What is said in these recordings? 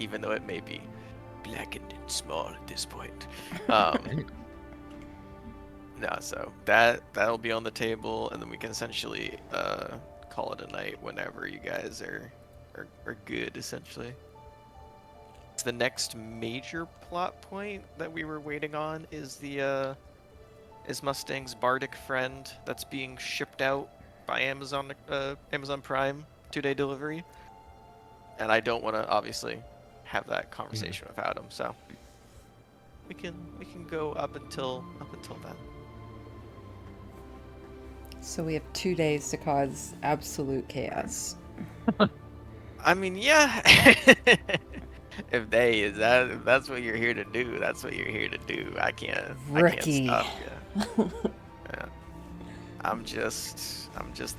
even though it may be blackened and small at this point. Um, no, so that'll be on the table, and then we can essentially call it a night whenever you guys are good, essentially. So the next major plot point that we were waiting on is the is Mustang's bardic friend that's being shipped out by Amazon Prime 2-day delivery, and I don't want to obviously have that conversation without him, so we can go up until then. So we have 2 days to cause absolute chaos. I mean, yeah. If that's what you're here to do, that's what you're here to do. I can't Rookie. stop you. Yeah. I'm just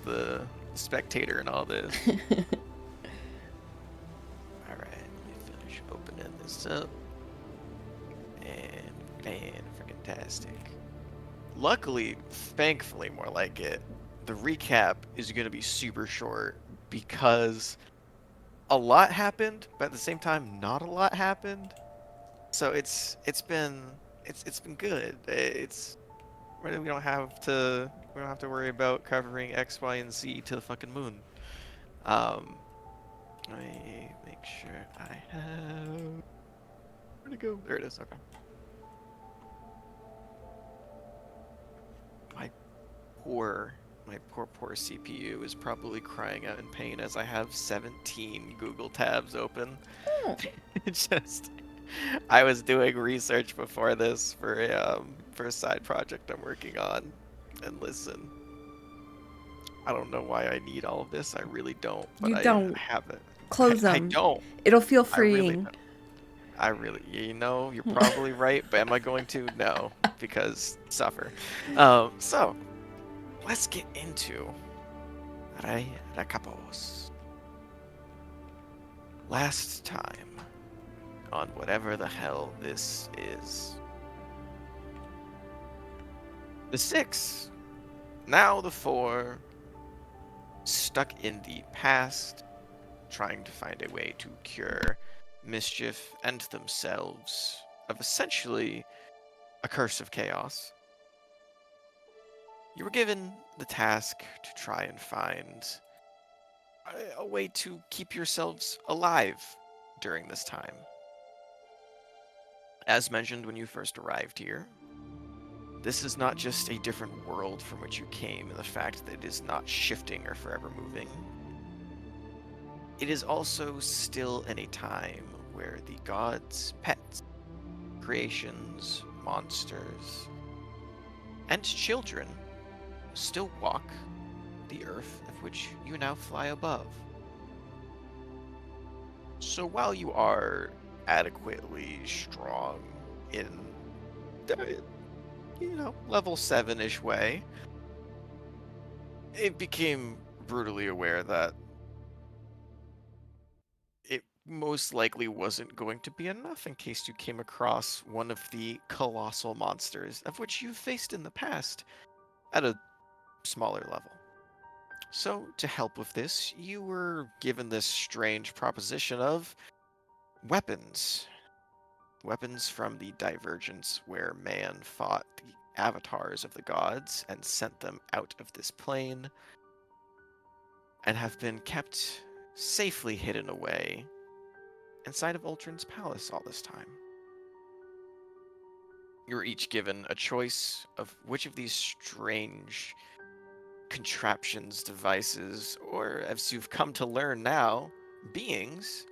the spectator in all this. All right, let me finish opening this up. And freaking-tastic. Luckily, thankfully, more like it, the recap is going to be super short because a lot happened, but at the same time, not a lot happened. So it's been good. We don't have to worry about covering X, Y, and Z to the fucking moon. Um, Let me make sure I have. Where'd it go? There it is. Okay. My my poor CPU is probably crying out in pain as I have 17 Google tabs open. Oh, It's just I was doing research before this for a side project I'm working on. And listen, I don't know why I need all of this. I really don't, but you I don't. have it. I, Close I them. don't. It'll feel I really freeing. don't. You're probably right, but am I going to? No, because suffer. So let's get into Recapos. Last time on whatever the hell this is. The six, now the four, stuck in the past, trying to find a way to cure mischief and themselves of essentially a curse of chaos. You were given the task to try and find a way to keep yourselves alive during this time. As mentioned when you first arrived here, this is not just a different world from which you came in the fact that it is not shifting or forever moving. It is also still in a time where the gods' pets, creations, monsters, and children still walk the earth of which you now fly above. So while you are adequately strong in, level 7-ish way, it became brutally aware that it most likely wasn't going to be enough in case you came across one of the colossal monsters of which you've faced in the past at a smaller level. So, to help with this, you were given this strange proposition of weapons. Weapons from the divergence where man fought the avatars of the gods and sent them out of this plane, and have been kept safely hidden away inside of Ultron's palace all this time. You were each given a choice of which of these strange contraptions, devices, or as you've come to learn now, beings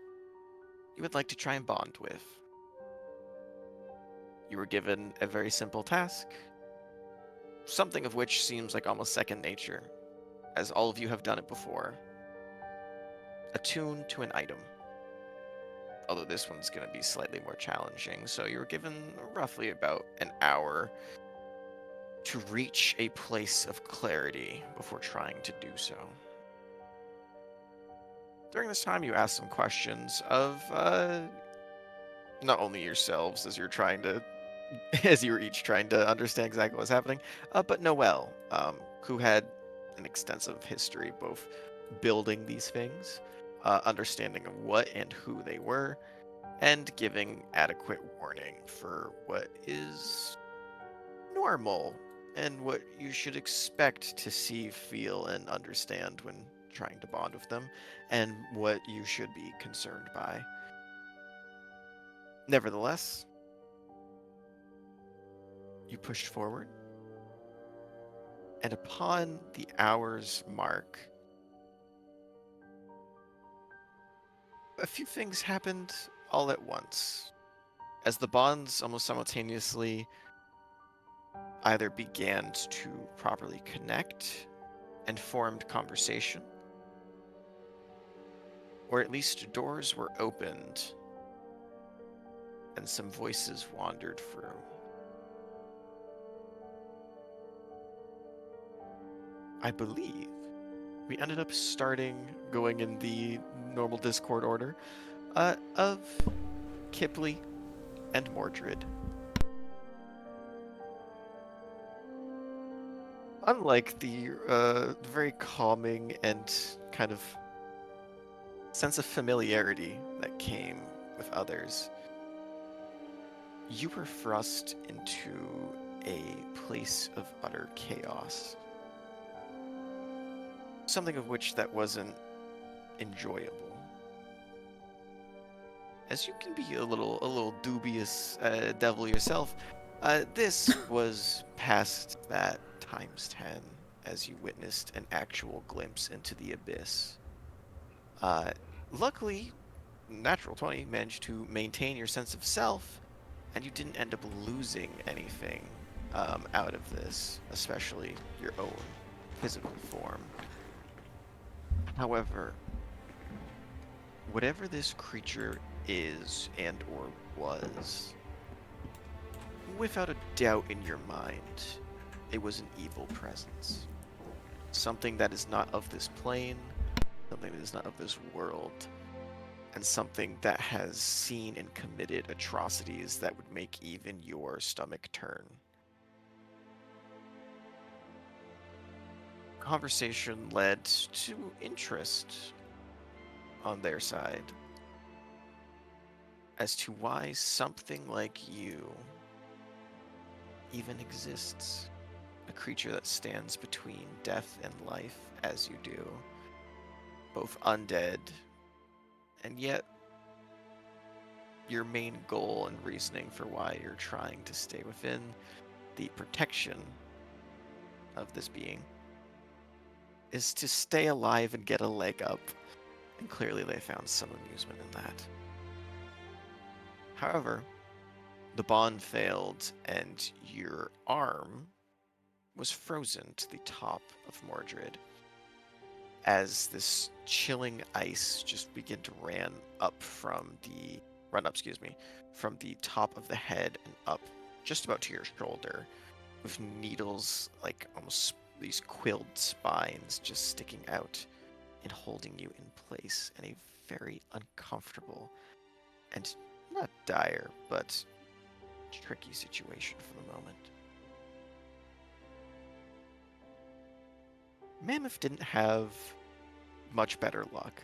you would like to try and bond with. You were given a very simple task, something of which seems like almost second nature, as all of you have done it before. Attune to an item. Although this one's going to be slightly more challenging, so you were given roughly about an hour to reach a place of clarity before trying to do so. During this time, you ask some questions of not only yourselves as you're trying to, as you were each trying to understand exactly what's happening, but Noel, who had an extensive history both building these things, understanding of what and who they were, and giving adequate warning for what is normal and what you should expect to see, feel, and understand when trying to bond with them, and what you should be concerned by. Nevertheless, you pushed forward, and upon the hour's mark, a few things happened all at once, as the bonds almost simultaneously either began to properly connect and formed conversation, or at least doors were opened and some voices wandered through. I believe we ended up going in the normal Discord order of Kipley and Mordred. Unlike the very calming and kind of sense of familiarity that came with others, you were thrust into a place of utter chaos. Something of which that wasn't enjoyable. As you can be a little dubious devil yourself, this was past that times 10 as you witnessed an actual glimpse into the abyss. Uh, Luckily, Natural 20 managed to maintain your sense of self, and you didn't end up losing anything out of this, especially your own physical form. However, whatever this creature is and or was, without a doubt in your mind, it was an evil presence. Something that is not of this plane, something that is not of this world, and something that has seen and committed atrocities that would make even your stomach turn. Conversation led to interest on their side as to why something like you even exists. A creature that stands between death and life as you do, both undead, and yet your main goal and reasoning for why you're trying to stay within the protection of this being is to stay alive and get a leg up, and clearly they found some amusement in that. However, the bond failed, and your arm was frozen to the top of Mordred as this chilling ice just began to run up, from the top of the head and up just about to your shoulder, with needles like almost these quilled spines just sticking out and holding you in place in a very uncomfortable and not dire, but tricky situation for the moment. Mammoth didn't have much better luck.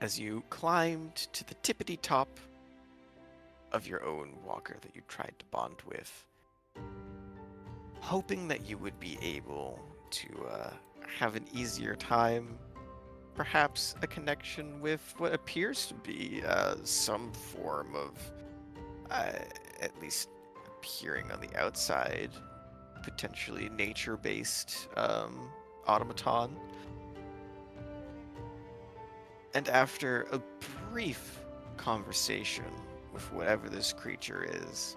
As you climbed to the tippity top of your own walker that you tried to bond with, hoping that you would be able to have an easier time, perhaps a connection with what appears to be some form of, uh, at least appearing on the outside, potentially nature-based automaton. And after a brief conversation with whatever this creature is,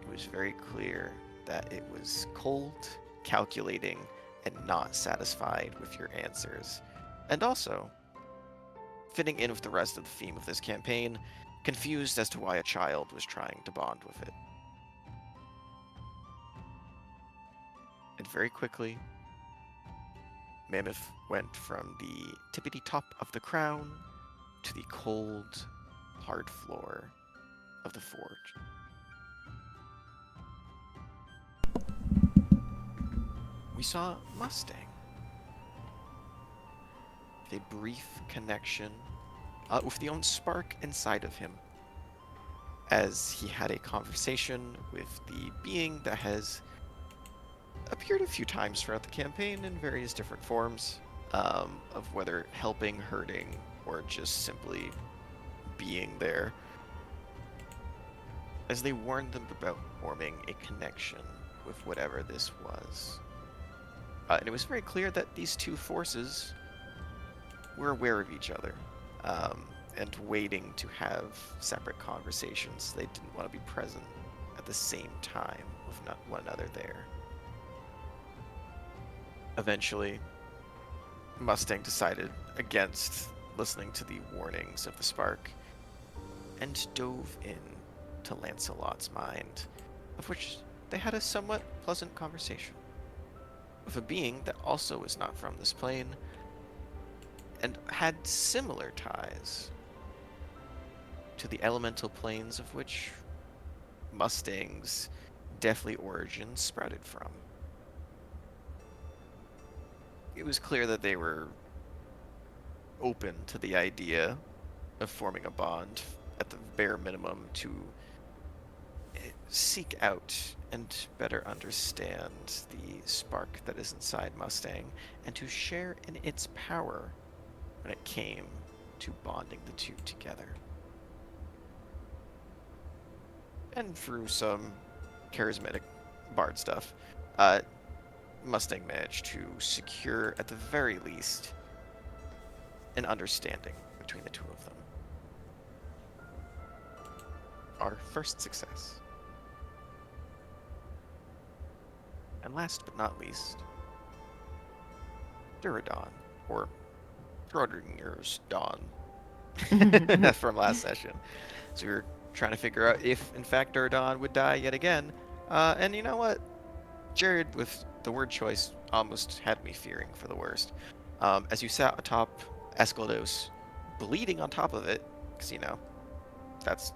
it was very clear that it was cold, calculating, and not satisfied with your answers. And also, fitting in with the rest of the theme of this campaign, confused as to why a child was trying to bond with it. And very quickly, Mammoth went from the tippity top of the crown to the cold, hard floor of the forge. We saw Mustang. A brief connection with the own spark inside of him, as he had a conversation with the being that has appeared a few times throughout the campaign in various different forms, of whether helping, hurting, or just simply being there, as they warned them about forming a connection with whatever this was. And it was very clear that these two forces were aware of each other, and waiting to have separate conversations. They didn't want to be present at the same time with not one another there. Eventually, Mustang decided against listening to the warnings of the spark and dove in to Lancelot's mind, of which they had a somewhat pleasant conversation with a being that also was not from this plane and had similar ties to the elemental planes of which Mustang's deathly origin sprouted from. It was clear that they were open to the idea of forming a bond, at the bare minimum, to seek out and better understand the spark that is inside Mustang, and to share in its power when it came to bonding the two together. And through some charismatic bard stuff, uh, Mustang managed to secure, at the very least, an understanding between the two of them. Our first success. And last but not least, Duradon, or Schrodinger's Dawn, from last session. So we were trying to figure out if, in fact, Duradon would die yet again. And you know what? Jared, with the word choice, almost had me fearing for the worst. As you sat atop Escaldos, bleeding on top of it, because, that's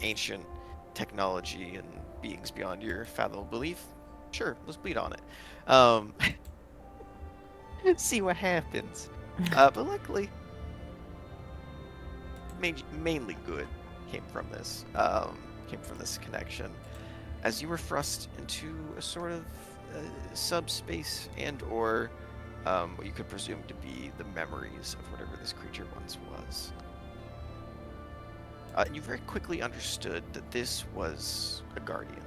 ancient technology and beings beyond your fathomable belief. Sure, let's bleed on it. Um, see what happens. But luckily, mainly good came from this. Came from this connection, as you were thrust into a sort of subspace and/or what you could presume to be the memories of whatever this creature once was. And you very quickly understood that this was a guardian,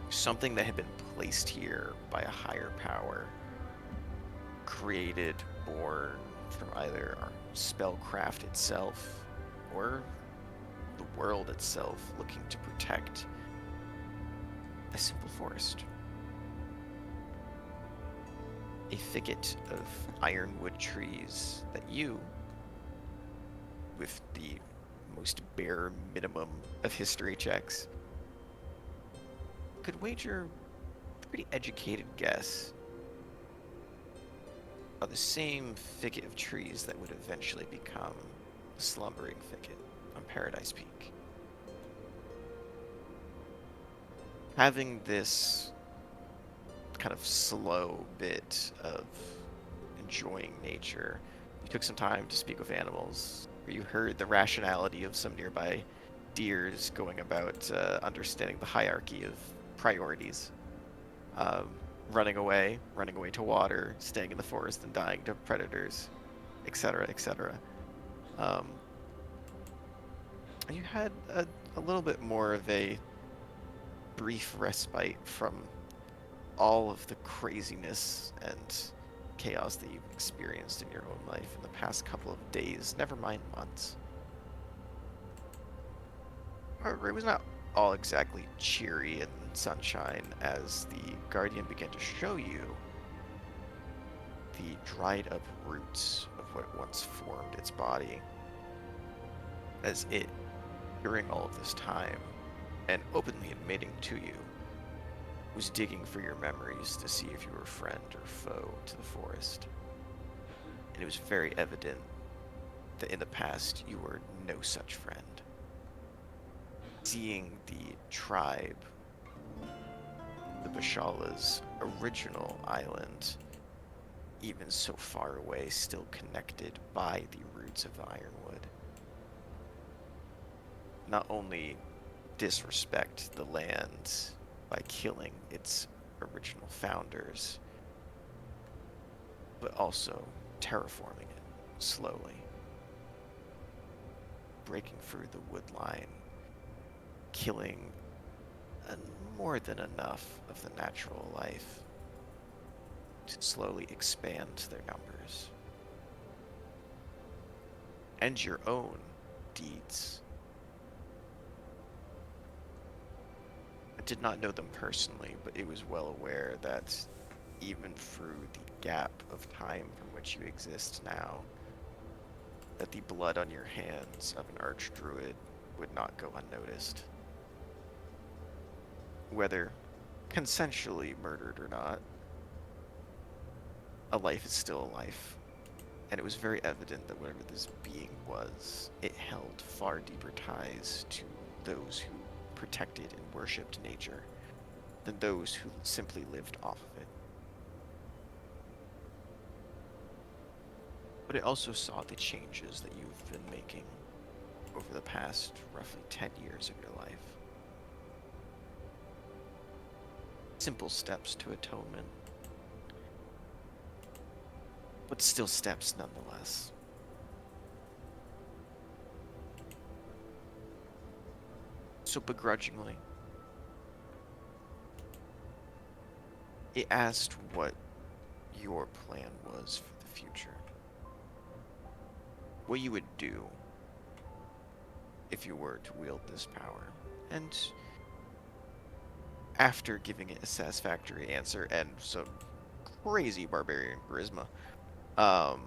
something that had been placed here by a higher power, created, born from either our spellcraft itself or the world itself, looking to protect a simple forest. A thicket of ironwood trees that you, with the most bare minimum of history checks, could wager a pretty educated guess are the same thicket of trees that would eventually become the slumbering thicket on Paradise Peak. Having this kind of slow bit of enjoying nature, you took some time to speak with animals, where you heard the rationality of some nearby deers going about understanding the hierarchy of priorities. Um, running away to water, staying in the forest and dying to predators, etc., etc. Um, you had a little bit more of a brief respite from all of the craziness and chaos that you've experienced in your own life in the past couple of days, never mind months. However, it was not all exactly cheery and sunshine, as the Guardian began to show you the dried up roots of what once formed its body, as it, during all of this time, and openly admitting to you, was digging for your memories to see if you were friend or foe to the forest. And it was very evident that in the past you were no such friend. Seeing the tribe, the Bashala's original island, even so far away, still connected by the roots roots of the Ironwood. Not only disrespect the land by killing its original founders, but also terraforming it slowly, breaking through the wood line, killing more than enough of the natural life to slowly expand their numbers. And your own deeds. I did not know them personally, but it was well aware that even through the gap of time from which you exist now, that the blood on your hands of an archdruid would not go unnoticed. Whether consensually murdered or not, a life is still a life. And it was very evident that whatever this being was, it held far deeper ties to those who protected and worshipped nature than those who simply lived off of it. But it also saw the changes that you've been making over the past roughly 10 years of your life. Simple steps to atonement, but still steps nonetheless. So begrudgingly, it asked what your plan was for the future. What you would do if you were to wield this power. And after giving it a satisfactory answer and some crazy barbarian charisma, um,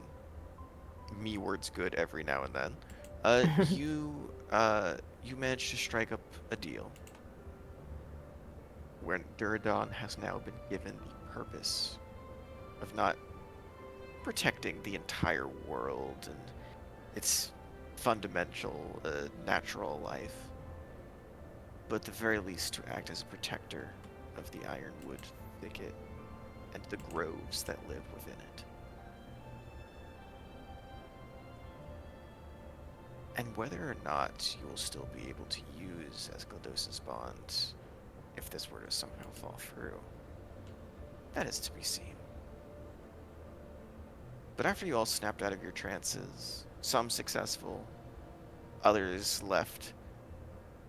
me words good every now and then, you managed to strike up a deal where Duradon has now been given the purpose of not protecting the entire world and its fundamental natural life, but at the very least to act as a protector of the Ironwood thicket and the groves that live within it. And whether or not you will still be able to use Asclepius' bond, if this were to somehow fall through, that is to be seen. But after you all snapped out of your trances, some successful, others left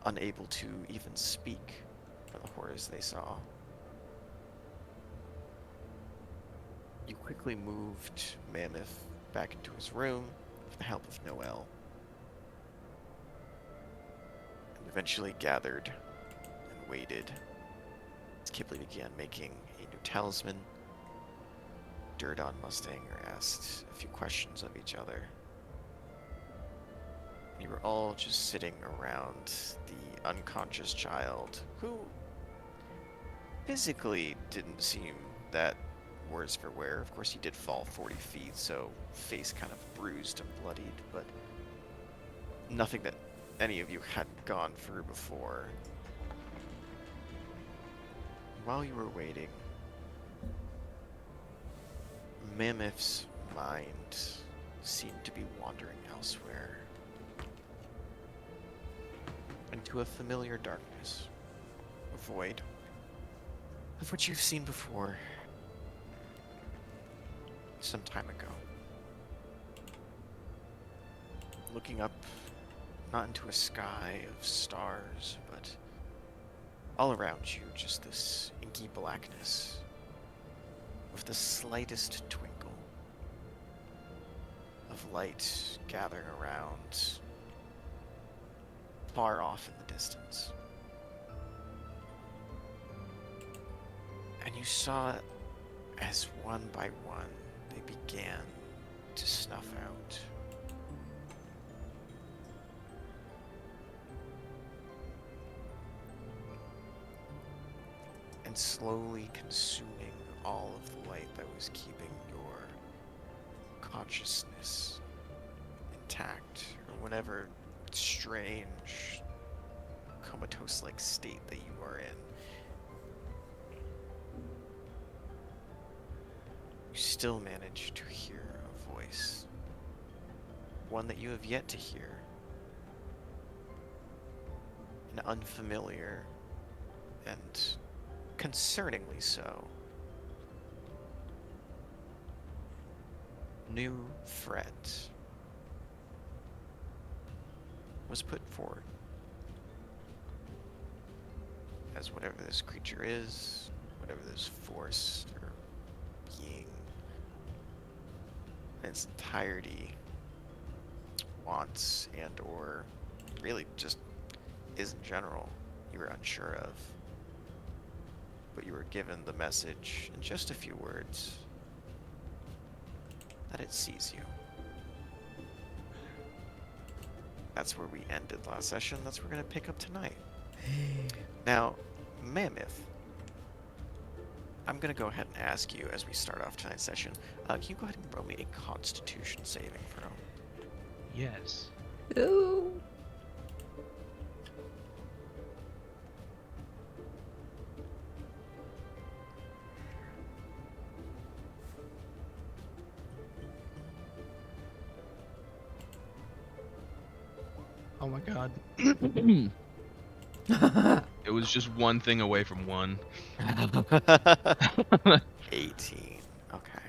unable to even speak for the horrors they saw, you quickly moved Mammoth back into his room with the help of Noel, and eventually gathered and waited as Kipley began making a new talisman. Duradon Mustanger asked a few questions of each other. You were all just sitting around the unconscious child, who physically didn't seem that worse for wear. Of course, he did fall 40 feet, so face kind of bruised and bloodied, but nothing that any of you hadn't gone through before. While you were waiting, Mammoth's mind seemed to be wandering elsewhere, into a familiar darkness, a void of which you've seen before some time ago. Looking up, not into a sky of stars, but all around you, just this inky blackness with the slightest twinkle of light gathering around, far off in the distance. And you saw as one by one they began to snuff out. And slowly consuming all of the light that was keeping your consciousness intact, or whatever strange comatose-like state that you are in. You still manage to hear a voice. one that you have yet to hear. An unfamiliar, and concerningly so, new threat was put forward as whatever this creature is, whatever this force or being in its entirety wants and or really just is in general, you were unsure of. But you were given the message in just a few words that it sees you. That's where we ended last session. That's where we're going to pick up tonight. Now, Mammoth, I'm going to go ahead and ask you as we start off tonight's session, can you go ahead and roll me a Constitution saving throw? Yes. Ooh. Oh my god. It was just one thing away from one. 18. Okay.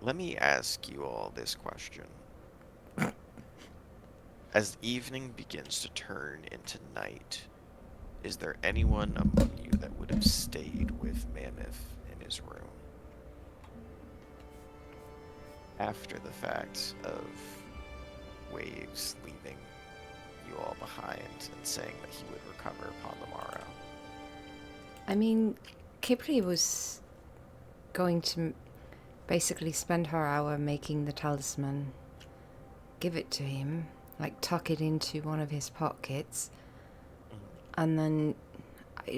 Let me ask you all this question. As evening begins to turn into night, is there anyone among you that would have stayed with Mammoth in his room? After the fact of Waves leaving you all behind and saying that he would recover upon the morrow. I mean, Kipri was going to basically spend her hour making the talisman, give it to him, like tuck it into one of his pockets, and then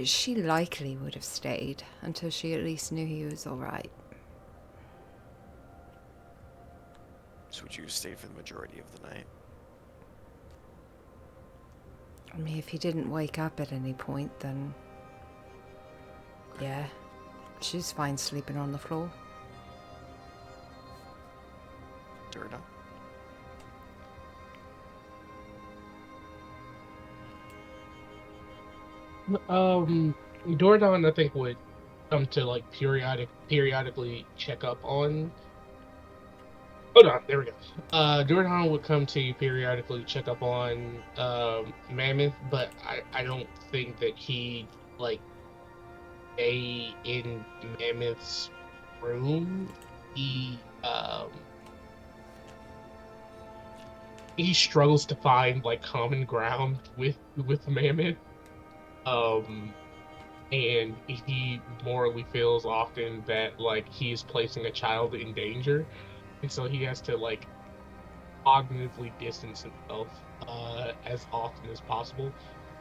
she likely would have stayed until she at least knew he was alright. So would you have stayed for the majority of the night? I mean, if he didn't wake up at any point, then yeah, she's fine sleeping on the floor. Durda? Doradon, I think, would come to like periodically check up on. Hold on, there we go. Doradon would come to periodically check up on Mammoth, but I don't think that he like stay in Mammoth's room. He struggles to find like common ground with Mammoth. Um and he morally feels often that like he's placing a child in danger, and so he has to like cognitively distance himself as often as possible.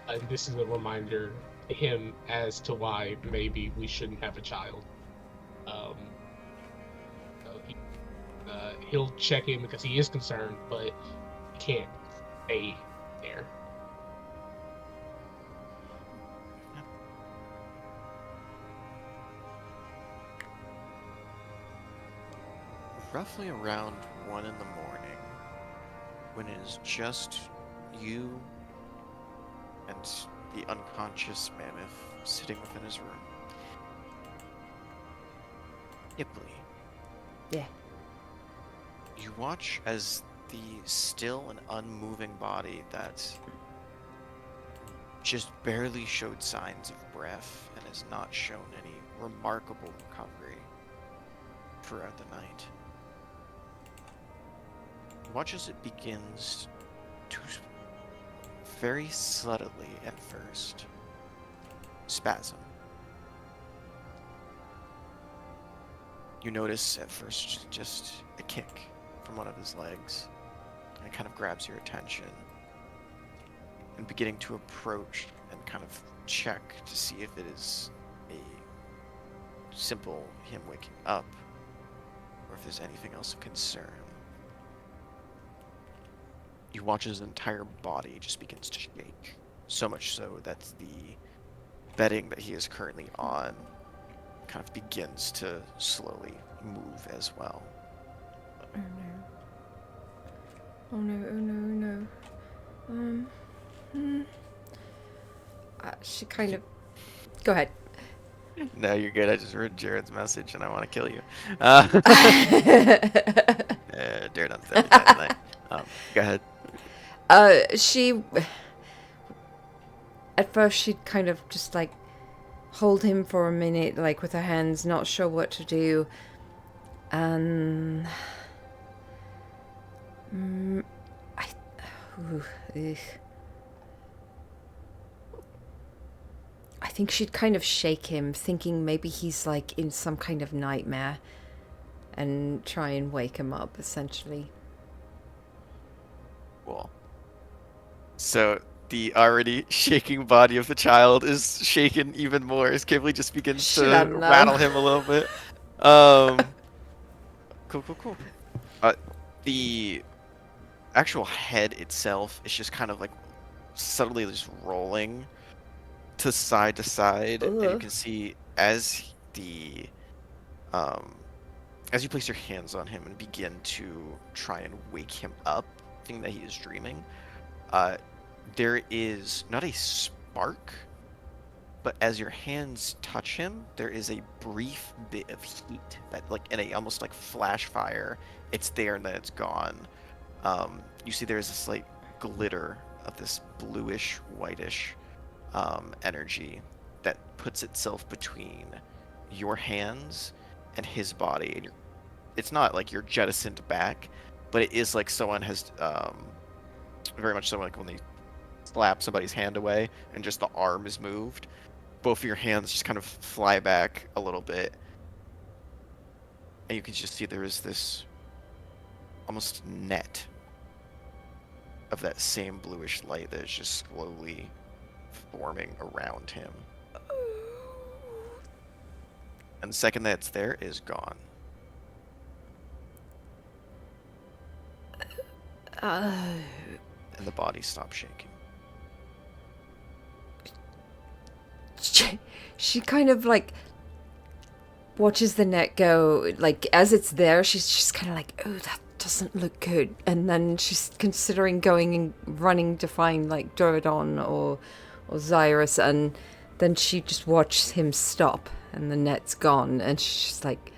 And this is a reminder to him as to why maybe we shouldn't have a child. um so he'll check in because he is concerned, but he can't stay there. Roughly around 1 in the morning, when it is just you and the unconscious Mammoth sitting within his room. Ipley. Yeah. You watch as the still and unmoving body that just barely showed signs of breath and has not shown any remarkable recovery throughout the night. You watch as it begins to very subtly at first spasm. You notice at first just a kick from one of his legs. It kind of grabs your attention. And beginning to approach and kind of check to see if it is a simple him waking up or if there's anything else of concern. You watch his entire body just begins to shake. So much so that the bedding that he is currently on kind of begins to slowly move as well. Oh no, oh no, oh no. Hmm. She kind of... Go ahead. No, you're good. I just read Jared's message and I want to kill you. Jared on 79 tonight. Go ahead. She... At first she'd kind of just like hold him for a minute, like with her hands, not sure what to do. And... Ooh, ugh. I think she'd kind of shake him, thinking maybe he's like in some kind of nightmare, and try and wake him up, essentially. Cool. So the already shaking body of the child is shaken even more as Kimberly just begins Should I to know? rattle him a little bit. Cool. The actual head itself is just kind of like subtly just rolling to side, and you Ugh. can see as the um as you place your hands on him and begin to try and wake him up, thinking that he is dreaming, there is not a spark, but as your hands touch him, there is a brief bit of heat that, like in a almost like flash fire, it's there and then it's gone. You see there's a slight glitter of this bluish, whitish energy that puts itself between your hands and his body, and it's not like you're jettisoned back, but it is like someone has very much so like when they slap somebody's hand away and just the arm is moved, both of your hands just kind of fly back a little bit, and you can just see there is this almost net of that same bluish light that is just slowly forming around him. And the second that it's there, is gone. And the body stops shaking. She kind of like watches the net go, like as it's there, she's just kind of like, oh, that doesn't look good. And then she's considering going and running to find like Doradon or Zyrus, and then she just watches him stop and the net's gone, and she's just like,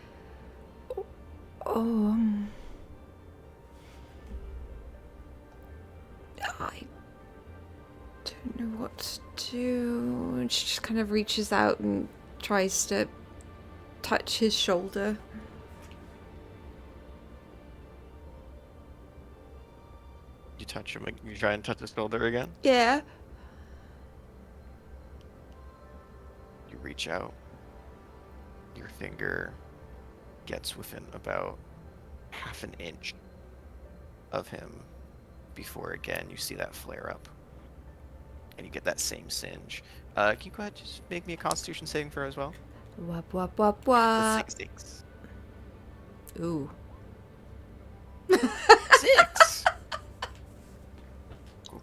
oh, I don't know what to do. And she just kind of reaches out and tries to touch his shoulder. You touch him, you try and touch his shoulder again. Yeah. You reach out. Your finger gets within about half an inch of him before again you see that flare up. And you get that same singe. Can you go ahead and just make me a Constitution saving throw as well? Wap wap wap wap. 6. Ooh. 6. Cool.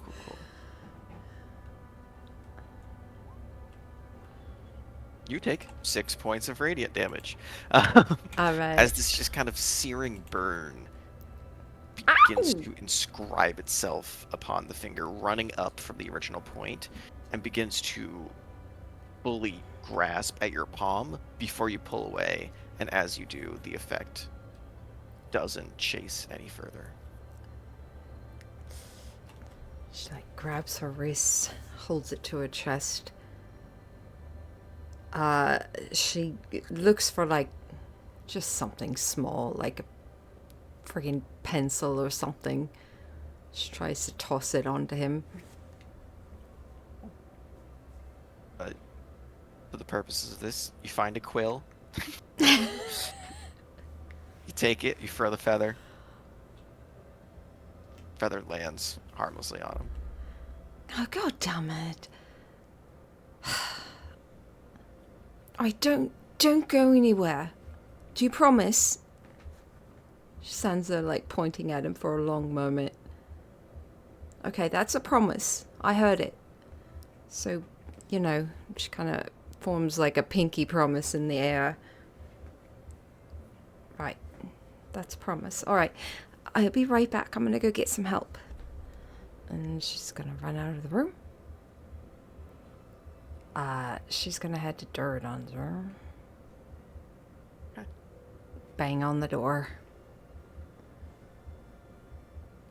You take 6 points of radiant damage. Alright. As this just kind of searing burn begins to inscribe itself upon the finger, running up from the original point, and begins to fully grasp at your palm before you pull away. And as you do, the effect doesn't chase any further. She like grabs her wrist, holds it to her chest. She looks for like just something small, like a friggin' pencil or something. She tries to toss it onto him. For the purposes of this, you find a quill. You take it, you throw the feather. Feather lands harmlessly on him. Oh, god damn it. I don't go anywhere. Do you promise? She stands there like pointing at him for a long moment. Okay, that's a promise. I heard it. So, you know, she kind of forms like a pinky promise in the air. Right. That's a promise. All right. I'll be right back. I'm going to go get some help. And she's going to run out of the room. She's going to head to Duradon's room. Okay. Bang on the door.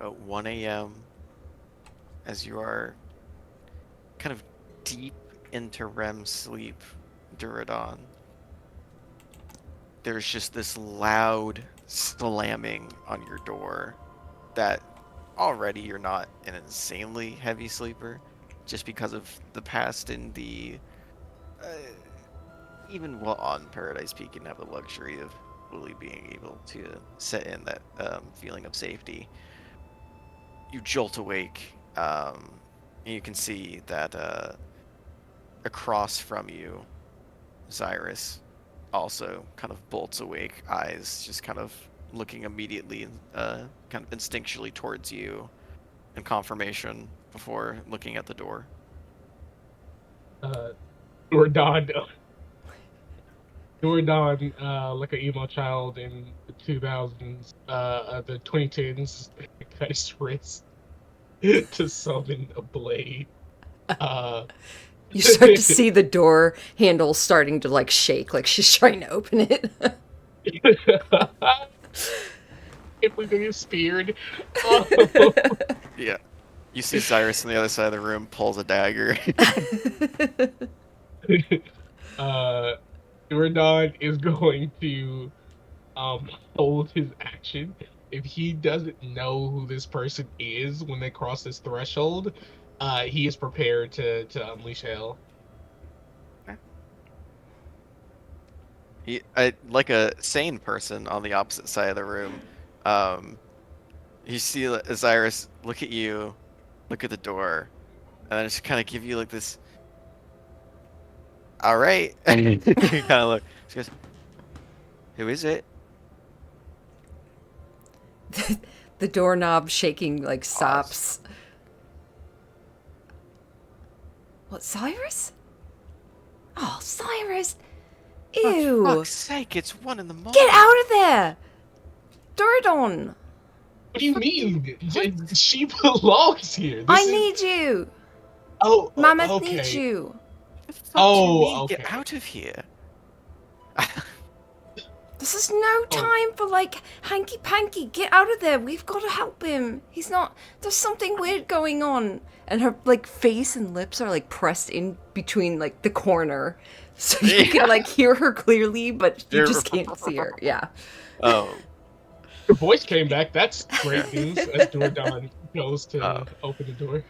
At 1 a.m., as you are kind of deep into REM sleep, Duradon, there's just this loud slamming on your door that already you're not an insanely heavy sleeper just because of the past and the uh, even while on Paradise Peak and have the luxury of really being able to set in that feeling of safety. You jolt awake, and you can see that across from you, Xyrus also kind of bolts awake, eyes just kind of looking immediately, kind of instinctually towards you in confirmation before looking at the door. Jordan, Jordan, like an emo child in the 2000s, the 2010s, cut his wrist to summon a blade. You start to see the door handle starting to like shake, like she's trying to open it. If we get speared. Oh. Yeah. You see Cyrus on the other side of the room pulls a dagger. Jordan is going to hold his action. If he doesn't know who this person is when they cross this threshold, he is prepared to unleash hell. Like a sane person on the opposite side of the room, you see Cyrus look at you, look at the door, and then just kind of give you like this. All right, and you kind of look. She goes, "Who is it?" The doorknob shaking like stops. What, Cyrus? Oh, Cyrus! Ew! For fuck's sake, it's 1 in the morning. Get out of there! Duradon! What do you mean? She belongs here. I need you! Oh, Mammoth okay. needs you! The fuck do you Oh, mean? okay. Get out of here! This is no time for like hanky panky. Get out of there. We've got to help him. He's not. There's something weird going on. And her like face and lips are like pressed in between like the corner, so you can like hear her clearly, but you just can't see her. Yeah. Oh, Your voice came back. That's great news. As Jordan goes to open the door.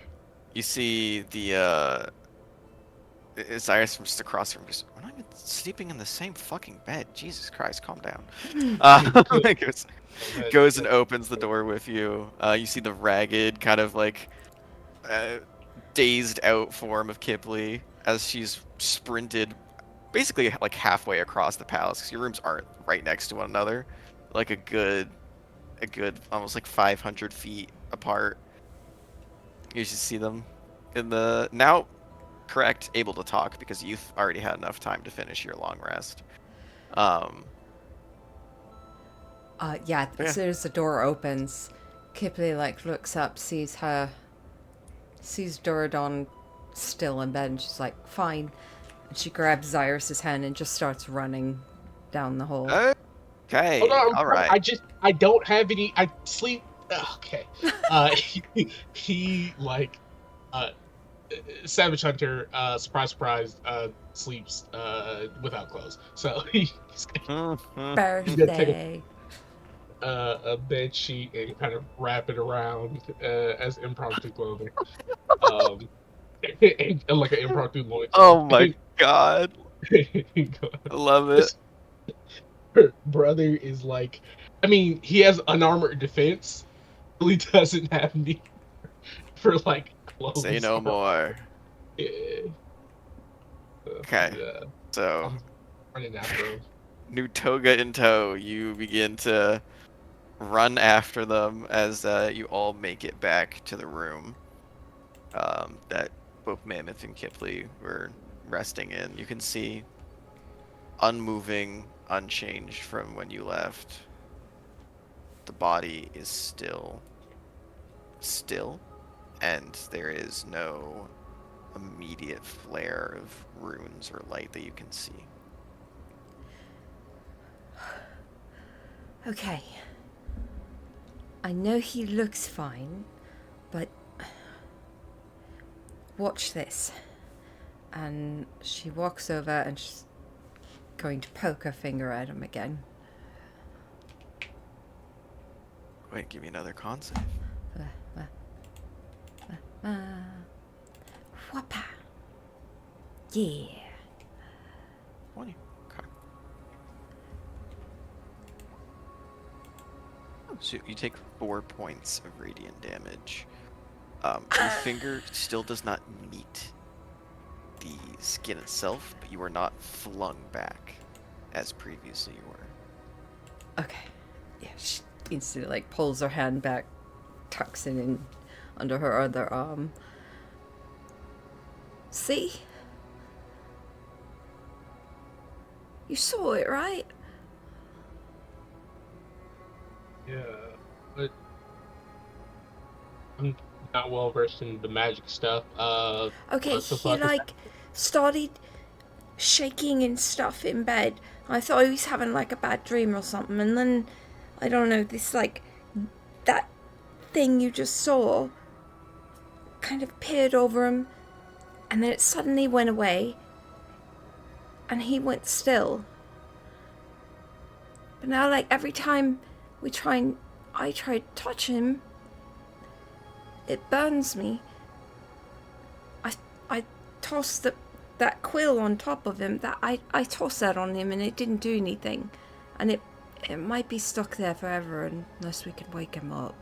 you see the Cyrus from just across the room. Just, we're not even sleeping in the same fucking bed. Jesus Christ, calm down. Goes and opens the door with you. You see the ragged, kind of like dazed out form of Kipley as she's sprinted basically like halfway across the palace, because your rooms aren't right next to one another, like a good almost like 500 feet apart. You just see them in the now correct, able to talk because you've already had enough time to finish your long rest. Yeah, as soon as the door opens, Kipley like looks up, sees Duradon still in bed, and she's like, fine. And she grabs Xyrus's hand and just starts running down the hall. Okay, Hold on, all right. I don't have any. I sleep. Okay. He like, Savage Hunter. Surprise, surprise. Sleeps without clothes. So he's Birthday. a bed sheet and kind of wrap it around as impromptu clothing. And like an impromptu loincloth. Oh my god. I love it. Her brother is like, I mean, he has unarmored defense. Really doesn't have need for like clothes. Say no more. Yeah. Okay. Yeah. So, Running after him. new toga in tow, you begin to run after them as you all make it back to the room that both Mammoth and Kipley were resting in. You can see unmoving, unchanged from when you left. the body is still, and there is no immediate flare of runes or light that you can see. Okay. I know he looks fine, but watch this. And she walks over and she's going to poke her finger at him again. Wait, give me another con save. Whoppa. Yeah. 20. Okay. So you take 4 points of radiant damage. Your finger still does not meet the skin itself, but you are not flung back as previously you were. Okay. Yeah, she instantly like pulls her hand back, tucks it in under her other arm. See? You saw it, right? Yeah, but I'm not well versed in the magic stuff. Okay, What the he fuck is like started shaking and stuff in bed. I thought he was having like a bad dream or something, and then I don't know, this like that thing you just saw kind of peered over him, and then it suddenly went away, and he went still. But now, like every time I try to touch him, it burns me. I tossed that quill on top of him. That I tossed that on him, and it didn't do anything, and it might be stuck there forever unless we can wake him up.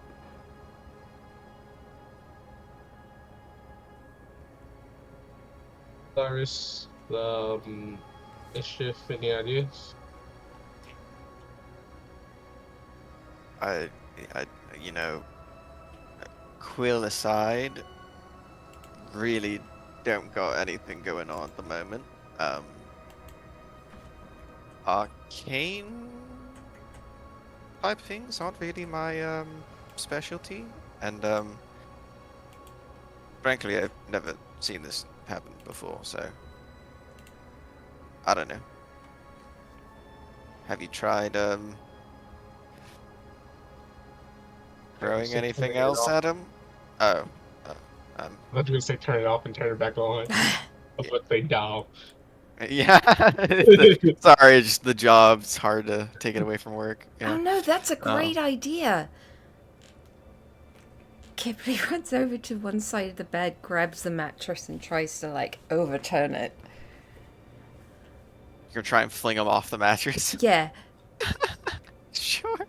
Cyrus? Mischief, any ideas? I, you know, Quill aside, really don't got anything going on at the moment. Arcane type things aren't really my specialty, and frankly, I've never seen this happen before, so I don't know. Have you tried throwing Say anything turning it else off. at him? Oh, oh, I was gonna say turn it off and turn it back on. But they dial. yeah. Sorry, just the job's hard to take it away from work. Oh Yeah. no, that's a Oh. great idea. Kippley runs over to one side of the bed, grabs the mattress, and tries to like overturn it. You're gonna try and fling him off the mattress? Yeah. Sure.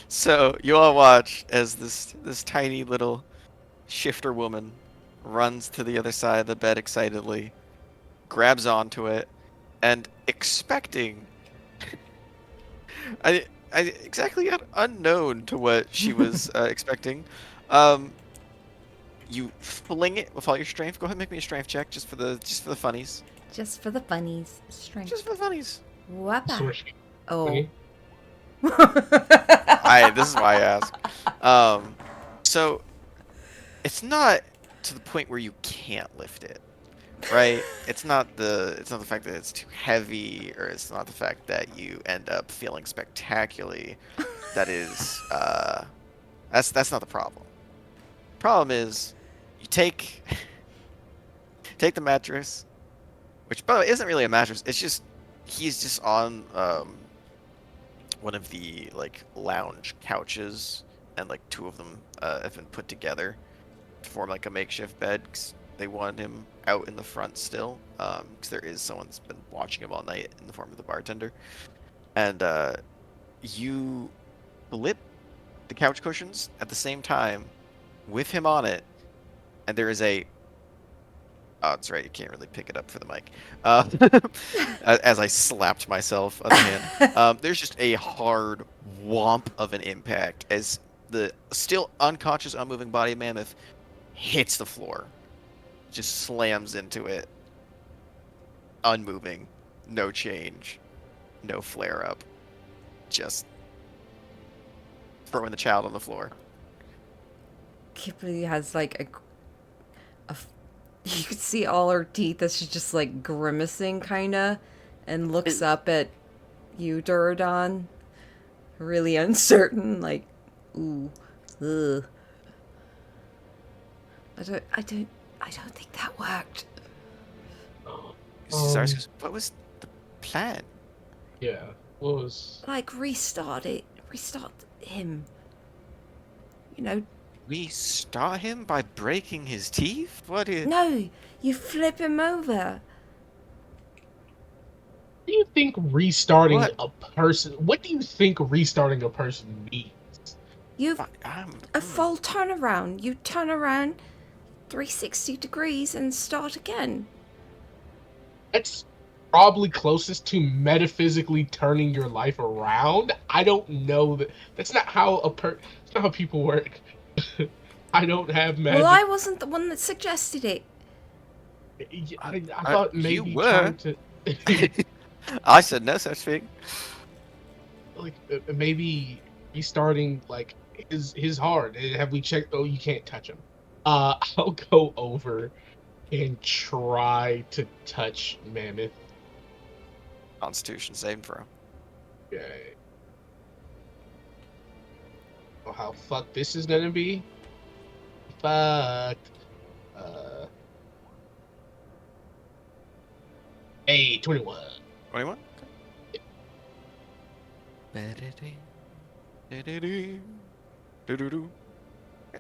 So you all watch as this tiny little shifter woman runs to the other side of the bed excitedly, grabs onto it, and expecting I exactly unknown to what she was expecting. You fling it with all your strength. Go ahead and make me a strength check just for the funnies. Just for the funnies. Strength. Just for the funnies. Whoppa. Switch. Oh. This is why I ask. So it's not to the point where you can't lift it, right? It's not the fact that it's too heavy, or it's not the fact that you end up feeling spectacularly. That is that's not the problem. Problem is you take the mattress, which by the way isn't really a mattress. It's just he's just on one of the like lounge couches, and like 2 of them have been put together to form like a makeshift bed. 'Cause they wanted him out in the front still, because there is someone that's been watching him all night in the form of the bartender. And you flip the couch cushions at the same time with him on it, and there is a oh, that's right, you can't really pick it up for the mic. As I slapped myself on the hand, there's just a hard whomp of an impact as the still unconscious, unmoving body of Mammoth hits the floor, just slams into it, unmoving, no change, no flare up, just throwing the child on the floor. Kippley has like you could see all her teeth as she's just like grimacing kinda and looks up at you, Duradon. Really uncertain, like, ooh, ugh. I don't think that worked. Cesarius goes, what was the plan? Yeah. What was? Like, restart him. You know, Restart him by breaking his teeth? What is... no, you flip him over. Do you think restarting What? a person? What do you think restarting a person means? You've I'm... a full turnaround. You turn around 360 degrees and start again. That's probably closest to metaphysically turning your life around. I don't know that. That's not how That's not how people work. I don't have Well, magic. I wasn't the one that suggested it. I thought you maybe were. trying to I said no such thing. like maybe restarting like his hard. Have we checked? Oh, you can't touch him. I'll go over and try to touch Mammoth. Constitution saving throw. Okay. Oh, how fucked this is gonna be? Fucked. Uh, 21. 21?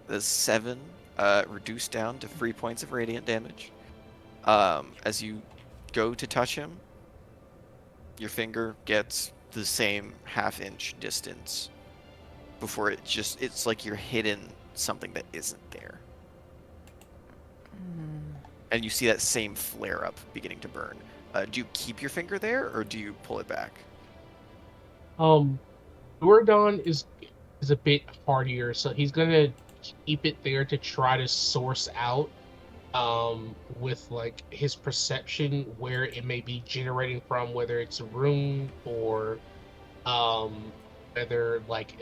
The 7 reduced down to 3 points of radiant damage. As you go to touch him, your finger gets the same half-inch distance before it's like you're hitting something that isn't there. And you see that same flare up beginning to burn. Do you keep your finger there or do you pull it back? Duradon is a bit hardier, so he's gonna keep it there to try to source out with like his perception where it may be generating from, whether it's a room or whether like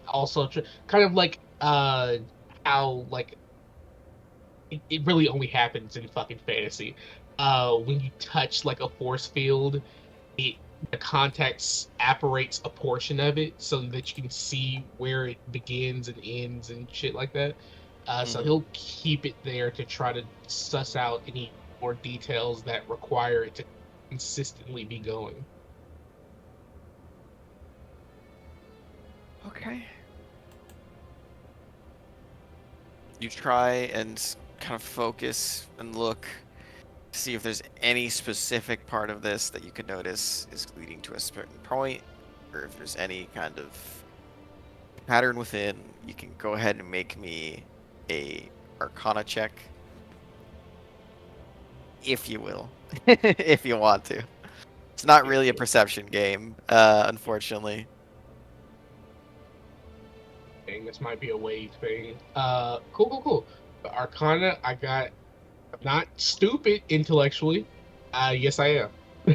also kind of like how like it really only happens in fucking fantasy. When you touch like a force field, it the context apparates a portion of it so that you can see where it begins and ends and shit like that. So he'll keep it there to try to suss out any more details that require it to consistently be going. Okay. You try and kind of focus and look to see if there's any specific part of this that you can notice is leading to a certain point, or if there's any kind of pattern within. You can go ahead and make me a Arcana check, if you will, if you want to. It's not really a perception game, unfortunately. Dang, this might be a wave thing. Cool. The Arcana, I'm not stupid intellectually. Yes, I am.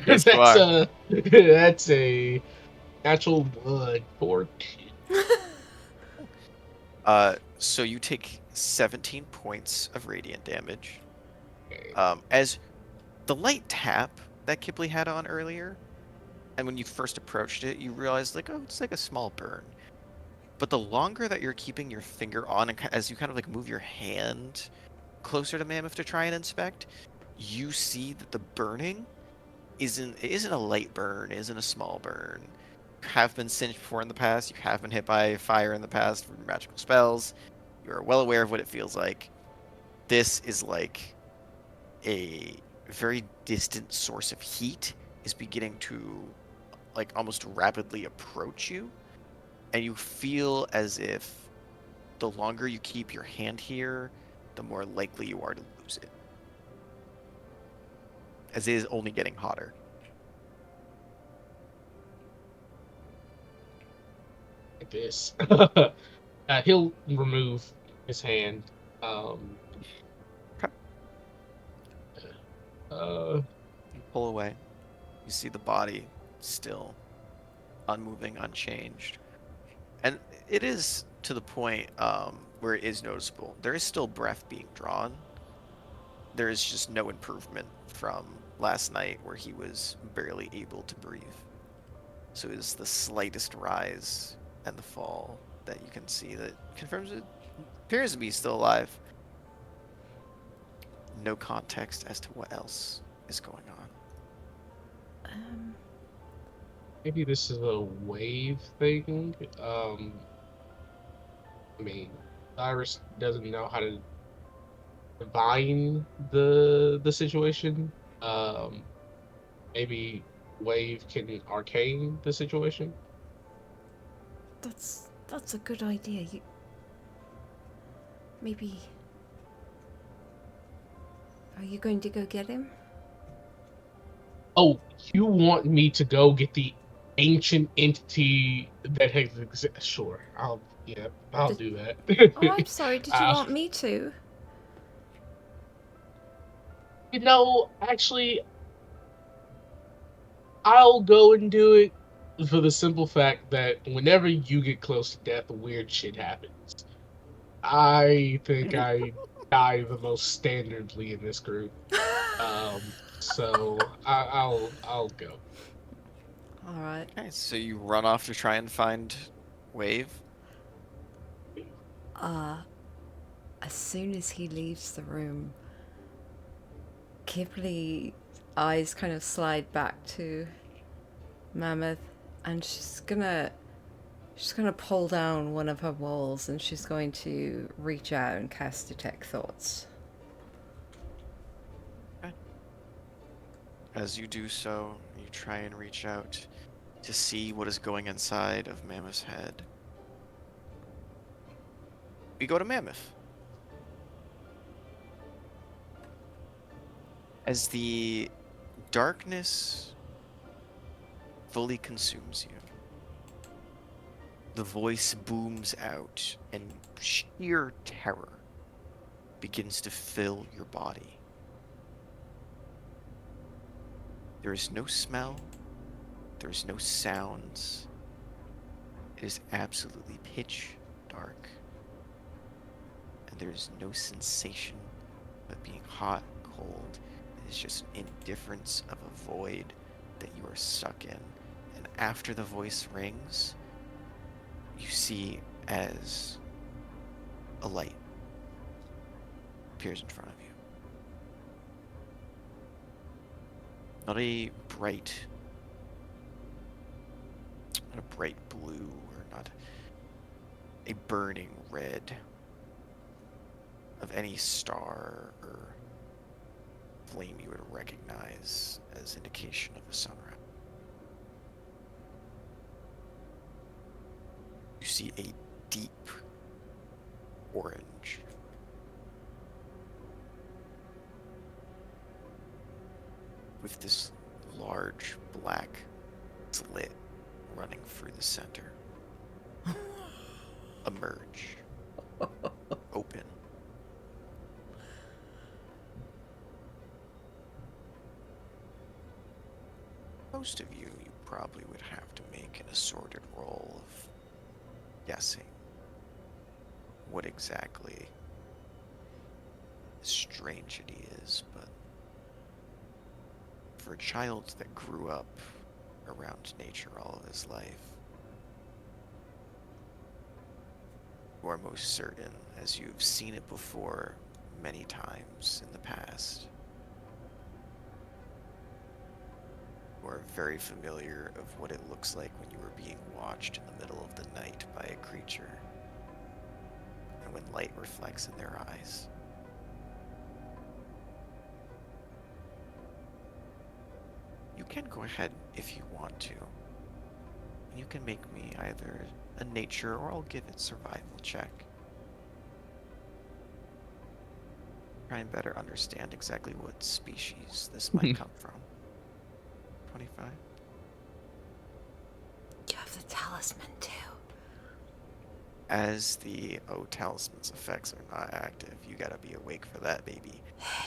Yes, you are. That's a natural blood 14. So you take 17 points of radiant damage. Okay. As the light tap that Kipley had on earlier, and when you first approached it, you realized, like, oh, it's like a small burn. But the longer that you're keeping your finger on, and as you kind of like move your hand closer to Mammoth to try and inspect, you see that the burning isn't a light burn, isn't a small burn. You have been singed before in the past. You have been hit by fire in the past from magical spells. You are well aware of what it feels like. This is like a very distant source of heat is beginning to like almost rapidly approach you, and you feel as if the longer you keep your hand here, the more likely you are to lose it, as it is only getting hotter. Like this. He'll remove his hand. Um, Okay. uh, You pull away. You see the body still unmoving, unchanged. And it is to the point where it is noticeable. There is still breath being drawn. There is just no improvement from last night where he was barely able to breathe. So it is the slightest rise and the fall that you can see that confirms it appears to be still alive. No context as to what else is going on. Maybe this is a wave thing. I mean, Cyrus doesn't know how to divine the situation. Um, maybe wave can arcane the situation. That's a good idea. Maybe. Are you going to go get him? Oh, you want me to go get the ancient entity that has existed? Sure, I'll Did, do that. oh, I'm sorry. Did you uh, want me to? actually, I'll go and do it for the simple fact that whenever you get close to death, weird shit happens. I think I die the most standardly in this group. So I'll go. All right. Okay, so you run off to try and find Wave. As soon as he leaves the room, Kippley's eyes kind of slide back to Mammoth, and she's gonna pull down one of her walls, and she's going to reach out and cast Detect Thoughts. Okay. As you do so, you try and reach out to see what is going inside of Mammoth's head. We go to Mammoth. As the darkness fully consumes you, the voice booms out, and sheer terror begins to fill your body. There is no smell, there is no sounds. It is absolutely pitch dark, and there is no sensation but being hot, cold. It is just indifference of a void that you are stuck in. And after the voice rings, you see as a light appears in front of you. Not a bright, not a bright blue, or not a burning red of any star or flame you would recognize as indication of a sunrise. You see a deep orange. With this large black slit running through the center. Emerge. Open. Most of you probably would have to make an assorted roll of guessing what exactly strange it is, but for a child that grew up around nature all of his life, you are most certain, as you've seen it before many times in the past, you are very familiar of what it looks like when you are being watched in the middle of the night by a creature, and when light reflects in their eyes. You can go ahead if you want to. You can make me either a nature or I'll give it survival check. Try and better understand exactly what species this might come from. 25. You have the talisman too. As the talisman's effects are not active, you gotta be awake for that, baby.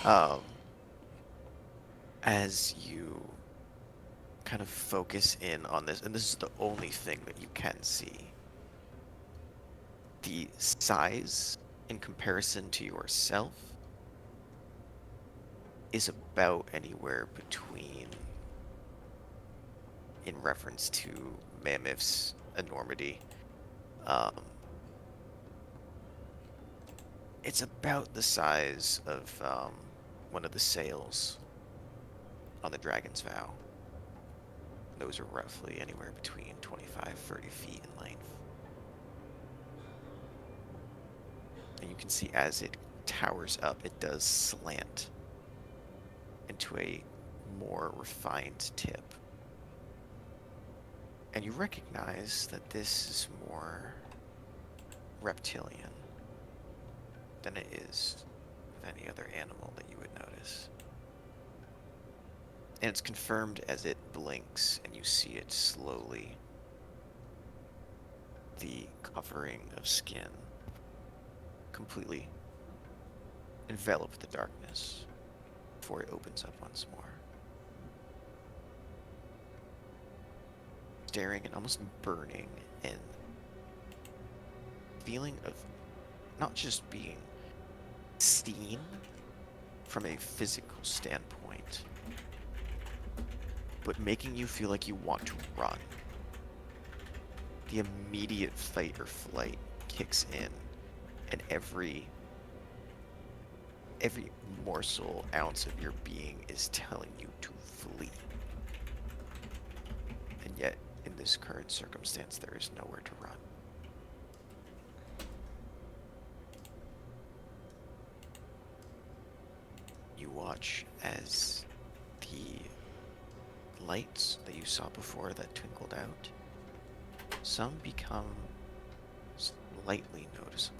Um, as you kind of focus in on this, and this is the only thing that you can see. the size in comparison to yourself is about anywhere between, in reference to Mammoth's enormity, um, it's about the size of one of the sails on the Dragon's Vow. Those are roughly anywhere between 25, 30 feet in length. And you can see as it towers up, it does slant into a more refined tip. And you recognize that this is more reptilian than it is of any other animal that you would notice. And it's confirmed as it blinks and you see it slowly, the covering of skin completely envelop the darkness before it opens up once more. Staring and almost burning, and feeling of not just being seen from a physical standpoint, but making you feel like you want to run. The immediate fight or flight kicks in, and every morsel, ounce of your being is telling you to flee. And yet, in this current circumstance, there is nowhere to run. You watch as the lights that you saw before that twinkled out, some become slightly noticeable.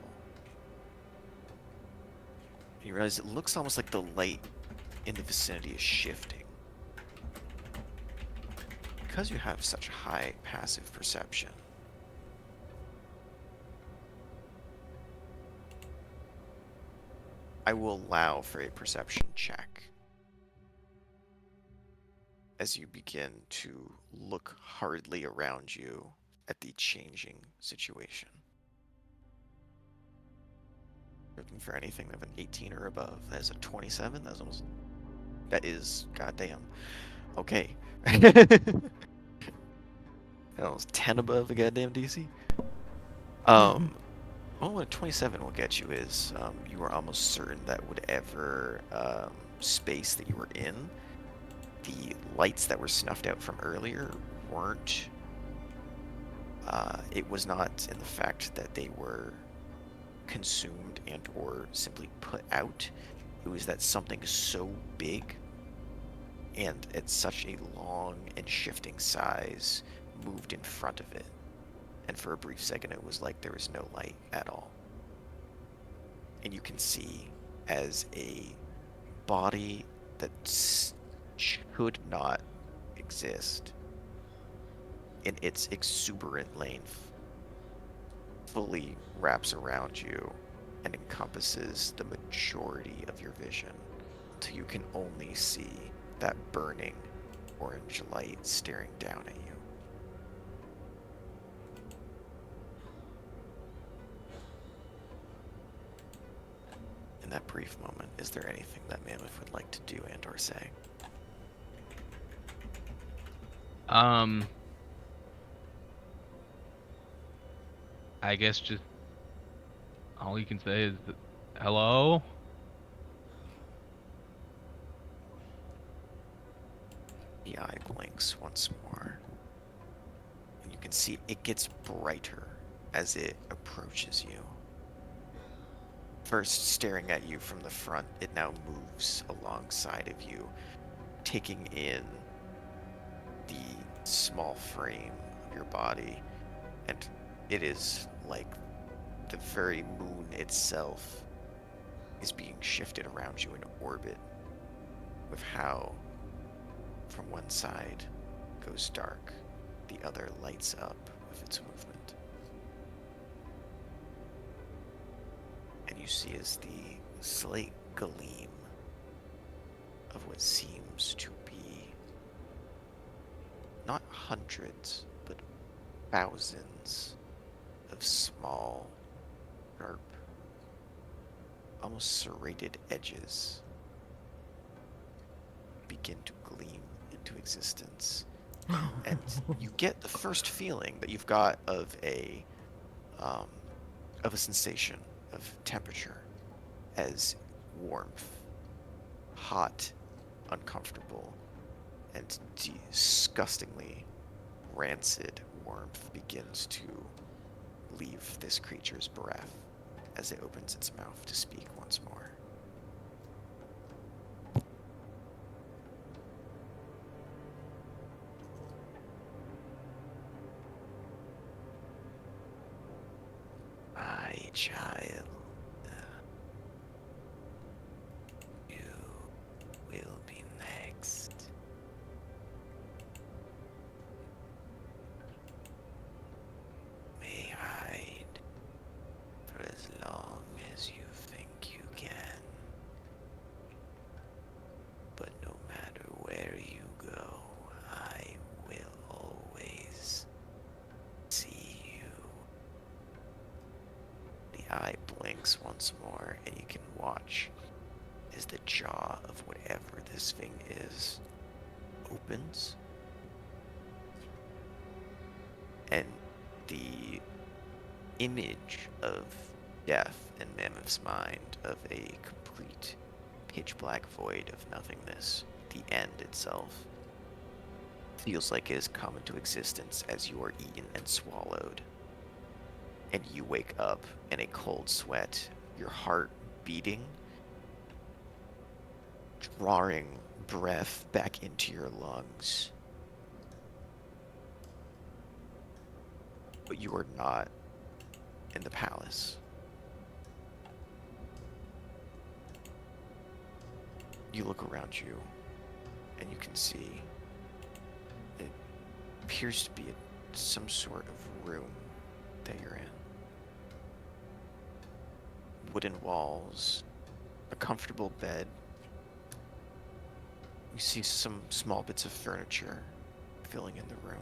You realize it looks almost like the light in the vicinity is shifting. Because you have such high passive perception, I will allow for a perception check as you begin to look hurriedly around you at the changing situation. Looking for anything of an 18 or above. That is a 27. That is goddamn. Okay. Almost 10 above the goddamn DC. What a 27 will get you is you are almost certain that whatever space that you were in, the lights that were snuffed out from earlier weren't. It was not in the fact that they were consumed and or simply put out. It was that something so big and at such a long and shifting size moved in front of it. And for a brief second, it was like there was no light at all. And you can see as a body that should not exist in its exuberant length fully wraps around you and encompasses the majority of your vision until you can only see that burning orange light staring down at you. In that brief moment, is there anything that Mammoth would like to do and or say? I guess just all you can say is hello. The eye blinks once more, and you can see it gets brighter as it approaches you. First staring at you from the front, it now moves alongside of you, taking in the small frame of your body, and it is like the very moon itself is being shifted around you in orbit, with how from one side goes dark, the other lights up with its movement. And you see as the slight gleam of what seems to be not hundreds, but thousands of small sharp, almost serrated edges begin to gleam into existence. And you get the first feeling that you've got um, of a sensation of temperature as warmth, hot, uncomfortable, and disgustingly rancid warmth begins to leave this creature's breath as it opens its mouth to speak once more. My child, you will be next. May hide for as long as you think you can. But no matter where you go, I will always see you. The eye blinks once more, and you can watch as the jaw of whatever this thing is opens, and the image of death in Mammoth's mind of a complete pitch black void of nothingness, the end itself, feels like it has come into existence as you are eaten and swallowed. And you wake up in a cold sweat, your heart beating, drawing breath back into your lungs. But you are not in the palace. You look around you, and you can see it appears to be some sort of room that you're in. Wooden walls, a comfortable bed. You see some small bits of furniture filling in the room.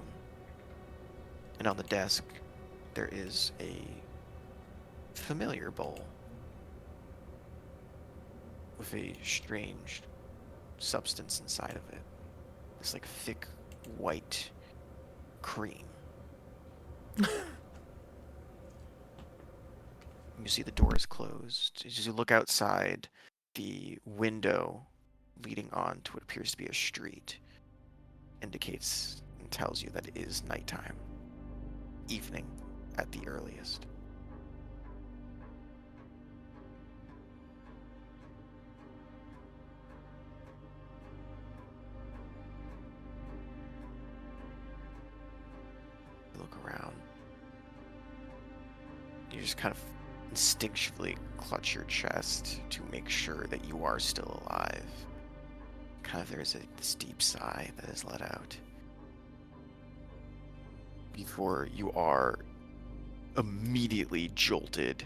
And on the desk, there is a familiar bowl with a strange substance inside of it. It's like thick white cream. You see the door is closed. As you look outside, the window leading on to what appears to be a street indicates and tells you that it is nighttime. Evening at the earliest. You look around. You just kind of instinctively clutch your chest to make sure that you are still alive. Kind of there's this deep sigh that is let out before you are immediately jolted,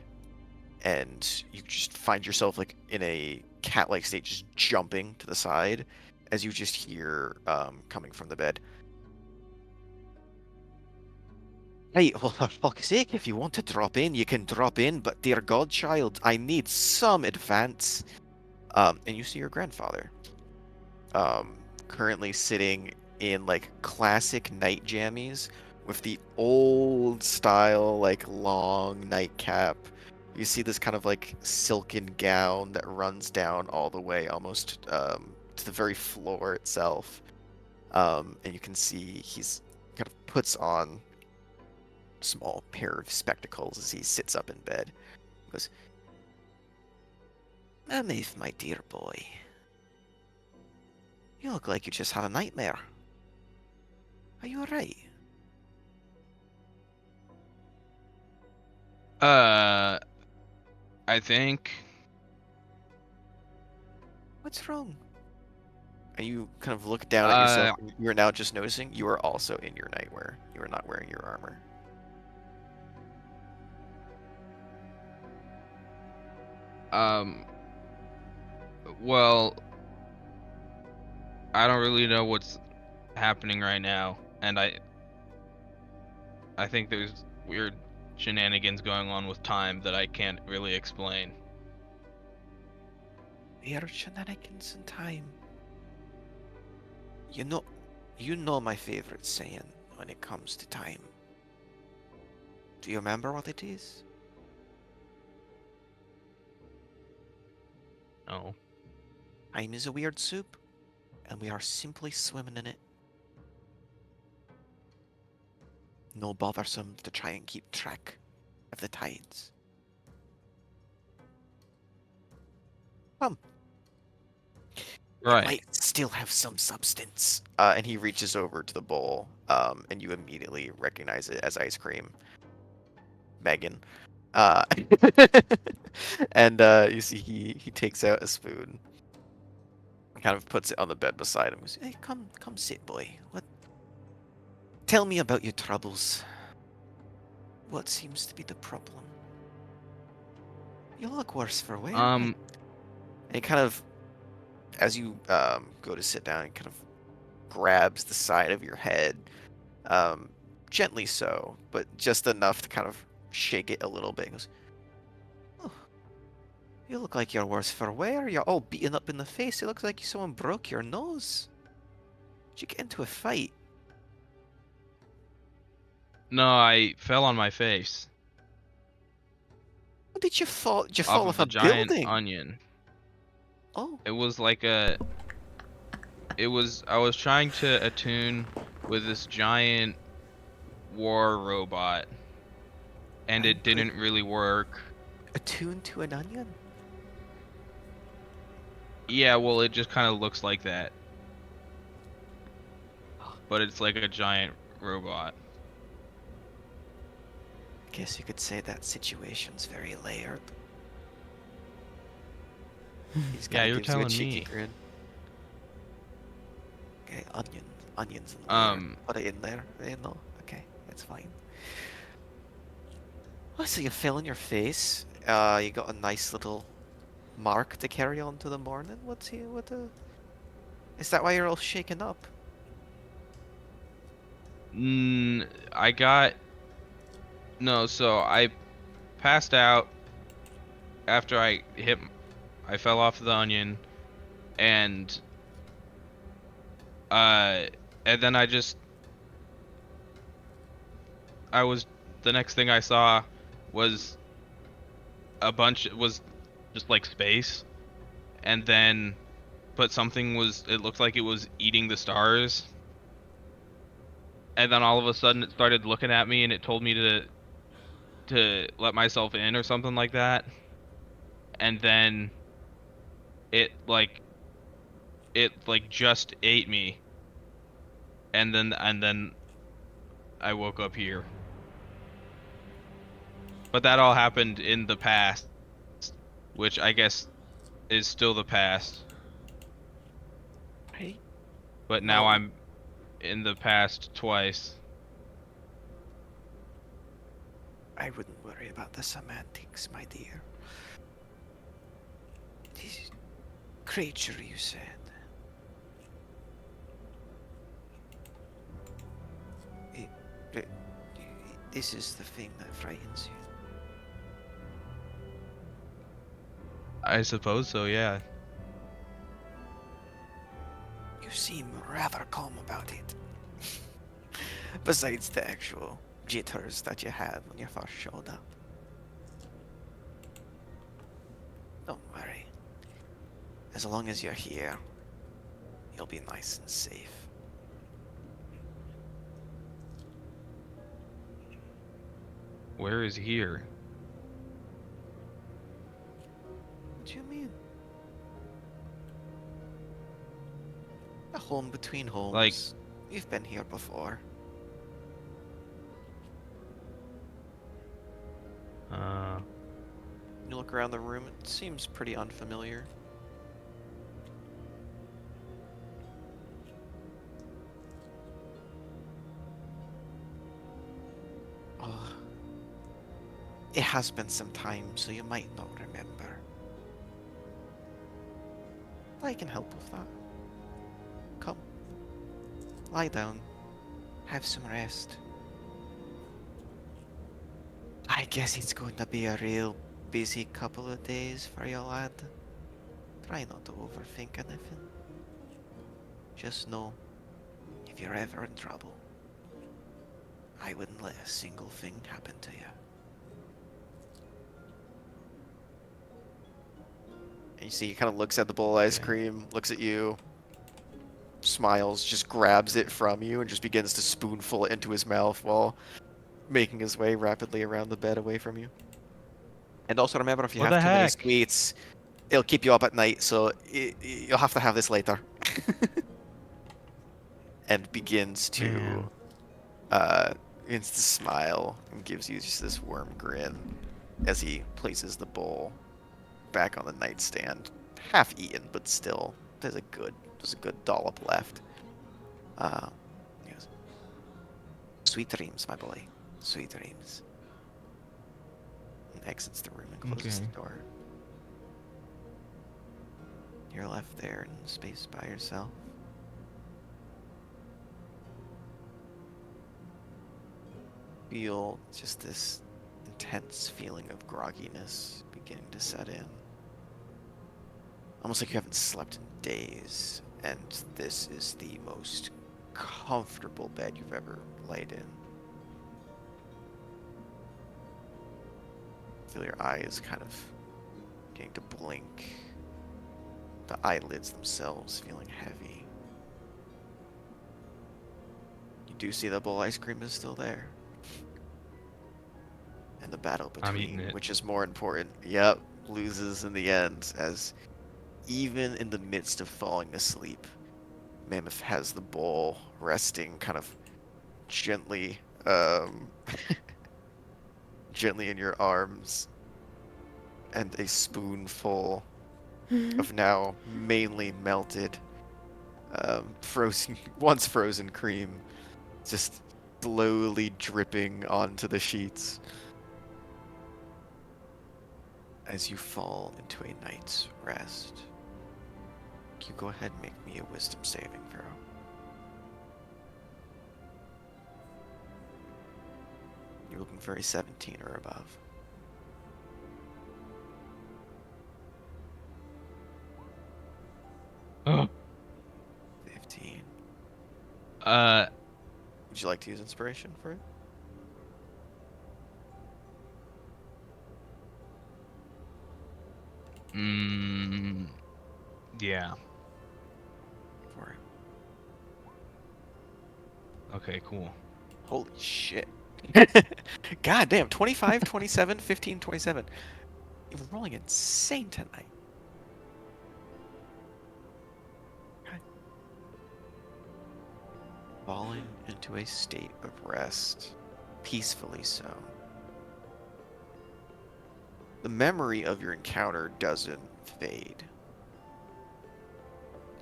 and you just find yourself like in a cat-like state, just jumping to the side as you just hear coming from the bed. Right, well, for fuck's sake, if you want to drop in, you can drop in, but dear godchild, I need some advance. And you see your grandfather, currently sitting in like classic night jammies with the old style, like long nightcap. You see this kind of like silken gown that runs down all the way almost to the very floor itself. And you can see he's kind of puts on small pair of spectacles as he sits up in bed. He goes, Mammoth, my dear boy. You look like you just had a nightmare. Are you alright? I think. What's wrong? And you kind of look down at yourself, Uh, and you are now just noticing you are also in your nightwear. You are not wearing your armor. um, well, I don't really know what's happening right now, and I think there's weird shenanigans going on with time that I can't really explain. Mere shenanigans in time. You know, you know my favorite saying when it comes to time. Do you remember what it is? No. Time is a weird soup, and we are simply swimming in it. No bothersome to try and keep track of the tides. Come, it Right. might still have some substance. And he reaches over to the bowl, and you immediately recognize it as ice cream. Megan. Uh, and you see he takes out a spoon, kind of puts it on the bed beside him. Goes, hey, come sit, boy. What? Tell me about your troubles. What seems to be the problem? You look worse for wear. Um, And he kind of, as you go to sit down, he kind of grabs the side of your head, um, gently so, but just enough to kind of shake it a little bit. He goes, oh, you look like you're worse for wear. You're all beaten up in the face. It looks like someone broke your nose. Did you get into a fight? no, I fell on my face How did you fall? Did you off fall of off a a giant building? onion. Oh, It was like a I was trying to attune with this giant war robot and I'm it didn't really work. attuned to an onion. Yeah, well, it just kind of looks like that, but it's like a giant robot. Guess you could say that situation's very layered. He just Yeah, kind of you're gives you a telling cheeky me. grin. Okay, onions in the layer. Um, Put it in there. You know. Okay, that's fine. Oh, so you fell on your face. You got a nice little mark to carry on to the morning. What's he? What the? Is that why you're all shaken up? I got no, so I passed out after I fell off the onion and uh and then I was the next thing I saw was was just like space and then but something was it looked like it was eating the stars and then all of a sudden it started looking at me and it told me to let myself in or something like that and then it like just ate me and then I woke up here. But that all happened in the past, which I guess is still the past. Right. But now Well, I'm in the past twice. I wouldn't worry about the semantics, my dear. This creature you said. It, it, this is the thing that frightens you. I suppose so, yeah. You seem rather calm about it. Besides the actual jitters that you had when you first showed up. Don't worry. As long as you're here, you'll be nice and safe. Where is here? What do you mean? A home between Like, homes. You've been here before. uh, You look around the room, it seems pretty unfamiliar. Oh, it has been some time, so you might not remember. I can help with that. Come, lie down, have some rest. guess it's going to be a real busy couple of days for you, lad. Try not to overthink anything. Just know, if you're ever in trouble, I wouldn't let a single thing happen to you. And you see, he kind of looks at the bowl of ice Okay. cream, looks at you, smiles, just grabs it from you, and just begins to spoonful it into his mouth while making his way rapidly around the bed away from you. And also remember, if you What have the too many heck? sweets, it'll keep you up at night, so you'll have to have this later. And begins to Man. begins to smile and gives you just this worm grin as he places the bowl back on the nightstand, half eaten, but still there's a good dollop left. He goes, "Sweet dreams, my boy, sweet dreams." And exits the room and closes Okay. the door. You're left there in space by yourself. Feel just this intense feeling of grogginess beginning to set in. Almost like you haven't slept in days, and this is the most comfortable bed you've ever laid in. Feel your eyes kind of getting to blink, the eyelids themselves feeling heavy. You do see the bowl of ice cream is still there. And the battle I'm eating between it. which is more important, yep, loses in the end, as even in the midst of falling asleep, Mammoth has the bowl resting kind of gently, gently in your arms, and a spoonful of now mainly melted, frozen, once frozen cream, just slowly dripping onto the sheets as you fall into a night's rest. Can you go ahead and make me a wisdom saving throw? You're looking for a 17 or above. Oh. 15. Uh. Would you like to use inspiration for it? Mm, yeah. For it. Okay. Cool. Holy shit. God damn, 25, 27, 15, 27. You're rolling insane tonight. Okay. Falling into a state of rest, peacefully so. The memory of your encounter doesn't fade.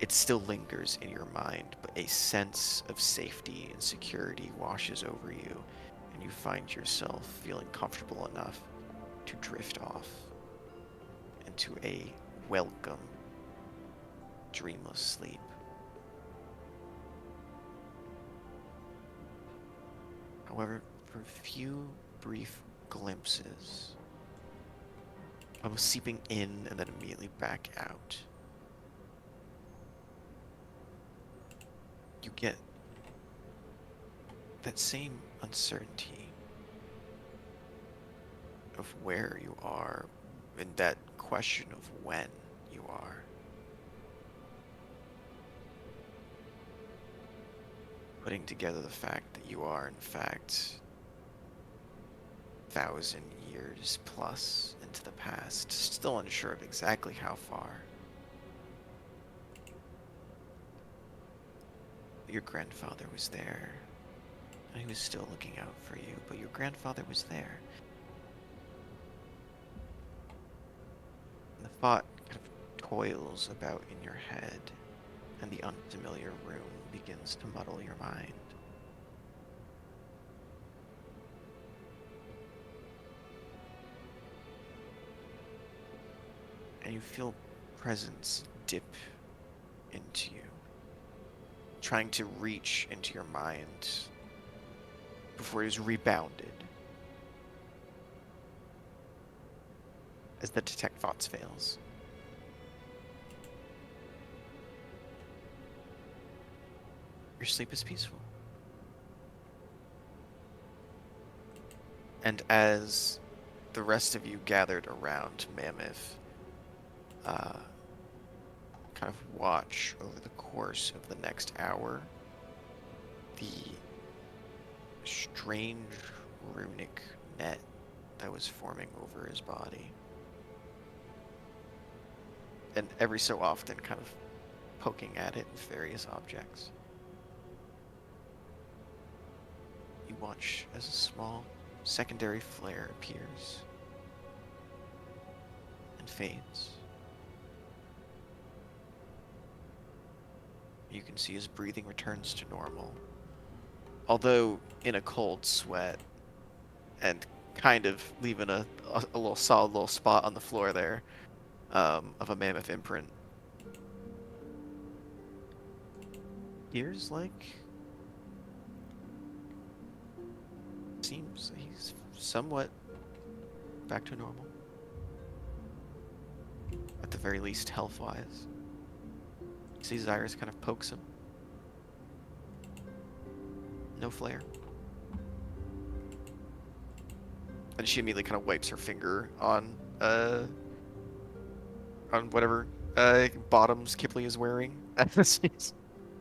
It still lingers in your mind, but a sense of safety and security washes over you, and you find yourself feeling comfortable enough to drift off into a welcome, dreamless sleep. However, for a few brief glimpses, almost seeping in and then immediately back out, you get that same uncertainty of where you are and that question of when you are. Putting together the fact that you are, in fact, 1,000 years plus into the past, still unsure of exactly how far. Your grandfather was there, and he was still looking out for you, but your grandfather was there. And the thought kind of toils about in your head, and the unfamiliar room begins to muddle your mind. And you feel presence dip into you, trying to reach into your mind before it is rebounded as the detect thoughts fails. Your sleep is peaceful. And as the rest of you gathered around Mammoth, kind of watch over the course of the next hour, the strange runic net that was forming over his body. And every so often kind of poking at it with various objects. You watch as a small secondary flare appears and fades. You can see his breathing returns to normal, although in a cold sweat, and kind of leaving a little solid little spot on the floor there of a mammoth imprint. Appears like seems he's somewhat back to normal. At the very least, health-wise. See Zyrus kind of pokes him. No flare. And she immediately kind of wipes her finger on whatever bottoms Kipley is wearing.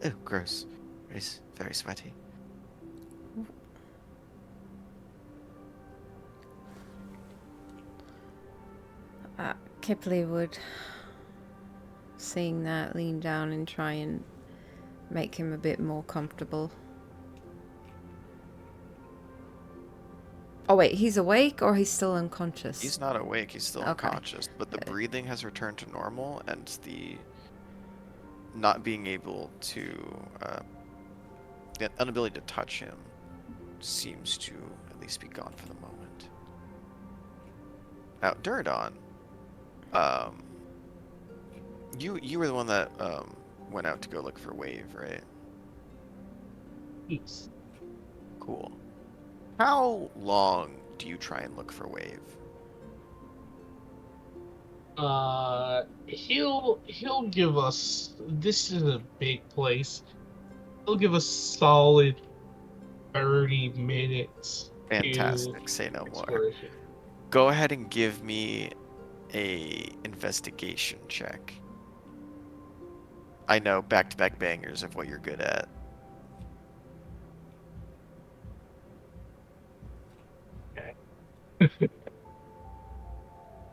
Oh, gross. He's very sweaty. Kipley would, seeing that, lean down and try and make him a bit more comfortable. Oh wait, he's awake or he's still unconscious? He's not awake, he's still Okay. unconscious, but the breathing has returned to normal, and the not being able to, the inability to touch him seems to at least be gone for the moment. Now, Duradon, you were the one that went out to go look for Wave, right? Yes. Cool. How long do you try and look for Wave? He'll give us. This is a big place. He'll give us solid 30 minutes. Fantastic. To Say no more. exploration. Go ahead and give me a investigation check. I know, back-to-back bangers of what you're good at.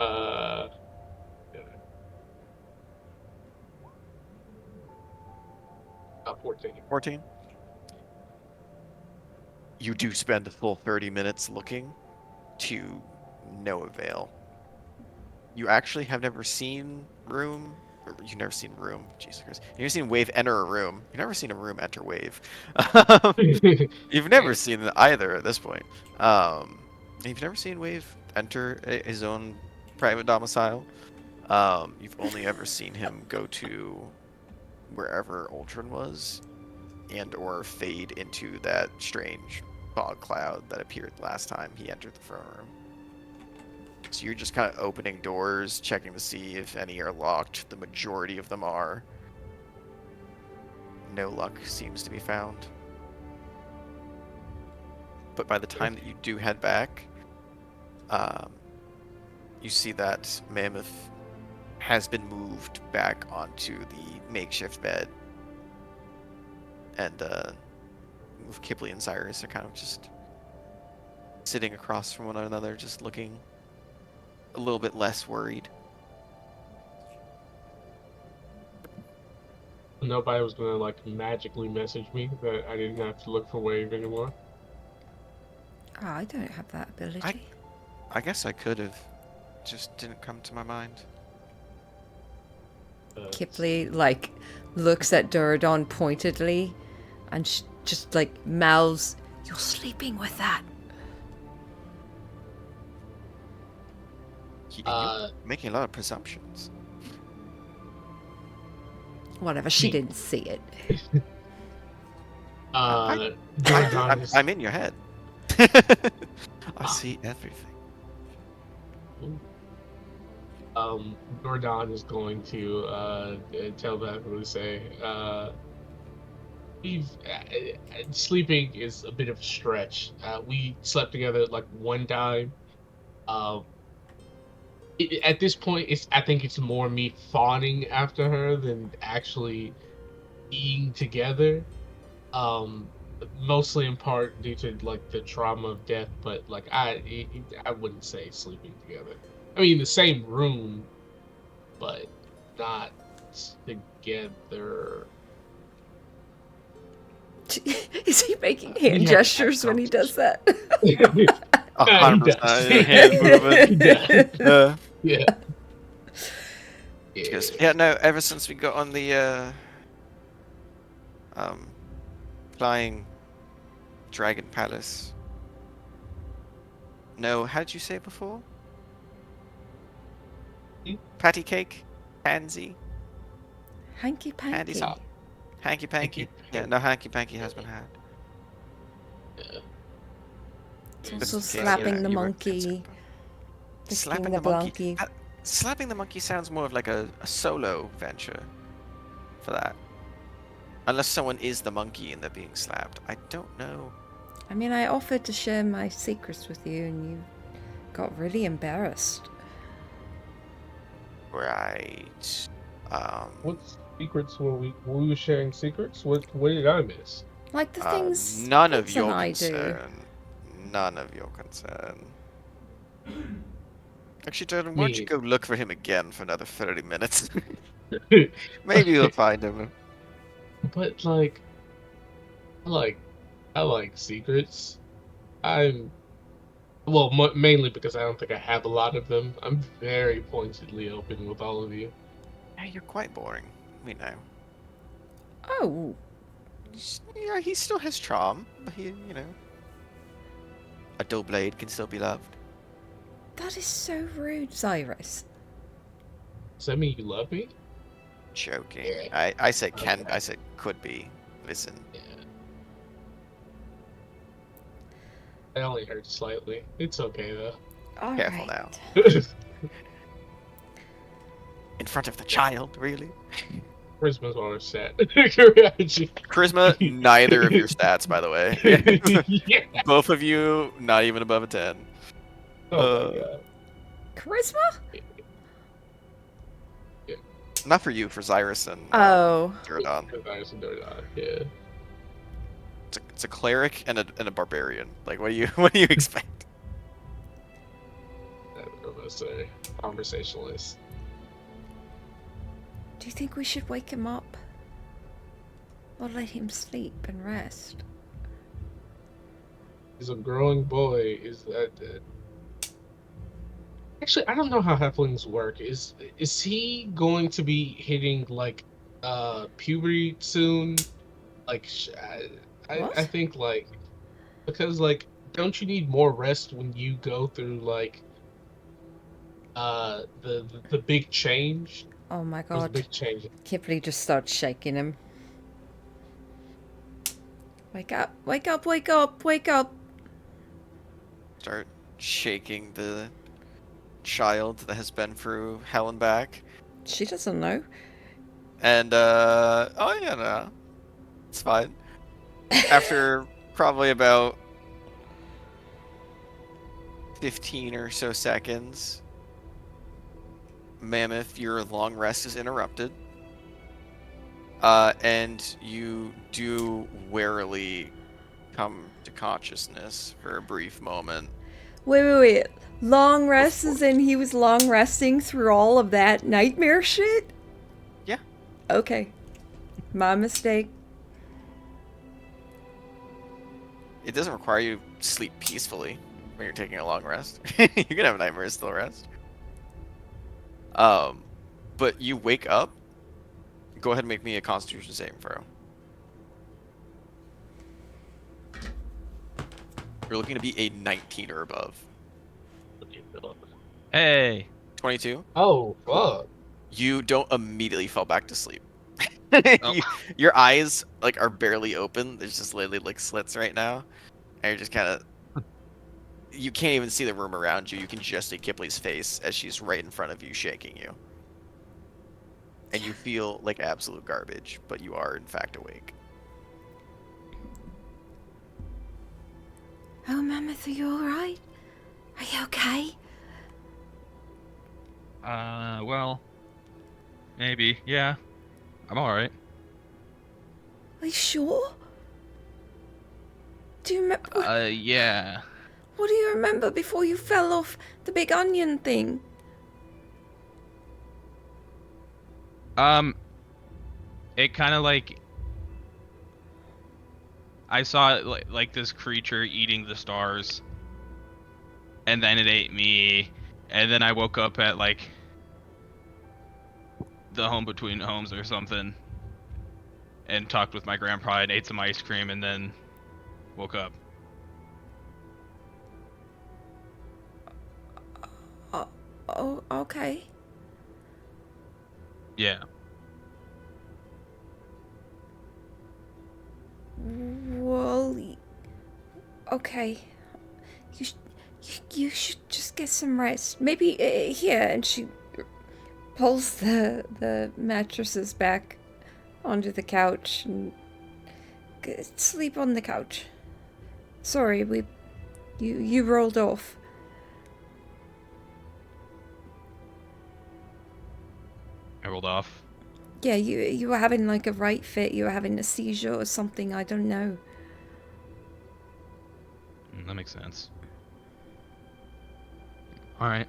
Uh, 14. 14? You do spend a full 30 minutes looking, to no avail. You actually have never seen you've never seen Jesus Christ. You've never seen Wave enter a room. You've never seen a room enter Wave. You've never seen either at this point. You've never seen Wave enter his own private domicile. You've only ever seen him go to wherever Ultron was, and or fade into that strange fog cloud that appeared last time he entered the throne room. So you're just kind of opening doors, checking to see if any are locked. The majority of them are. No luck seems to be found. But by the time that you do head back, you see that Mammoth has been moved back onto the makeshift bed. And Kipley and Cyrus are kind of just sitting across from one another, just looking a little bit less worried. Nobody was gonna like magically message me that I didn't have to look for Wave anymore. Oh, I don't have that ability. I guess I could have. Just didn't come to my mind. Kipley, like, looks at Duradon pointedly and just, like, mouths, "You're sleeping with that." You're making a lot of presumptions. Whatever, she didn't see it. I'm in your head. I see everything. Jordan is going to tell them to say, we've sleeping is a bit of a stretch. We slept together like one time. Um, at this point, I think it's more me fawning after her than actually being together. Um, Mostly in part due to like the trauma of death, but like I wouldn't say sleeping together. I mean, the same room, but not together. Is he making We hand have to have a gestures when he does that? conversation. He 100%. does. Hand movement. He does. Uh, Yeah. because Yeah. yeah, no. Ever since we got on the um flying dragon palace. No, how did you say it before? Patty cake, pansy, Hanky pandy panky. Oh, something, hanky thank you. panky. Yeah, no hanky panky has been had. Yeah. It's Just also in case, you slapping know, the you were monkey, concerned. fisting Slapping the the monkey. blanky. Slapping the monkey sounds more of like a solo venture for that. Unless someone is the monkey and they're being slapped. I don't know. I mean, I offered to share my secrets with you, and you got really embarrassed. Right. What secrets were we sharing secrets? What did I miss? Like the things None of Fitz and your I do. concern. None of your concern. Actually, Jordan, I why don't you mean, go look for him again for another 30 minutes? Maybe you'll find him. but like I like I like secrets. I'm well, mainly because I don't think I have a lot of them. I'm very pointedly open with all of you. Yeah, you're quite boring. We know. Oh, Yeah, he still has charm, but a dull blade can still be loved. that is so rude, Cyrus. Does that mean you love me? Joking. Yeah. I said can. Okay. I said could be. Listen. Yeah. I only hurt slightly. It's okay though. All Careful right. now. In front of the child, really? Charisma's always set. Courage. Charisma, neither of your stats, by the way. Yeah. Both of you, not even above a 10. Oh my god. Charisma? Yeah. Not for you, for Xyrus and Oh. Duradon. Yeah. It's a cleric and a barbarian. Like, what do you what do you expect? I don't know, say conversationalist. Do you think we should wake him up? Or let him sleep and rest? He's a growing boy. Is that actually? I don't know how halflings work. Is he going to be hitting like puberty soon? Like I What? think like because like don't you need more rest when you go through like the big change? Oh my There's a god. big change. Kippley just starts shaking him. Wake up, wake up, wake up, wake up. Start shaking the child that has been through hell and back. She doesn't know. And oh yeah, no. It's fine. After probably about 15 or so seconds, Mammoth, your long rest is interrupted. And you do warily come to consciousness for a brief moment. Wait. Long rest Before- as in he was long resting through all of that nightmare shit? Yeah. Okay. My mistake. It doesn't require you to sleep peacefully when you're taking a long rest. You can have nightmares, still rest. But you wake up. Go ahead and make me a Constitution saving throw. You're looking to be a 19 or above. Hey. 22. Oh Cool. fuck! You don't immediately fall back to sleep. Oh. Your eyes are barely open. There's just literally like slits right now, and you're just kind of. you can't even see the room around you. You can just see Kipley's face as she's right in front of you, shaking you. And you feel like absolute garbage, but you are in fact awake. Oh, Mammoth, are you alright? Are you okay? Well, maybe. Yeah, I'm all right. Are you sure? Do you remember? Yeah. What do you remember before you fell off the big onion thing? It kind of like I saw like this creature eating the stars, and then it ate me, and then I woke up at like the home between homes or something, and talked with my grandpa and ate some ice cream, and then woke up. Oh, okay. Yeah. Well, okay. You, you should just get some rest. Maybe here, and she pulls the mattresses back onto the couch and sleep on the couch. Sorry, you rolled off. I rolled off. Yeah, you were having like a right fit. You were having a seizure or something. I don't know. That makes sense. All right.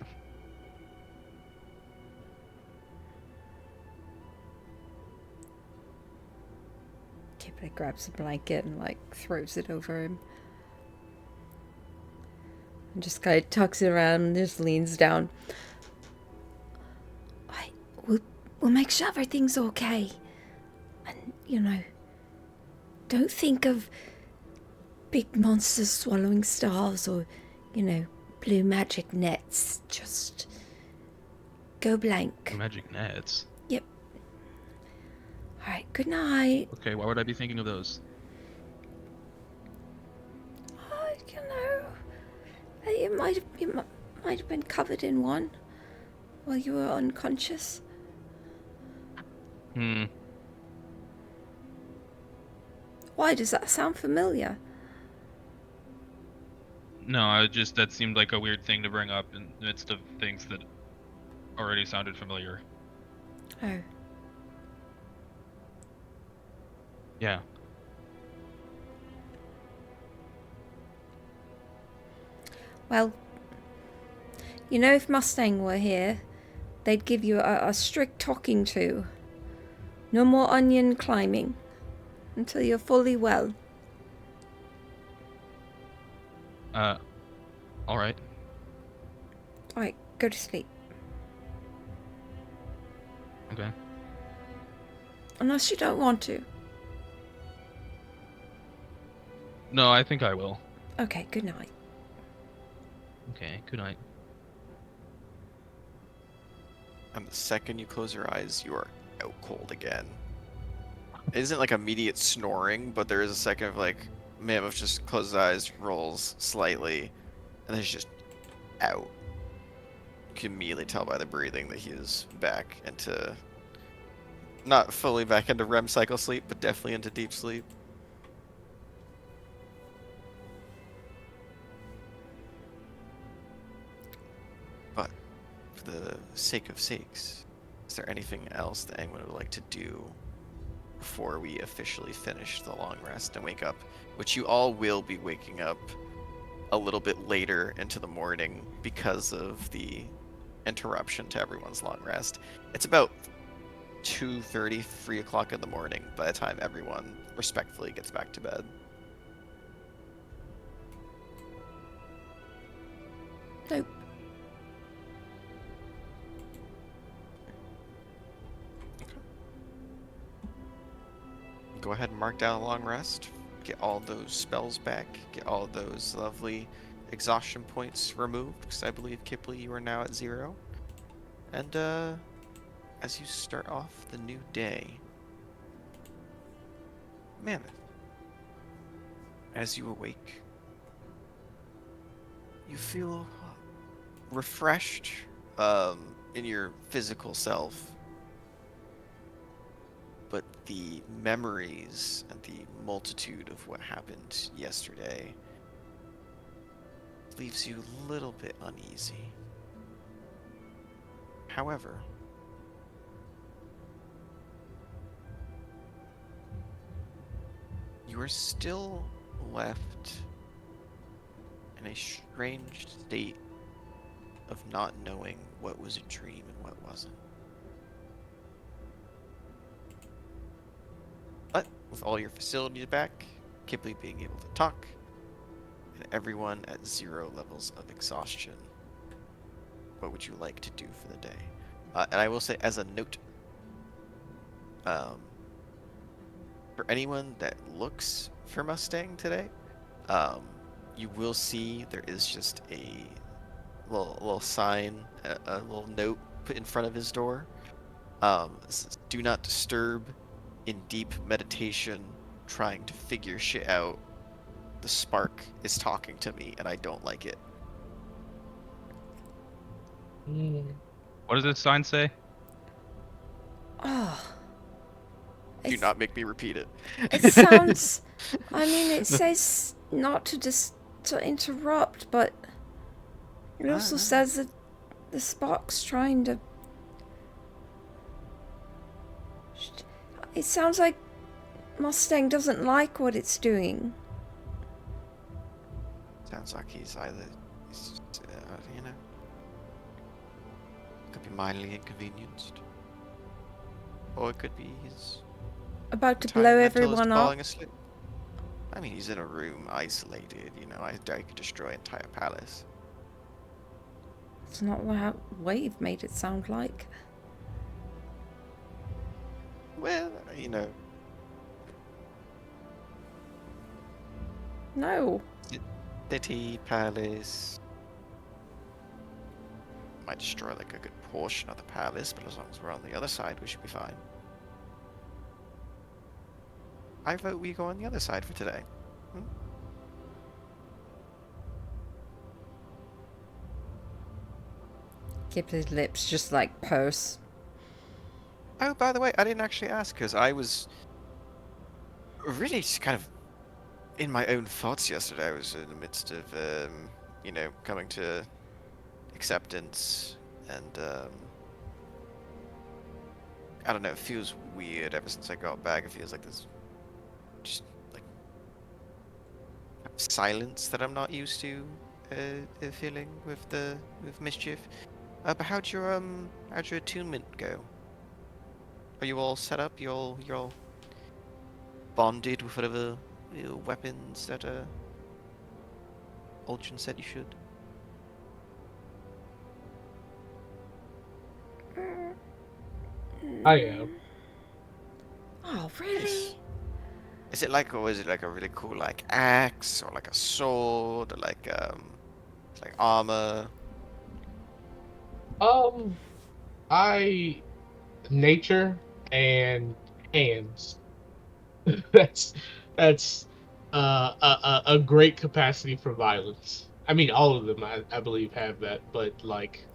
Kipling grabs a blanket and like throws it over him. And just kind of tucks it around and just leans down. We'll make sure everything's okay. And, don't think of big monsters swallowing stars or, blue magic nets. Just go blank. Magic nets. Yep. Alright, good night. Okay, why would I be thinking of those? You might have been covered in one while you were unconscious. Why does that sound familiar? No, that seemed like a weird thing to bring up in the midst of things that already sounded familiar. Oh. Yeah. Well, if Mustang were here, they'd give you a strict talking to. No more onion climbing until you're fully well. All right. Alright, go to sleep. Okay. Unless you don't want to. No, I think I will. Okay, good night. Okay, good night. And the second you close your eyes, you are out cold again. It isn't like immediate snoring, but there is a second of like, Mammoth just closes his eyes, rolls slightly, and then he's just out. You can immediately tell by the breathing that he is back into, not fully back into REM cycle sleep, but definitely into deep sleep. But for the sake of sakes, is there anything else that anyone would like to do before we officially finish the long rest and wake up? Which you all will be waking up a little bit later into the morning because of the interruption to everyone's long rest. It's about 2:30, 3 o'clock in the morning by the time everyone respectfully gets back to bed. Nope. Go ahead and mark down a long rest. Get all those spells back. Get all those lovely exhaustion points removed, because I believe, Kipley, you are now at 0. And as you start off the new day, Mammoth, as you awake, You feel refreshed in your physical self, but the memories and the multitude of what happened yesterday leaves you a little bit uneasy. However, you are still left in a strange state of not knowing what was a dream and what wasn't. But with all your facilities back, Kipley being able to talk, and everyone at 0 levels of exhaustion, what would you like to do for the day? And I will say, as a note, um, for anyone that looks for Mustang today, um, you will see there is just a little sign, a little note put in front of his door. Says, "Do not disturb. In deep meditation, trying to figure shit out. The spark is talking to me, and I don't like it." What does this sign say? Oh, Do it's, not make me repeat it. it sounds. I mean, it says not to to interrupt, but it also says that the spark's trying to. It sounds like Mustang doesn't like what it's doing. Sounds like he's either, you know, could be mildly inconvenienced, or it could be he's About to tired blow mental is everyone up. falling asleep. I mean, he's in a room, isolated. You know, I doubt he could destroy an entire palace. It's not what Wave made it sound like. Well, you know, No. city, palace. Might destroy like a good portion of the palace, but as long as we're on the other side, we should be fine. I vote we go on the other side for today. Kipley's lips just like purse. Oh, by the way, I didn't actually ask because I was really just kind of in my own thoughts yesterday. I was in the midst of, you know, coming to acceptance, and I don't know. It feels weird ever since I got back. It feels like there's just like silence that I'm not used to feeling with mischief. But how'd your attunement go? Are you all set up? You're all bonded with whatever weapons that Ultron said you should? I am. Oh, really? Is it like, or is it like a really cool like axe or like a sword or like armor? I nature and hands. that's that's a great capacity for violence. I mean, all of them, I believe, have that, but like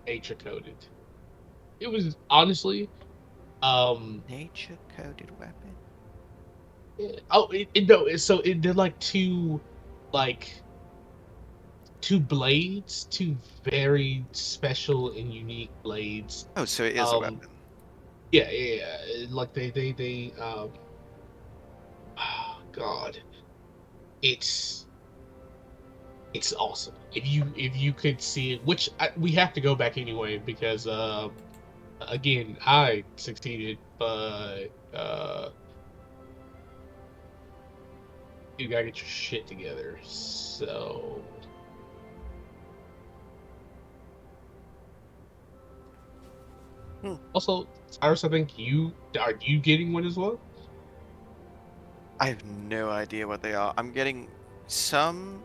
nature coded. It was honestly, Nature coded weapon. they're like like two blades, two very special and unique blades. Oh, so it is a Um, weapon. yeah. Like they oh God, it's it's awesome. If you could see it, which we have to go back anyway because again I succeeded, but you gotta get your shit together. So also, Cyrus, I think you getting one as well? I have no idea what they are. I'm getting some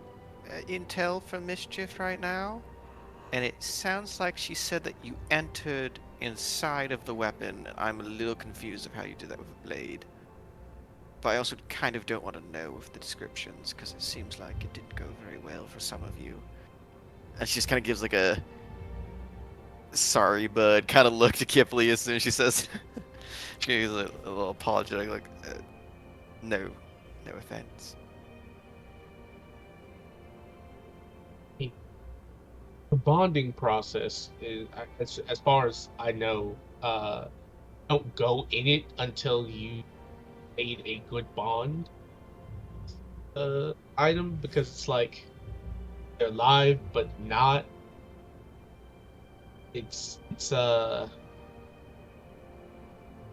intel from Mischief right now, and it sounds like she said that you entered inside of the weapon. I'm a little confused of how you did that with a blade. But I also kind of don't want to know with the descriptions, because it seems like it didn't go very well for some of you. And she just kind of gives like a sorry bud kind of look to Kipley as soon as she says, she gives a little apologetic, like, no, no offense. The bonding process is, as far as I know, don't go in it until you made a good bond item, because it's like they're live but not. It's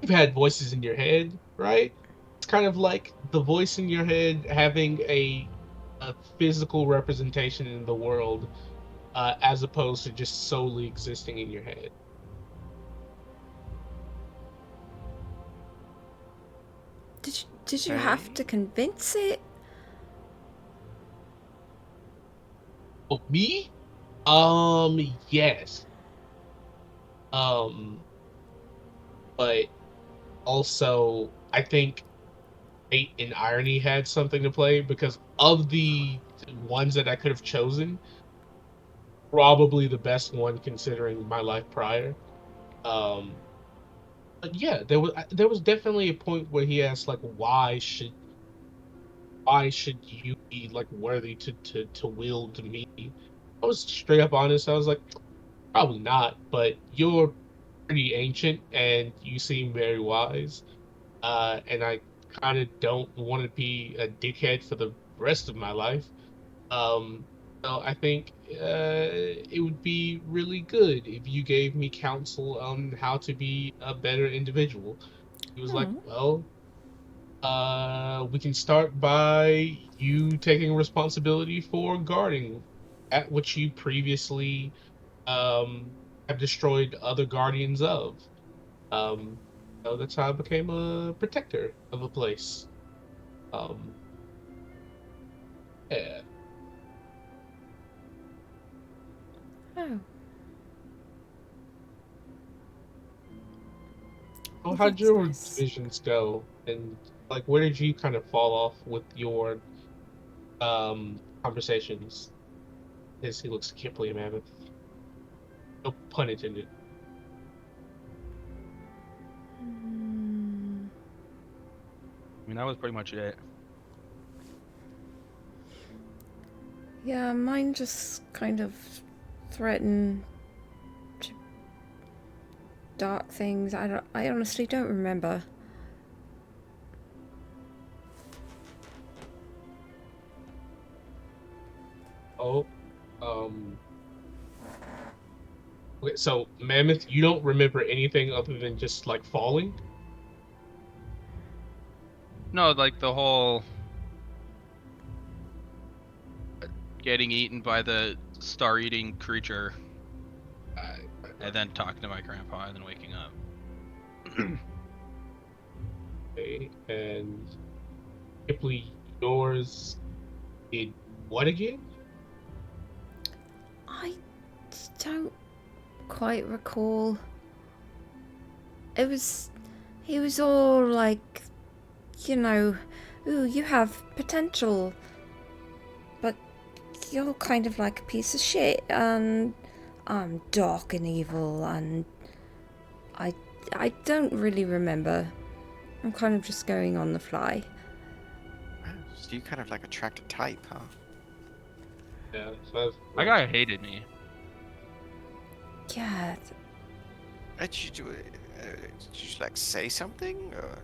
you've had voices in your head, right? It's kind of like the voice in your head having a physical representation in the world, as opposed to just solely existing in your head. Did you have Okay. to convince it? Oh, me? Yes. Um, but also I think fate and irony had something to play, because of the ones that I could have chosen, probably the best one considering my life prior. Um, but yeah, there was definitely a point where he asked like, why should you be like worthy to wield me? I was straight up honest. I was like, probably not, but you're pretty ancient and you seem very wise. And I kind of don't want to be a dickhead for the rest of my life. Um, so I think it would be really good if you gave me counsel on how to be a better individual. He was like, Oh, well, we can start by you taking responsibility for guarding at which you previously have destroyed other guardians of. Um, so that's how I became a protector of a place. Um, yeah. oh, So well, how'd that's your nice. divisions go? And like, where did you kind of fall off with your conversations? As he looks Kipley Mammoth. No pun intended. Mm, I mean, that was pretty much it. yeah, mine just kind of threaten to dark things. I honestly don't remember. Oh, um, okay, so Mammoth, you don't remember anything other than just like falling? No, like the whole getting eaten by the star-eating creature, and then talking to my grandpa, and then waking up. Okay, and Kipley, yours did what again? I don't quite recall. It was. He was all like, you know, ooh, you have potential, but you're kind of like a piece of shit, and I'm dark and evil, and I, I don't really remember. I'm kind of just going on the fly. Wow, so you kind of like attract a type, huh? Yeah, so that's My guy hated me. Yeah, Did you do it? Did you just, like say something? Or...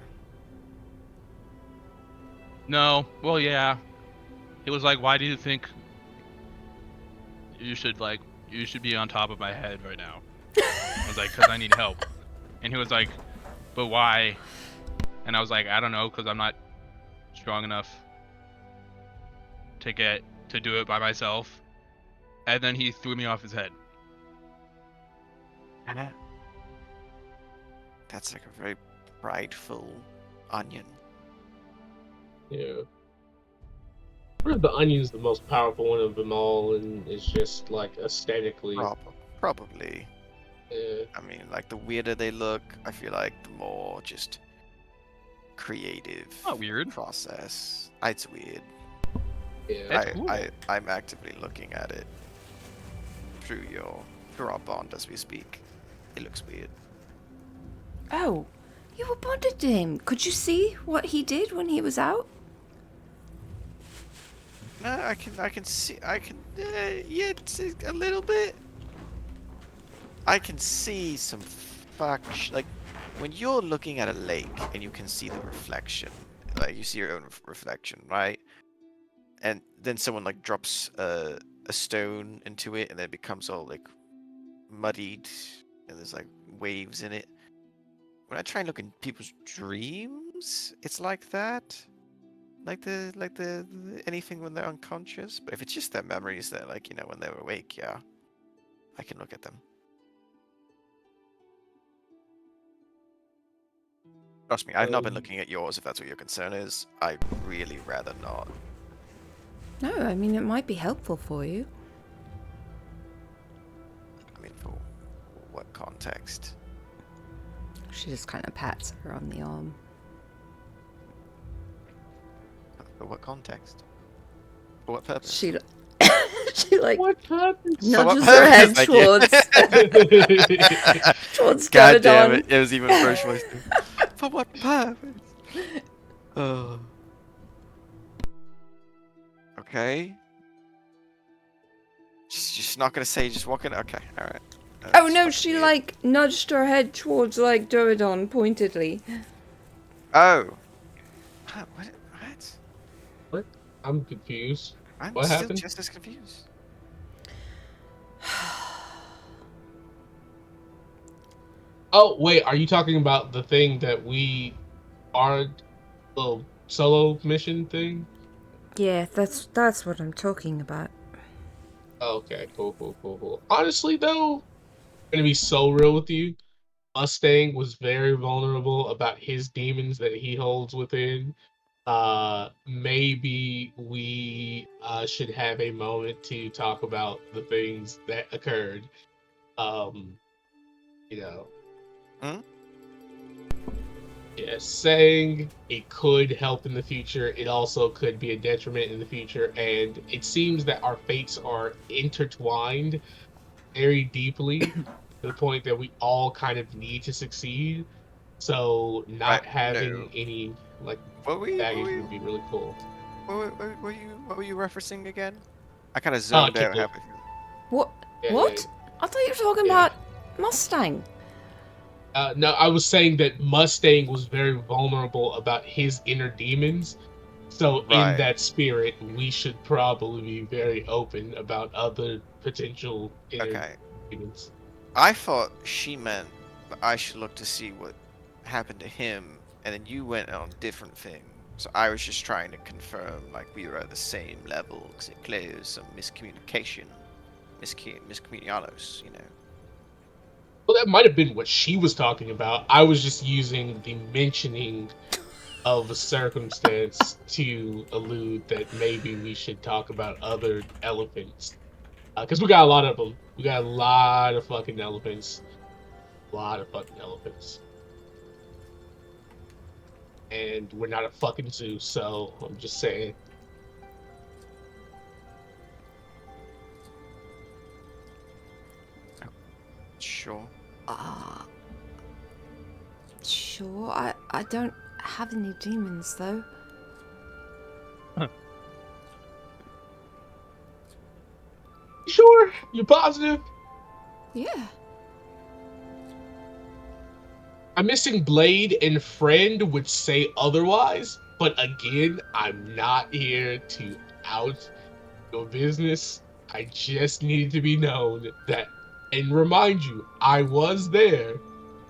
No, well, yeah. He was like, "Why do you think you should you should be on top of my head right now?" I was like, "Cause I need help." And he was like, "But why?" And I was like, "I don't know, cause I'm not strong enough to do it by myself." And then he threw me off his head. Anna, that's like a very prideful onion. yeah. One of the Onion's the most powerful one of them all, and it's just like aesthetically. Probably. Yeah, I mean, like the weirder they look, I feel like the more just creative Not weird. process. It's weird. yeah. It's cool. I'm actively looking at it. through our bond as we speak. It looks weird. Oh, you were bonded to him. Could you see what he did when he was out? No, I can see, yeah, it's a little bit. I can see some like, when you're looking at a lake and you can see the reflection, like you see your own reflection, right? And then someone like drops a stone into it and then it becomes all like muddied and there's like waves in it. When I try and look in people's dreams, it's like that. Like the anything when they're unconscious. But if it's just their memories that, like, when they're awake, yeah, I can look at them. Trust me, I've not been looking at yours if that's what your concern is. I'd really rather not. No, I mean, it might be helpful for you. I mean, for what context? She just kind of pats her on the arm. For what context? For what purpose? She like What happened? nudges For her what head purpose? towards God damn Galadon. it! It was even first voice. For what purpose? Oh. Okay. Just not gonna say. Just walking. Okay. All right. Oh no, she like nudged her head towards like Doradon pointedly. Oh. Huh, what? What? I'm confused. I'm What still happened? just as confused. Oh, wait, are you talking about the thing that our little solo mission thing? Yeah, that's what I'm talking about. Okay, cool. Honestly, though, I'm gonna be so real with you. Mustang was very vulnerable about his demons that he holds within. Maybe we should have a moment to talk about the things that occurred. Um, you know, Hmm? yeah, saying it could help in the future, it also could be a detriment in the future, and it seems that our fates are intertwined very deeply to the point that we all kind of need to succeed. So Right. not having No. any like What were you? What were baggage would you? be really cool. What were you referencing again? I kind of Oh, zoned out Kindle. halfway through. What? Yeah. What? I thought you were talking Yeah. about Mustang. No, I was saying that Mustang was very vulnerable about his inner demons. So in Right. that spirit, we should probably be very open about other potential inner Okay. demons. I thought she meant that I should look to see what happened to him, and then you went on a different thing. So I was just trying to confirm, like, we were at the same level, because it clears some miscommunication. Miscommunicados, Well, that might have been what she was talking about. I was just using the mentioning of a circumstance to allude that maybe we should talk about other elephants. Because we got a lot of them. We got a lot of fucking elephants. A lot of fucking elephants. And we're not a fucking zoo, so I'm just saying. Sure. Sure. I don't have any demons though. Sure, you're positive. Yeah. I'm missing Blade and Friend would say otherwise, but again, I'm not here to out your business. I just need to be known that, and remind you, I was there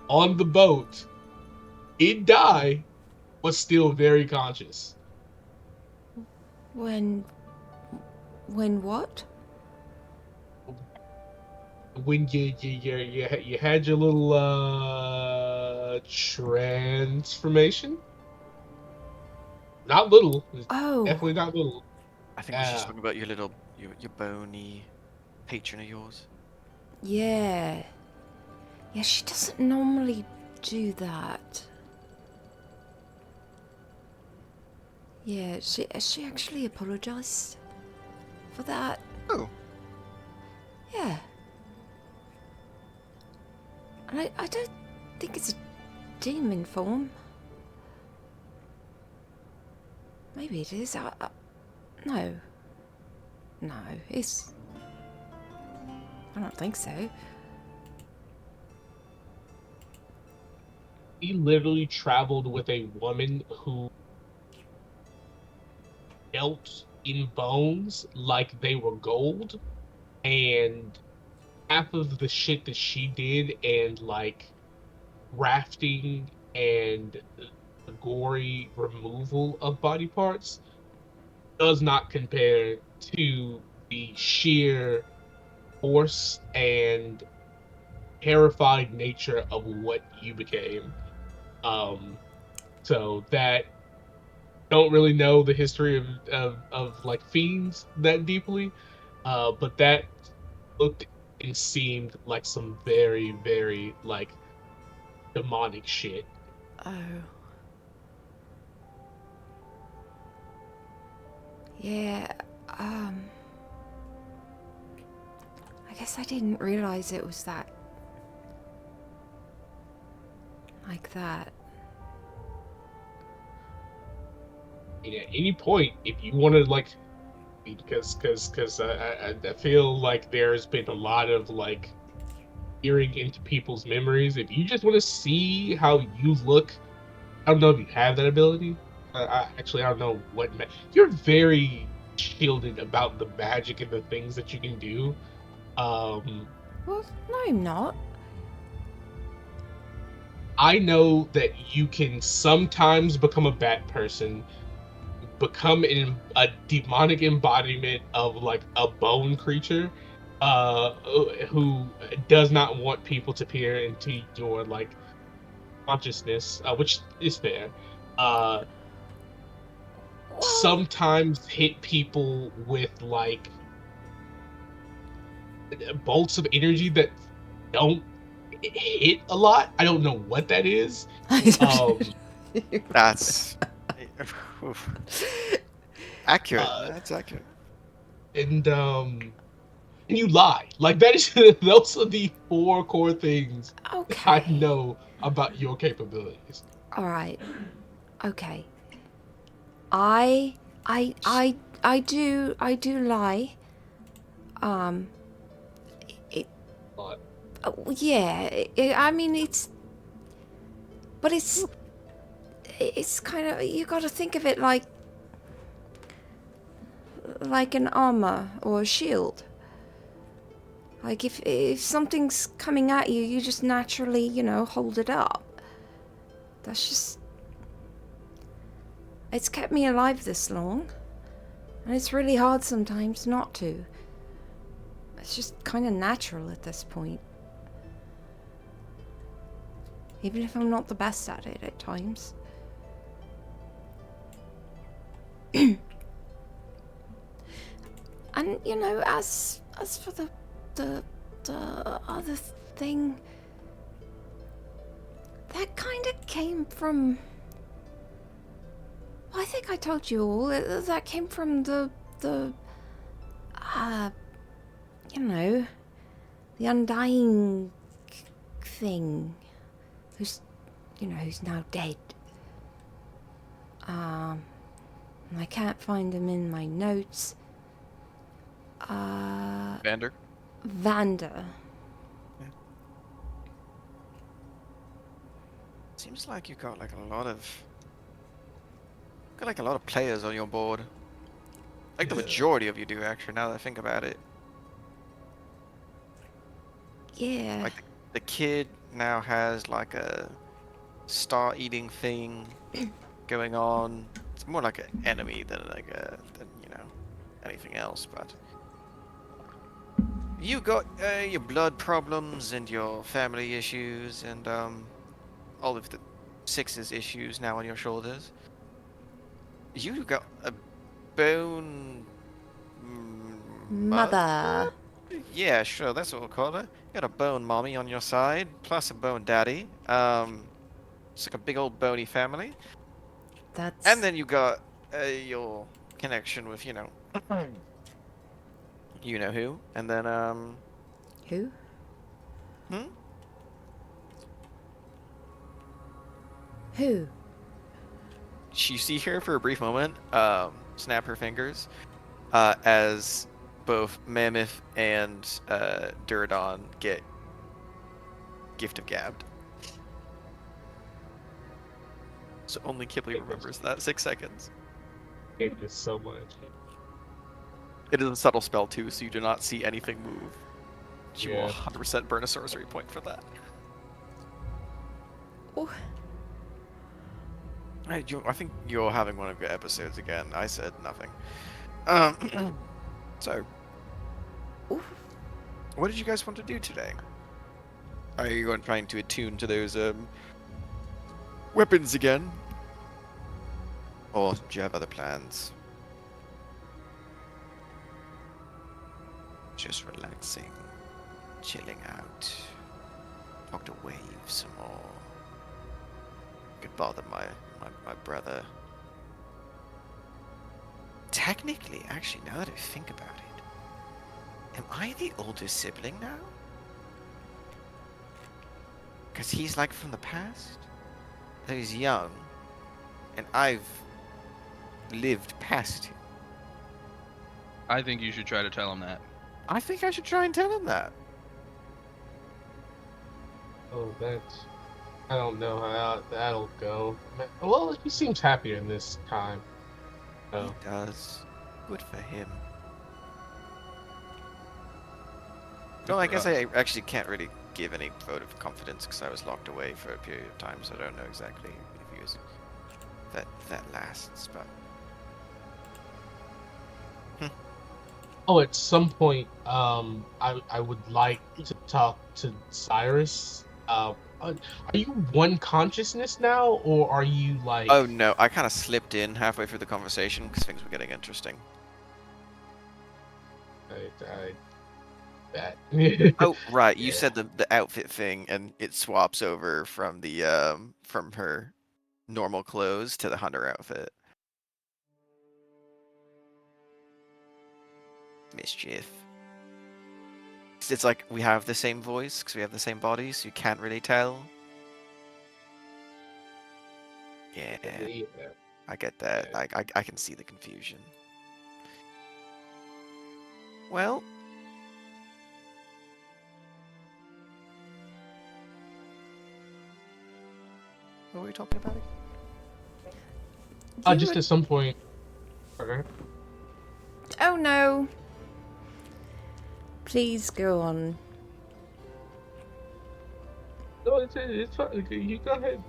on the boat. It died, was still very conscious. When what? When you had your little transformation, not little, Oh, definitely not little. I think we should just Yeah. talk about your bony patron of yours. yeah. Yeah, she doesn't normally do that. Yeah, she actually apologized for that. Oh. Yeah. And I don't think it's a demon form. Maybe it is. No. No, it's... I don't think so. He literally traveled with a woman who dealt in bones like they were gold, and half of the shit that she did and like rafting and the gory removal of body parts does not compare to the sheer force and terrified nature of what you became. Um, so that don't really know the history of like fiends that deeply, but that looked and seemed like some very, very like demonic shit. Oh. Yeah, um... I guess I didn't realise it was that... like that. And at any point, if you want to like, because I feel like there's been a lot of like peering into people's memories. If you just want to see how you look, I don't know if you have that ability. I don't know what you're very shielded about the magic and the things that you can do. Um, Well, no, I'm not. I know that you can sometimes become a bat person, become a demonic embodiment of like a bone creature, uh, who does not want people to peer into your like consciousness, which is fair. Uh, Well, sometimes hit people with like bolts of energy that don't hit a lot. I don't know what that is. I Um, don't... That's oof. Accurate. uh, That's accurate. and and you lie. Like that is those are the four core things I Okay. know about your capabilities. Alright. Okay. I... I... I... I do lie. Um... It... But yeah. I mean, it's... But it's... It's kind of... You gotta think of it like an armor or a shield. Like if something's coming at you, you just naturally, you know, hold it up. That's just... It's kept me alive this long. And it's really hard sometimes not to. It's just kind of natural at this point. Even if I'm not the best at it at times. And you know, as for the other thing, that kind of came from... Well, I think I told you all that came from the you know, the undying thing, who's, you know, who's now dead. And I can't find him in my notes. Vander. Vander. Seems like you got like a lot of players on your board. Like the majority of you do, actually. Now that I think about it, Yeah. like the kid now has like a star-eating thing going on. It's more like an enemy than you know, anything else. But you got your blood problems and your family issues and all of the Six's issues now on your shoulders. You got a bone mother? Mother. Yeah, sure, that's what we'll call her. You got a bone mommy on your side, plus a bone daddy. It's like a big old bony family. And That's... then you got your connection with, you know who. And then, Who? hmm? Who? You see her for a brief moment, snap her fingers, as both Mammoth and Duradon get Gift of Gabbed. So only Kipley remembers that. 6 seconds. Hate this so much. It is a subtle spell too, so you do not see anything move. She will Yeah. 100% burn a sorcery point for that. Oh, I think you're having one of your episodes again. I said nothing. So, ooh. what did you guys want to do today? Are you going trying to attune to those weapons again? Or do you have other plans? Just relaxing, chilling out. Talk to Wave some more. Could bother my brother. Technically, actually, now that I think about it, am I the older sibling now? Because he's like from the past? Though he's young, and I've lived past him. I think you should try to tell him that. I think I should try and tell him that. Oh, that's. I don't know how that'll go. Well, he seems happier this time. Oh. He does. Good for him. Well, I guess I actually can't really give any vote of confidence because I was locked away for a period of time, so I don't know exactly if he was that lasts. But Oh, at some point, I would like to talk to Cyrus. Are you one consciousness now, or are you like? oh no, I kind of slipped in halfway through the conversation because things were getting interesting. That. Oh right, you Yeah. said the outfit thing, and it swaps over from the from her normal clothes to the hunter outfit. Mischief. It's like we have the same voice because we have the same bodies, so you can't really tell. Yeah, Yeah. I get that. Yeah. I can see the confusion. Well, what were we talking about again? Just at some point. Okay. Oh no. Please go on. No, it's fine. Okay, you go ahead.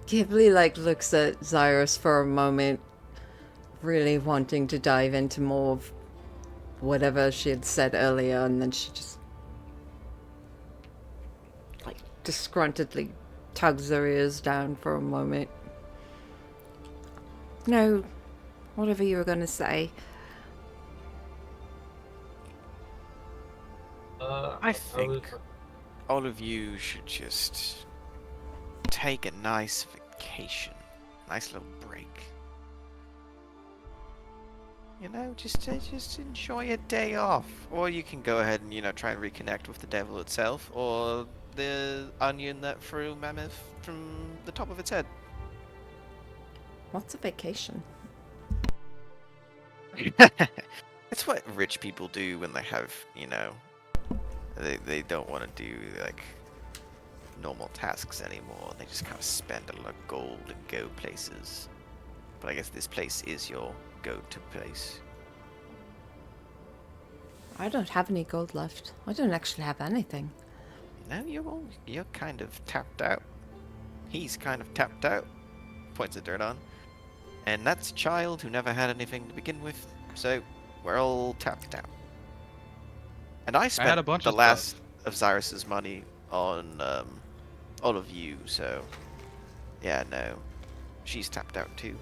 Ghibli looks at Zyrus for a moment, really wanting to dive into more of whatever she had said earlier, and then she just disgruntledly tugs her ears down for a moment. No, whatever you were gonna say. I think all of you should just take a nice vacation, nice little break. You know, just enjoy a day off, or you can go ahead and try and reconnect with the devil itself, or the onion that threw Mammoth from the top of its head. What's a vacation? It's what rich people do when they have, they don't want to do like normal tasks anymore. They just kind of spend a lot of gold and go places. But I guess this place is your go-to place. I don't have any gold left. I don't actually have anything. No, you're kind of tapped out. He's kind of tapped out. Points at Dirdon. And that's a child who never had anything to begin with, so we're all tapped out. And I spent had a bunch the of last of Cyrus's money on all of you, so yeah, no, she's tapped out too.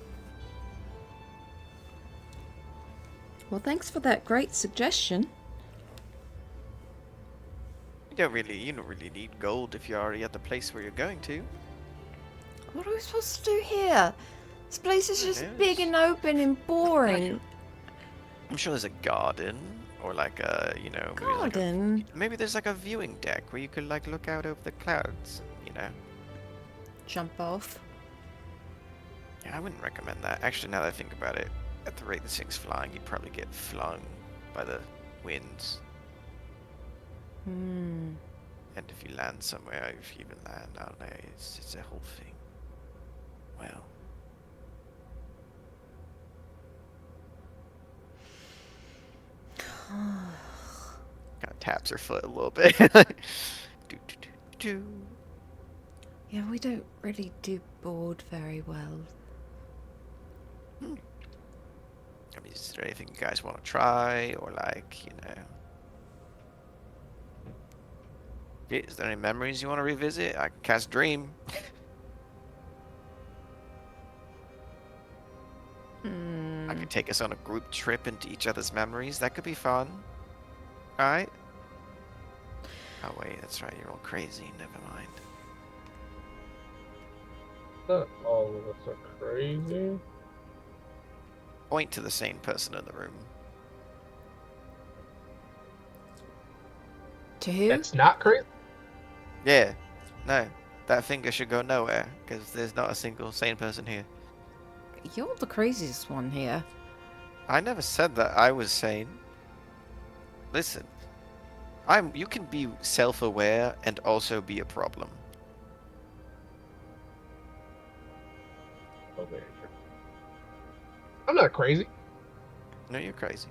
Well, thanks for that great suggestion. You don't really need gold if you're already at the place where you're going to. What are we supposed to do here? This place is Who just knows? big and open and boring. I'm sure there's a garden, Or like maybe Garden. maybe there's like a viewing deck where you could like look out over the clouds, Jump off. Yeah, I wouldn't recommend that. Actually, now that I think about it, at the rate this thing's flying, you'd probably get flung by the winds. Hmm. And if you land somewhere, if you even land, I don't know, it's a whole thing. Well. Kind of taps her foot a little bit. do, do, do, do. Yeah, we don't really do board very well. I mean, is there anything you guys want to try, or like, is there any memories you want to revisit? I can cast Dream. I could take us on a group trip into each other's memories. That could be fun. Alright? Oh wait, that's right, you're all crazy. Never mind. Not all of us are crazy. Point to the sane person in the room. To who? That's not crazy. Yeah. No. That finger should go nowhere, because there's not a single sane person here. You're the craziest one here. I never said that I was sane. Listen. You can be self-aware and also be a problem. Oh, very true. I'm not crazy. No, you're crazy.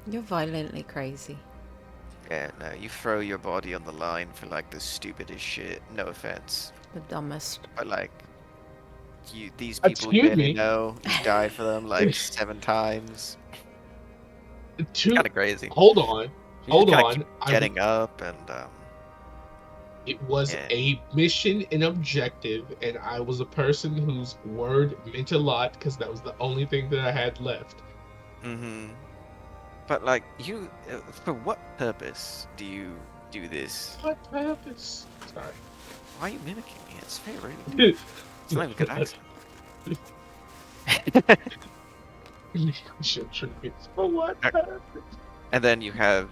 You're violently crazy. Yeah, no, you throw your body on the line for like the stupidest shit. No offense. The dumbest. But like, these people you Excuse barely me. know, you died for them like 7 times. Two. Kind of crazy. Hold on. You Hold kinda on. keep getting up and It was yeah. a mission and objective, and I was a person whose word meant a lot because that was the only thing that I had left. Mm-hmm. But like, for what purpose do you do this? What purpose? Sorry. Why are you mimicking me? It's very rude. It's not even a good accent. For what purpose? And then you have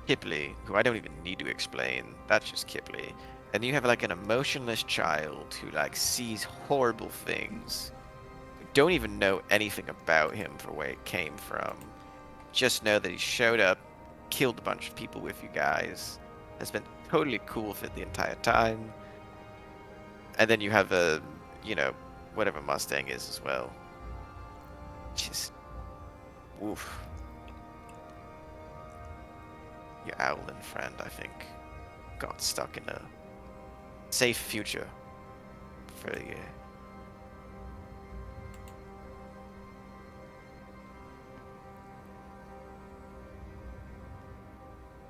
Kipley, who I don't even need to explain. That's just Kipley. And you have like an emotionless child who like sees horrible things. Don't even know anything about him for where it came from. Just know that he showed up, killed a bunch of people with you guys, has been totally cool with it the entire time. And then you have a, whatever Mustang is as well. Just, oof. Your owlin friend, I think, got stuck in a safe future for a year.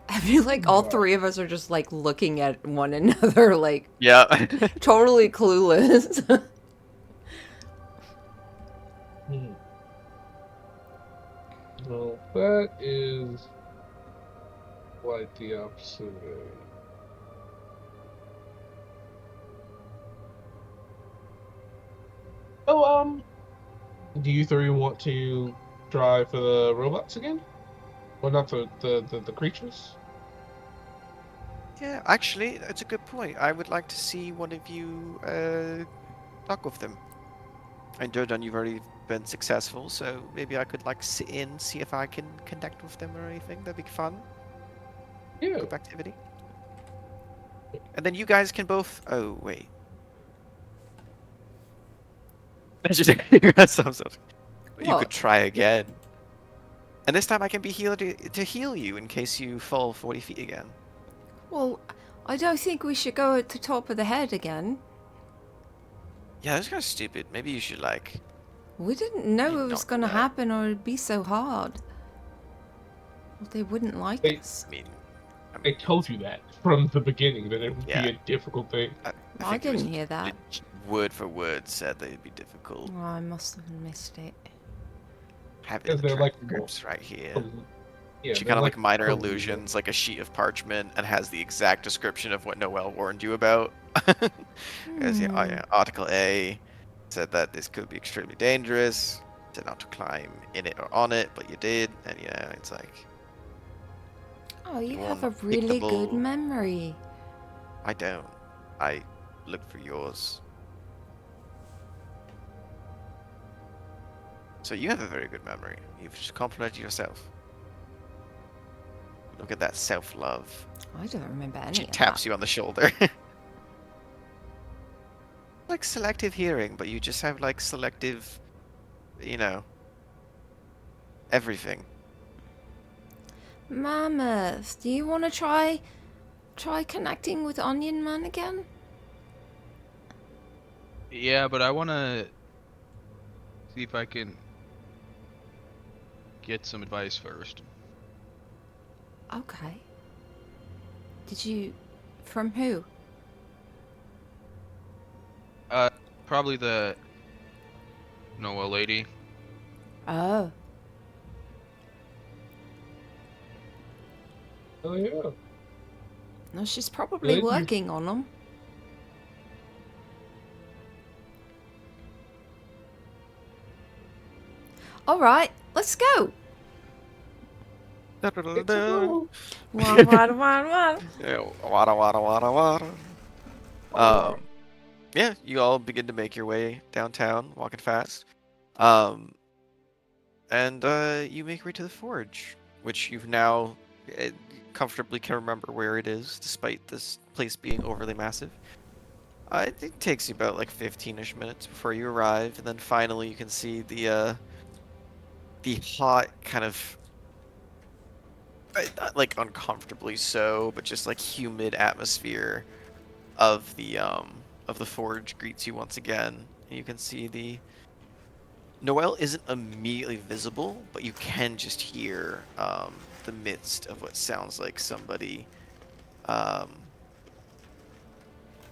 I feel like all three of us are just like looking at one another, like Yeah. totally clueless. Well, that is quite the opposite. Oh, do you three want to try for the robots again? Well, not the creatures. Yeah, actually, that's a good point. I would like to see one of you talk with them. And Jordan, you've already been successful, so maybe I could like sit in, see if I can connect with them or anything. That'd be fun. Yeah. Group activity. And then you guys can both. Oh wait. That's just You could What? try again. And this time I can be healed to heal you in case you fall 40 feet again. Well, I don't think we should go at the top of the head again. Yeah, that's kind of stupid. Maybe you should like. We didn't know You it was not going to that. happen or it'd be so hard. Well, they wouldn't like us. I mean, I told you that from the beginning that it would Yeah. be a difficult thing. I think it was didn't hear that. word for word said that it'd be difficult. Oh, I must have missed it. Have it Because in the they're like transcripts right here. Yeah, She they're kind of like minor collusion. illusions, like a sheet of parchment, and has the exact description of what Noel warned you about. As Article A said that this could be extremely dangerous. Did not to climb in it or on it, but you did, and yeah, it's like Oh, you have one a really good pickable. memory. I don't. I look for yours. So you have a very good memory. You've just complimented yourself. Look at that self-love. I don't remember She any of that. taps you on the shoulder. Like selective hearing, but you just have like selective, you know, everything. Mammoth, do you want to try connecting with Onion Man again? Yeah, but I want to see if I can get some advice first. Okay. Did you... From who? Uh, Probably the Noah lady. Oh. Oh yeah. No, she's probably Good. You working on them. Alright, let's go. it's a little. One, one, one, one. Yeah, wada wada wada wada. Um, yeah, you all begin to make your way downtown, walking fast. Um, and you make your way to the forge, which you've now uh, comfortably can remember where it is, despite this place being overly massive. I think it takes you about like 15-ish minutes before you arrive, and then finally you can see the hot kind of not like uncomfortably so, but just like humid atmosphere of the forge greets you once again. And you can see the Noel isn't immediately visible, but you can just hear the midst of what sounds like somebody um,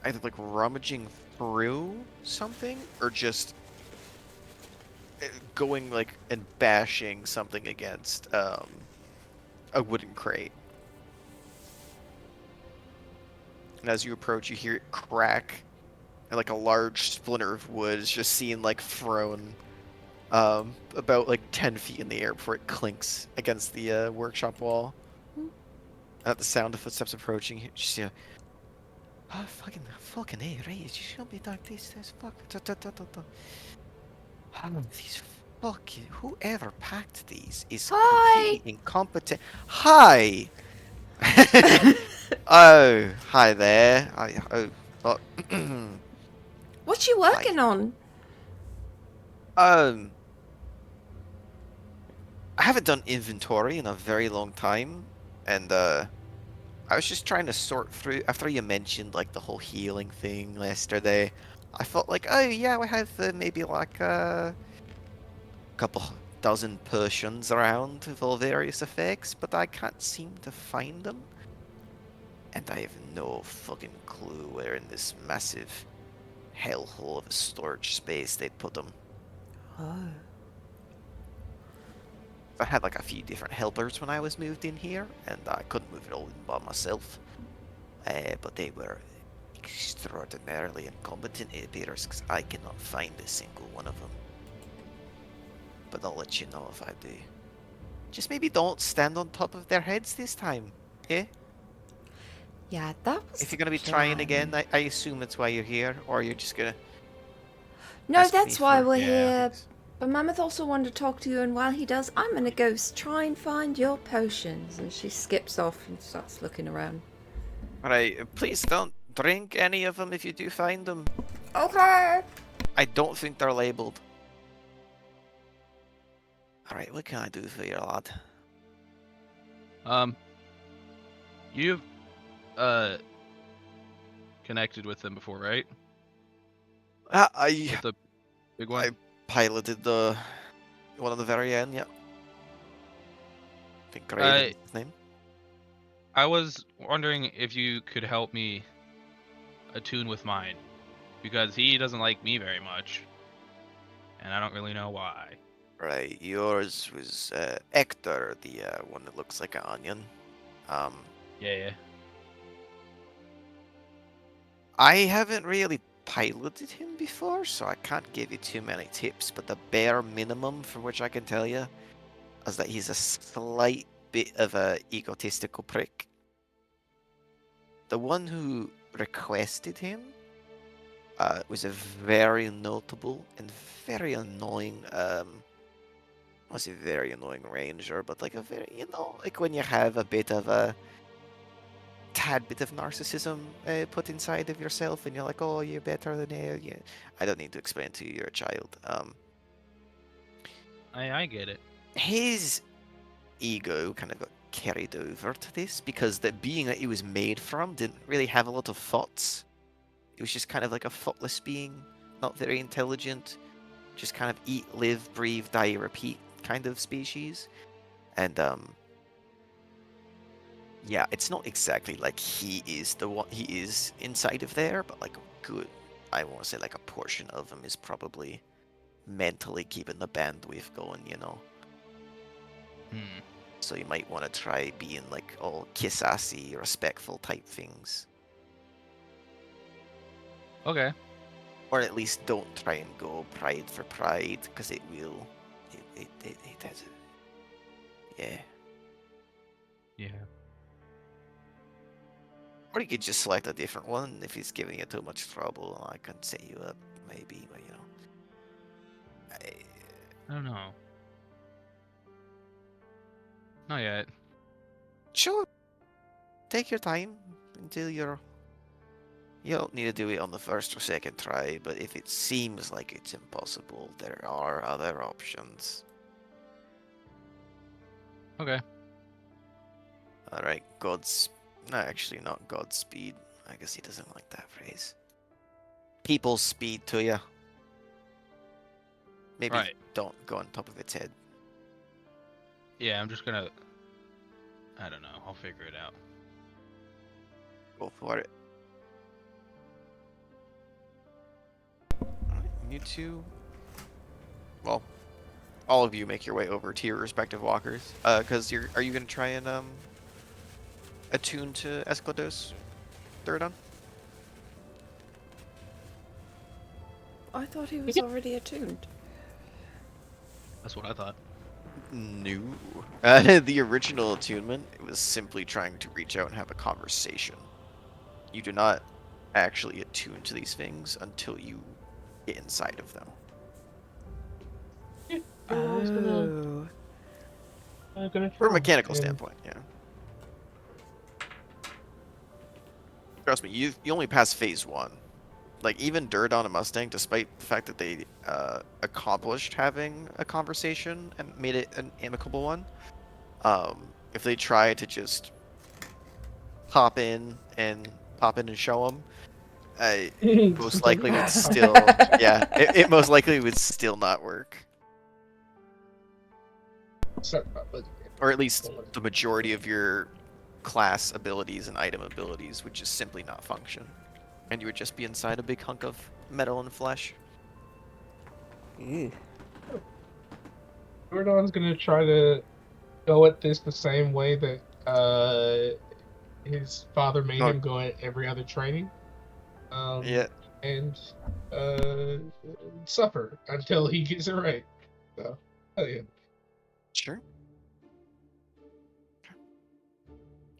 either like rummaging through something or just going like and bashing something against a wooden crate. And as you approach, you hear it crack, and like a large splinter of wood is just seen like thrown about like 10 feet in the air before it clinks against the workshop wall. At the sound of footsteps approaching, you just hear, oh, fucking A, right? You shouldn't be like this fuck. These fucking, whoever packed these is Hi! completely incompetent. Hi! Oh, hi there. Oh, What you hi. working on? Um, I haven't done inventory in a very long time, and I was just trying to sort through after you mentioned like the whole healing thing yesterday. I felt like, oh yeah, we have maybe like a couple dozen potions around with all various effects, but I can't seem to find them. And I have no fucking clue where in this massive hellhole of a storage space they put them. Oh. I had like a few different helpers when I was moved in here, and I couldn't move it all in by myself. But they were extraordinarily incompetent, it appears, because I cannot find a single one of them. But I'll let you know if I do. Just maybe don't stand on top of their heads this time, eh? Yeah, that was If the you're gonna be trying again, plan. I assume that's why you're here, or you're just gonna No, ask me that's why for we're Yeah. here. things. But Mammoth also wanted to talk to you, and while he does, I'm gonna go try and find your potions. And she skips off and starts looking around. Alright, please don't drink any of them if you do find them. Okay. I don't think they're labeled. Alright, what can I do for you, lad? Um, you've uh connected with them before, right? I With the big one? I piloted the one at the very end, yeah. I think I Graven's his name. I was wondering if you could help me attune with mine, because he doesn't like me very much, and I don't really know why. Right, yours was Hector, the one that looks like an onion. Um, Yeah, yeah. I haven't really piloted him before, so I can't give you too many tips, but the bare minimum from which I can tell you is that he's a slight bit of a egotistical prick. The one who requested him was a very notable and very annoying, I won't say very annoying ranger, but like a very, like when you have a bit of a tad bit of narcissism put inside of yourself, and you're like, oh, you're better than you. Yeah. I don't need to explain to you, you're a child. I get it. His ego kind of got carried over to this because the being that he was made from didn't really have a lot of thoughts. It was just kind of like a thoughtless being, not very intelligent, just kind of eat, live, breathe, die, repeat kind of species. And yeah, it's not exactly like he is the one he is inside of there, but like a good, I want to say like a portion of him is probably mentally keeping the bandwidth going. Hmm. So you might want to try being like all kiss-assy, respectful type things. Okay. Or at least don't try and go pride for pride, because it will. It has. Yeah. Yeah. Or you could just select a different one if he's giving you too much trouble. I can set you up, maybe, but I don't know. Not yet. Sure. Take your time until you're. You don't need to do it on the first or second try, but if it seems like it's impossible, there are other options. Okay. Alright, God's. No, actually, not Godspeed. I guess he doesn't like that phrase. People's speed to you. Maybe Right. don't go on top of its head. Yeah, I'm just gonna. I don't know. I'll figure it out. Go for it. Alright, you need to. Well, all of you make your way over to your respective walkers. Because are you gonna try and attune to Esclados, Thirdon? I thought he was already attuned. That's what I thought. No. The original attunement was simply trying to reach out and have a conversation. You do not actually attune to these things until you get inside of them. Yeah, I was gonna, Oh. gonna From a try. mechanical And standpoint, yeah. Trust me, you only passed phase 1. Like, even Dirt on a Mustang, despite the fact that they accomplished having a conversation and made it an amicable one, if they try to just pop in and show them, most It's like, likely would still, yeah, it most likely would still not work. sorry about that. Or at least the majority of your class abilities and item abilities would just simply not function. And you would just be inside a big hunk of metal and flesh. Ew. Gordon's gonna try to go at this the same way that his father made Oh, him go at every other training. yeah, And uh, suffer until he gets it right. So, hell yeah. sure.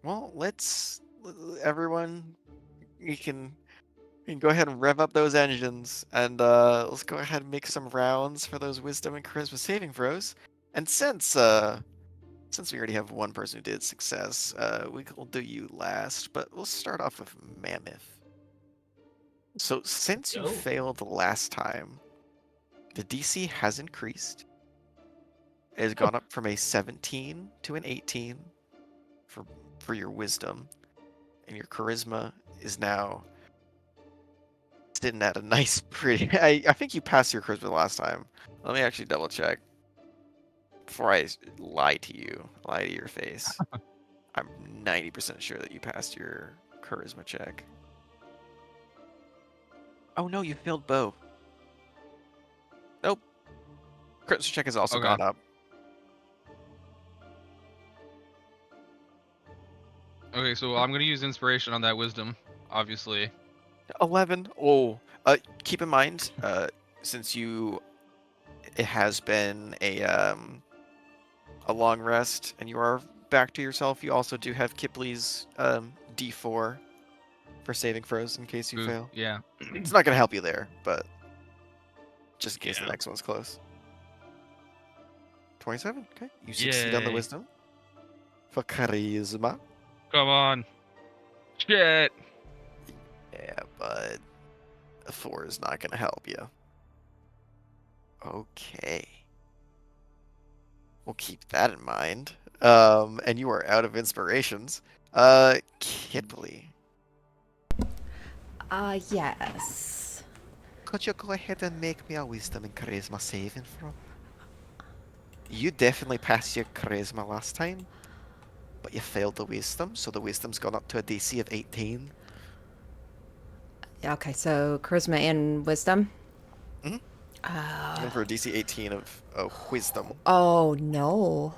Well, everyone, you can go ahead and rev up those engines, and let's go ahead and make some rounds for those wisdom and charisma saving throws. And since we already have one person who did success, we'll do you last, but we'll start off with Mammoth. So since you Go. failed last time, the DC has increased. It has gone up from a 17 to an 18 for your wisdom, and your charisma is now sitting at a nice, pretty. I think you passed your charisma last time. Let me actually double check before I lie to your face. I'm 90% sure that you passed your charisma check. Oh no, you failed both. Nope. Charisma check has also Okay. gone up. Okay, so I'm gonna use inspiration on that wisdom, obviously. 11. Oh, keep in mind, since it has been a long rest, and you are back to yourself. You also do have Kipley's D4 for saving throws in case you Ooh, fail. yeah. It's not gonna help you there, but just in case the Yeah. next one's close. 27. Okay, you succeed on the Yay. wisdom. For charisma. Come on. Shit. Yeah, but a 4 is not gonna help you. Okay. We'll keep that in mind. And you are out of inspirations. Kipley. Yes. Could you go ahead and make me a wisdom and charisma saving throw? You definitely passed your charisma last time, but you failed the wisdom, so the wisdom's gone up to a DC of 18. Okay, so charisma and wisdom. Mhm. Going for a DC 18 of wisdom. Oh no.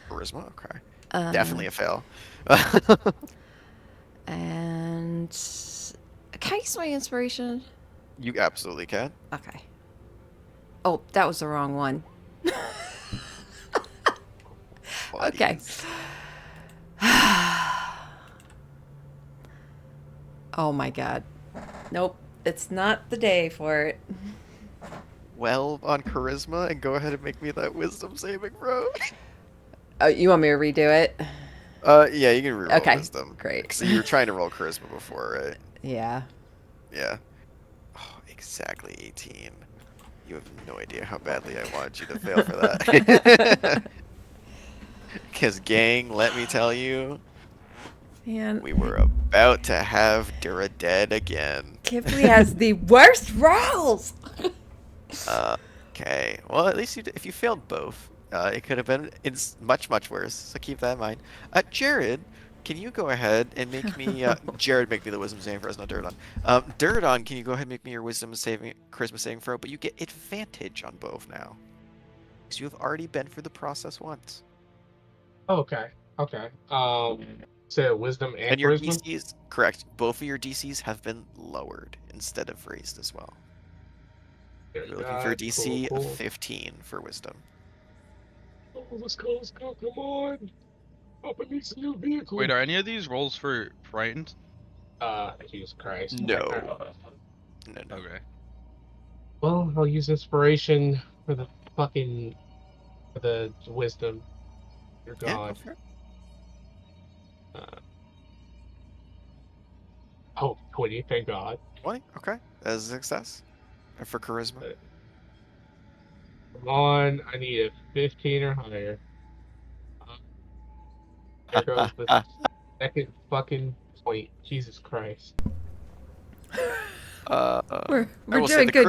Charisma? Okay. Um, Definitely a fail. And can I use my inspiration? You absolutely can. Okay. Oh, that was the wrong one. Okay. Buddies. Oh my god. Nope. It's not the day for it. 12 on charisma, and go ahead and make me that wisdom saving throw. Oh, you want me to redo it? Yeah, you can reroll Okay, wisdom. great. So you were trying to roll charisma before, right? Yeah. Yeah. Oh, exactly 18. You have no idea how badly I wanted you to fail for that. Because, gang, let me tell you, Man, we were about to have Dura dead again. Kipley has the worst rolls. Okay. Well, at least if you failed both, it could have been much, much worse. So keep that in mind. Jared, can you go ahead and make me Jared make me the wisdom saving throws, not Duradon. Duradon, can you go ahead and make me your wisdom saving charisma saving throw? But you get advantage on both now, because you have already been through the process once. Okay. Okay. So wisdom and And your charisma. DCs, correct. Both of your DCs have been lowered instead of raised as well. There We're you looking for a go. DC Cool, of cool. 15 for wisdom. Oh, let's go. Let's go. Come on. Papa needs a new vehicle. Wait, are any of these rolls for frightened? Jesus Christ. No. Alright. No. Okay. Well, I'll use inspiration for the fucking for the wisdom. You're Yeah, go gone. for it. Uh, oh, 20, thank God. 20. Okay, that is a success. And for charisma. Come on, I need a 15 or higher. Uh, there goes the second fucking point. Jesus Christ. Uh, We're I will say doing the good,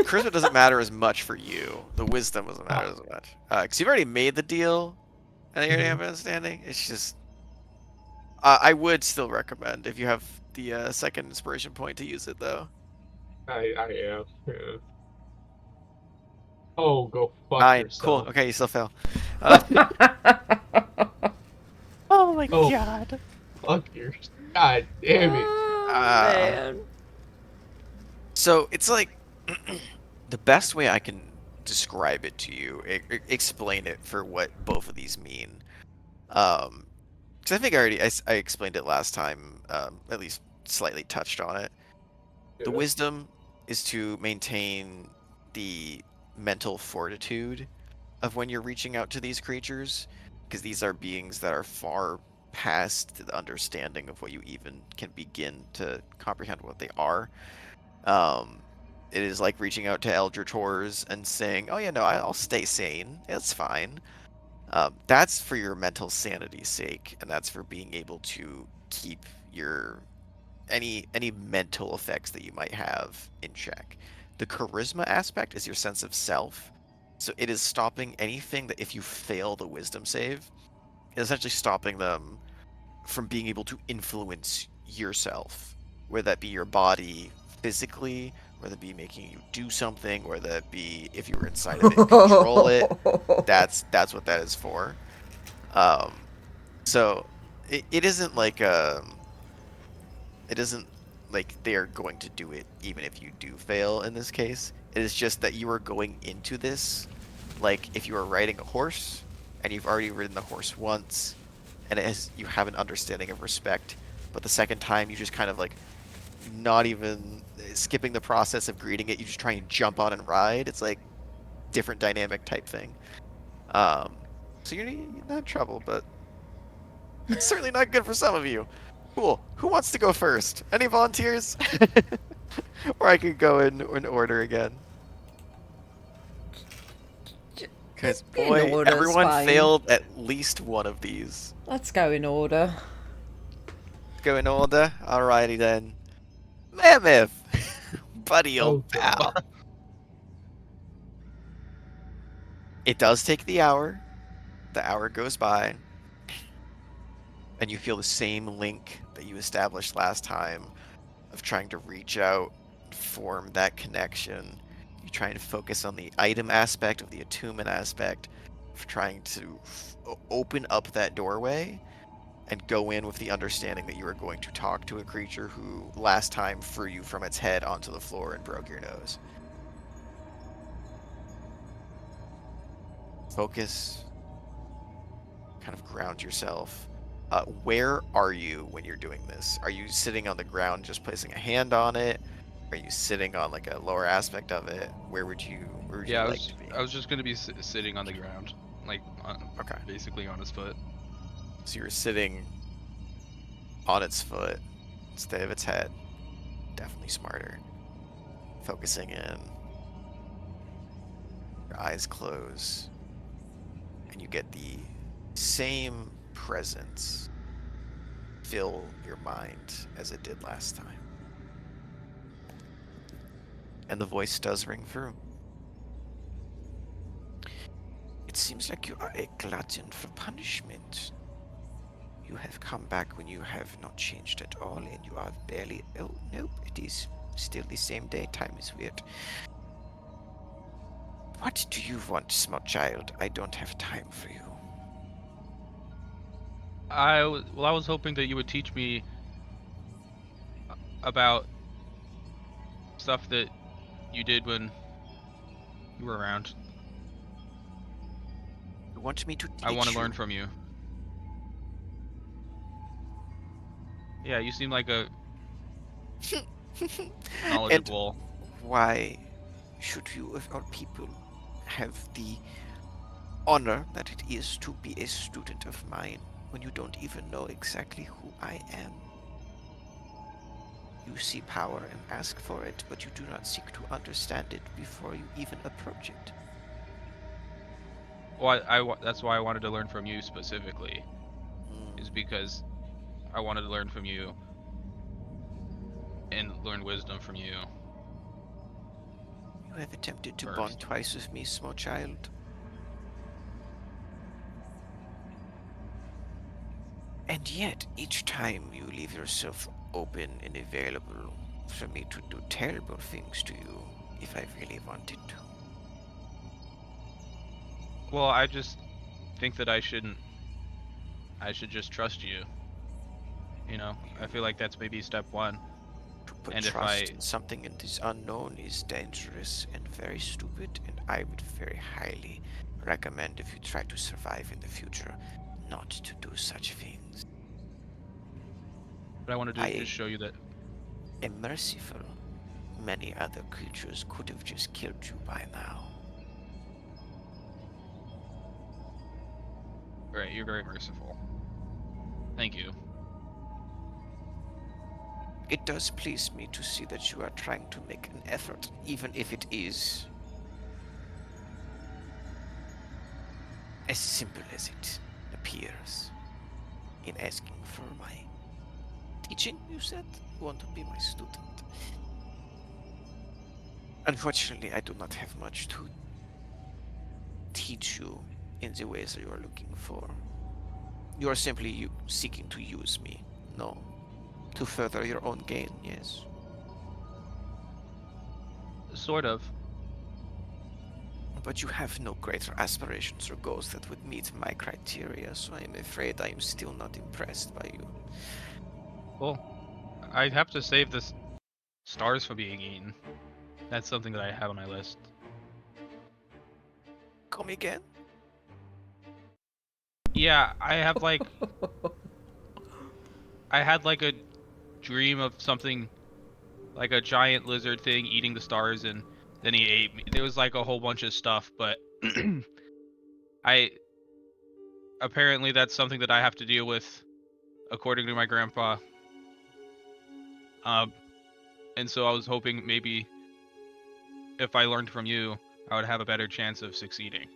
charisma doesn't matter as much for you. The wisdom doesn't matter as much. Because you've already made the deal, and you already have an understanding. It's just, I would still recommend if you have the second inspiration point to use it though. I am. Yeah. Oh, go fuck 9. Cool. yourself. Okay, you still fail. Uh, oh my Oh, god. fuck yourself. God damn it. Ah. Man. So it's like the best way I can describe it to you, explain it for what both of these mean. Because I think I explained it last time, at least slightly touched on it. The Yeah. wisdom is to maintain the mental fortitude of when you're reaching out to these creatures, because these are beings that are far past the understanding of what you even can begin to comprehend what they are. Um, it is like reaching out to Eldritch Horrors and saying, "Oh yeah, no, I'll stay sane. It's fine." That's for your mental sanity's sake, and that's for being able to keep your any mental effects that you might have in check. The charisma aspect is your sense of self, so it is stopping anything that if you fail the wisdom save, it's essentially stopping them from being able to influence yourself, whether that be your body physically, whether it be making you do something, whether that be if you were inside of it, control it. That's what that is for. Um, so it isn't like It isn't like they're going to do it even if you do fail in this case. It is just that you are going into this like if you are riding a horse and you've already ridden the horse once and you have an understanding of respect, but the second time you just kind of like not even skipping the process of greeting it, you just try and jump on and ride. It's like different dynamic type thing. Um, so you're not in trouble, but it's certainly not good for some of you. Cool. Who wants to go first? Any volunteers? Or I could go in order again. Because, In boy, order's everyone fine. failed at least one of these. Let's go in order. Go in order? Alrighty then. Mammoth! Buddy, old Oh god. pal. It does take the hour. The hour goes by. And you feel the same link that you established last time of trying to reach out, form that connection. You're trying to focus on the item aspect of the attunement aspect, of trying to open up that doorway and go in with the understanding that you are going to talk to a creature who last time threw you from its head onto the floor and broke your nose. Focus, kind of ground yourself. Where are you when you're doing this? Are you sitting on the ground just placing a hand on it? Are you sitting on like a lower aspect of it? Where would you Yeah, like to be? I was just gonna be sitting on the ground, like Okay. basically on his foot. So you're sitting on its foot instead of its head. Definitely smarter. Focusing in. Your eyes close. And you get the same presence fill your mind as it did last time. And the voice does ring through. It seems like you are a glutton for punishment. You have come back when you have not changed at all, and you are barely. Oh, nope, it is still the same day. Time is weird. What do you want, small child? I don't have time for you. I was hoping that you would teach me about stuff that you did when you were around. You want me to I want teach to learn you? from you. Yeah, you seem like a And knowledgeable. why should you, of all people, have the honor that it is to be a student of mine when you don't even know exactly who I am? You see power and ask for it, but you do not seek to understand it before you even approach it. Well, that's why I wanted to learn from you specifically, is Mm, because I wanted to learn from you and learn wisdom from you you have attempted to bond first. twice with me, small child. And yet, each time you leave yourself open and available for me to do terrible things to you if I really wanted to. Well, I just think that I shouldn't. I should just trust you. You know, I feel like that's maybe step one. To put And if trust I, in something in this unknown is dangerous and very stupid, and I would very highly recommend if you try to survive in the future not to do such things. what I want to do is I just show you that. am merciful. Many other creatures could have just killed you by now. Right, you're very merciful. Thank you. It does please me to see that you are trying to make an effort, even if it is as simple as it appears, in asking for my teaching, you said? You want to be my student? Unfortunately, I do not have much to teach you in the ways that you are looking for. You are simply seeking to use me, no? To further your own gain, yes. Sort of. But you have no greater aspirations or goals that would meet my criteria, so I am afraid I am still not impressed by you. Well, I have to save the stars from being eaten. That's something that I have on my list. Call me again. Yeah, I have like I had like a dream of something like a giant lizard thing eating the stars, and then he ate me. There was like a whole bunch of stuff, but I apparently that's something that I have to deal with according to my grandpa. Um, and so I was hoping maybe if I learned from you, I would have a better chance of succeeding.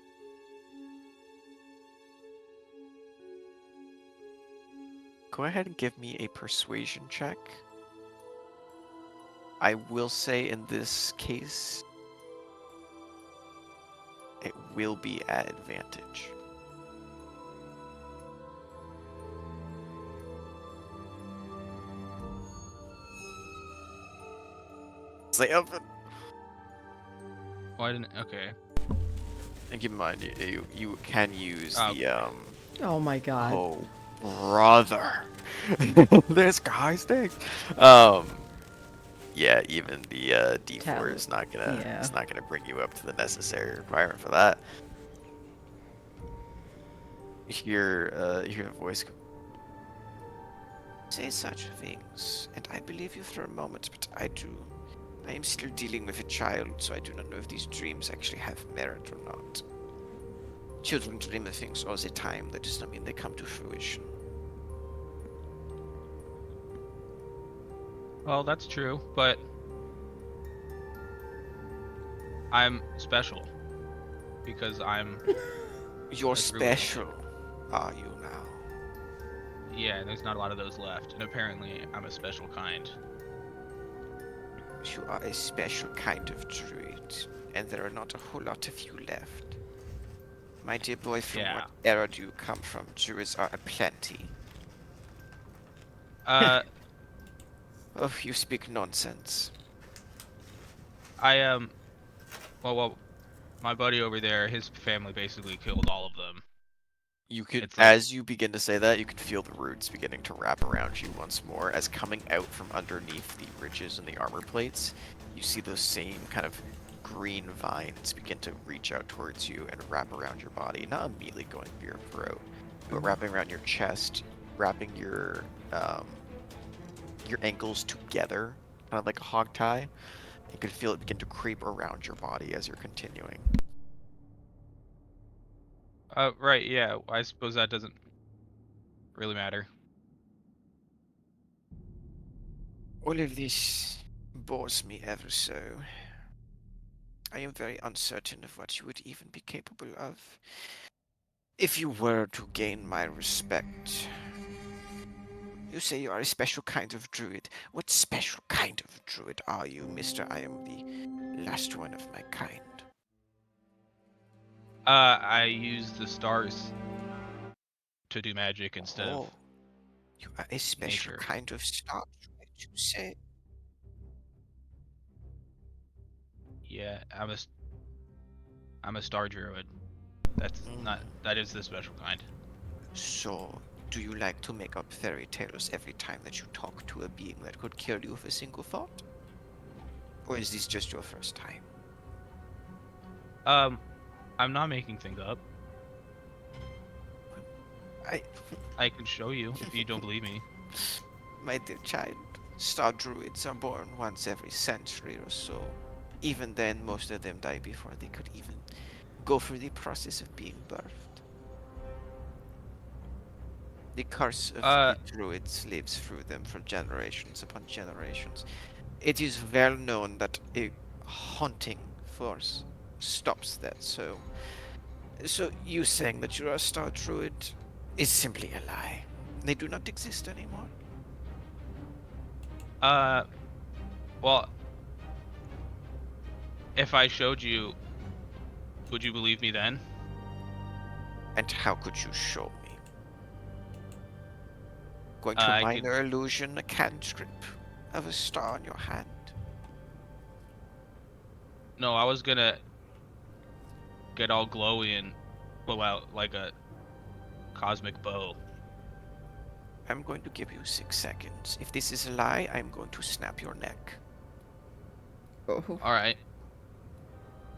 Go ahead and give me a persuasion check. I will say in this case, it will be at advantage. Say open. Why didn't? Okay. And keep in mind, you can use Oh, the okay. Oh my god. Oh, brother. This guy's thing. Um, yeah, even the D4 Tell. is not gonna Yeah. it's not gonna bring you up to the necessary requirement for that. You hear a voice go, say such things, and I believe you for a moment, but I am still dealing with a child, so I do not know if these dreams actually have merit or not. Children dream of things all the time, that does not mean they come to fruition. Well, that's true, but I'm special because I'm You're a druid. special, are you now? Yeah, there's not a lot of those left, and apparently I'm a special kind. You are a special kind of druid, and there are not a whole lot of you left. My dear boy, from Yeah. what era do you come from? Druids are aplenty. Uh, Oh, you speak nonsense. I well, my buddy over there, his family basically killed all of them. You could, It's like, as you begin to say that, you could feel the roots beginning to wrap around you once more, as coming out from underneath the ridges and the armor plates, you see those same kind of green vines begin to reach out towards you and wrap around your body, not immediately going for your throat, but wrapping around your chest, wrapping your ankles together, kind of like a hog tie. You can feel it begin to creep around your body as you're continuing. right, yeah, I suppose that doesn't really matter. All of this bores me ever so. I am very uncertain of what you would even be capable of. If you were to gain my respect. You say you are a special kind of druid. What special kind of druid are you, mister? I am the last one of my kind. I use the stars to do magic instead of Oh, you are a special nature. kind of star druid, you say? Yeah, I'm a star druid. That is the special kind. So, do you like to make up fairy tales every time that you talk to a being that could kill you with a single thought? Or is this just your first time? Um, I'm not making things up. I, I can show you if you don't believe me. my dear child, star druids are born once every century or so. Even then, most of them die before they could even go through the process of being birthed. The curse of Uh, the druids lives through them for generations upon generations. It is well known that a haunting force stops that, so you saying that you're a star druid is simply a lie. They do not exist anymore. uh, well, if I showed you, would you believe me then? And how could you show me? Going to I could. minor illusion a cantrip of a star in your hand? No, I was gonna get all glowy and blow out like a cosmic bow. I'm going to give you 6 seconds. If this is a lie, I'm going to snap your neck. Oh. All right.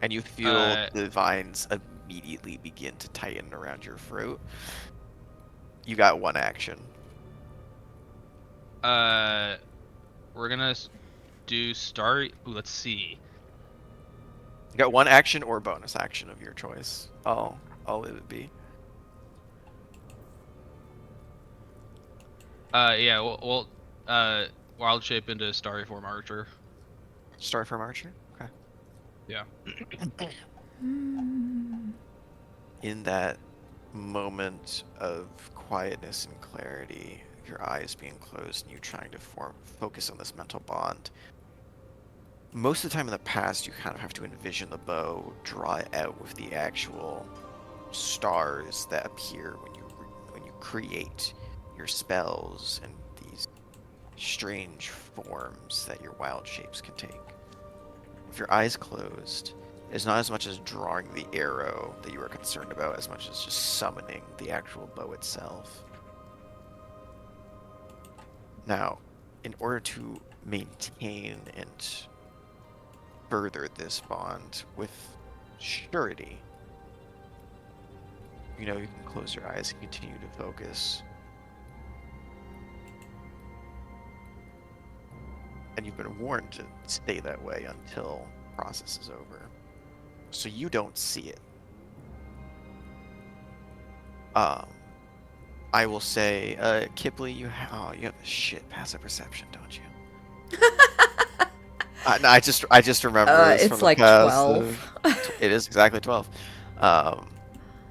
And you feel Uh, the vines immediately begin to tighten around your throat. You got 1 action. we're gonna do start. Ooh, let's see. You got 1 action or bonus action of your choice. All it would be. Yeah. Wild shape into starry form archer. Start from Archer. Okay. Yeah. In that moment of quietness and clarity, your eyes being closed and you trying to focus on this mental bond, most of the time in the past you kind of have to envision the bow, draw it out with the actual stars that appear when you create your spells and these strange forms that your wild shapes can take. With your eyes closed, it's not as much as drawing the arrow that you are concerned about as much as just summoning the actual bow itself. Now, in order to maintain and further this bond with surety, you know you can close your eyes and continue to focus. And you've been warned to stay that way until the process is over. So you don't see it. Um, I will say, Kipley, you have a shit passive perception, don't you? No, I just remember this from It's the like past. 12. It is exactly 12. Um,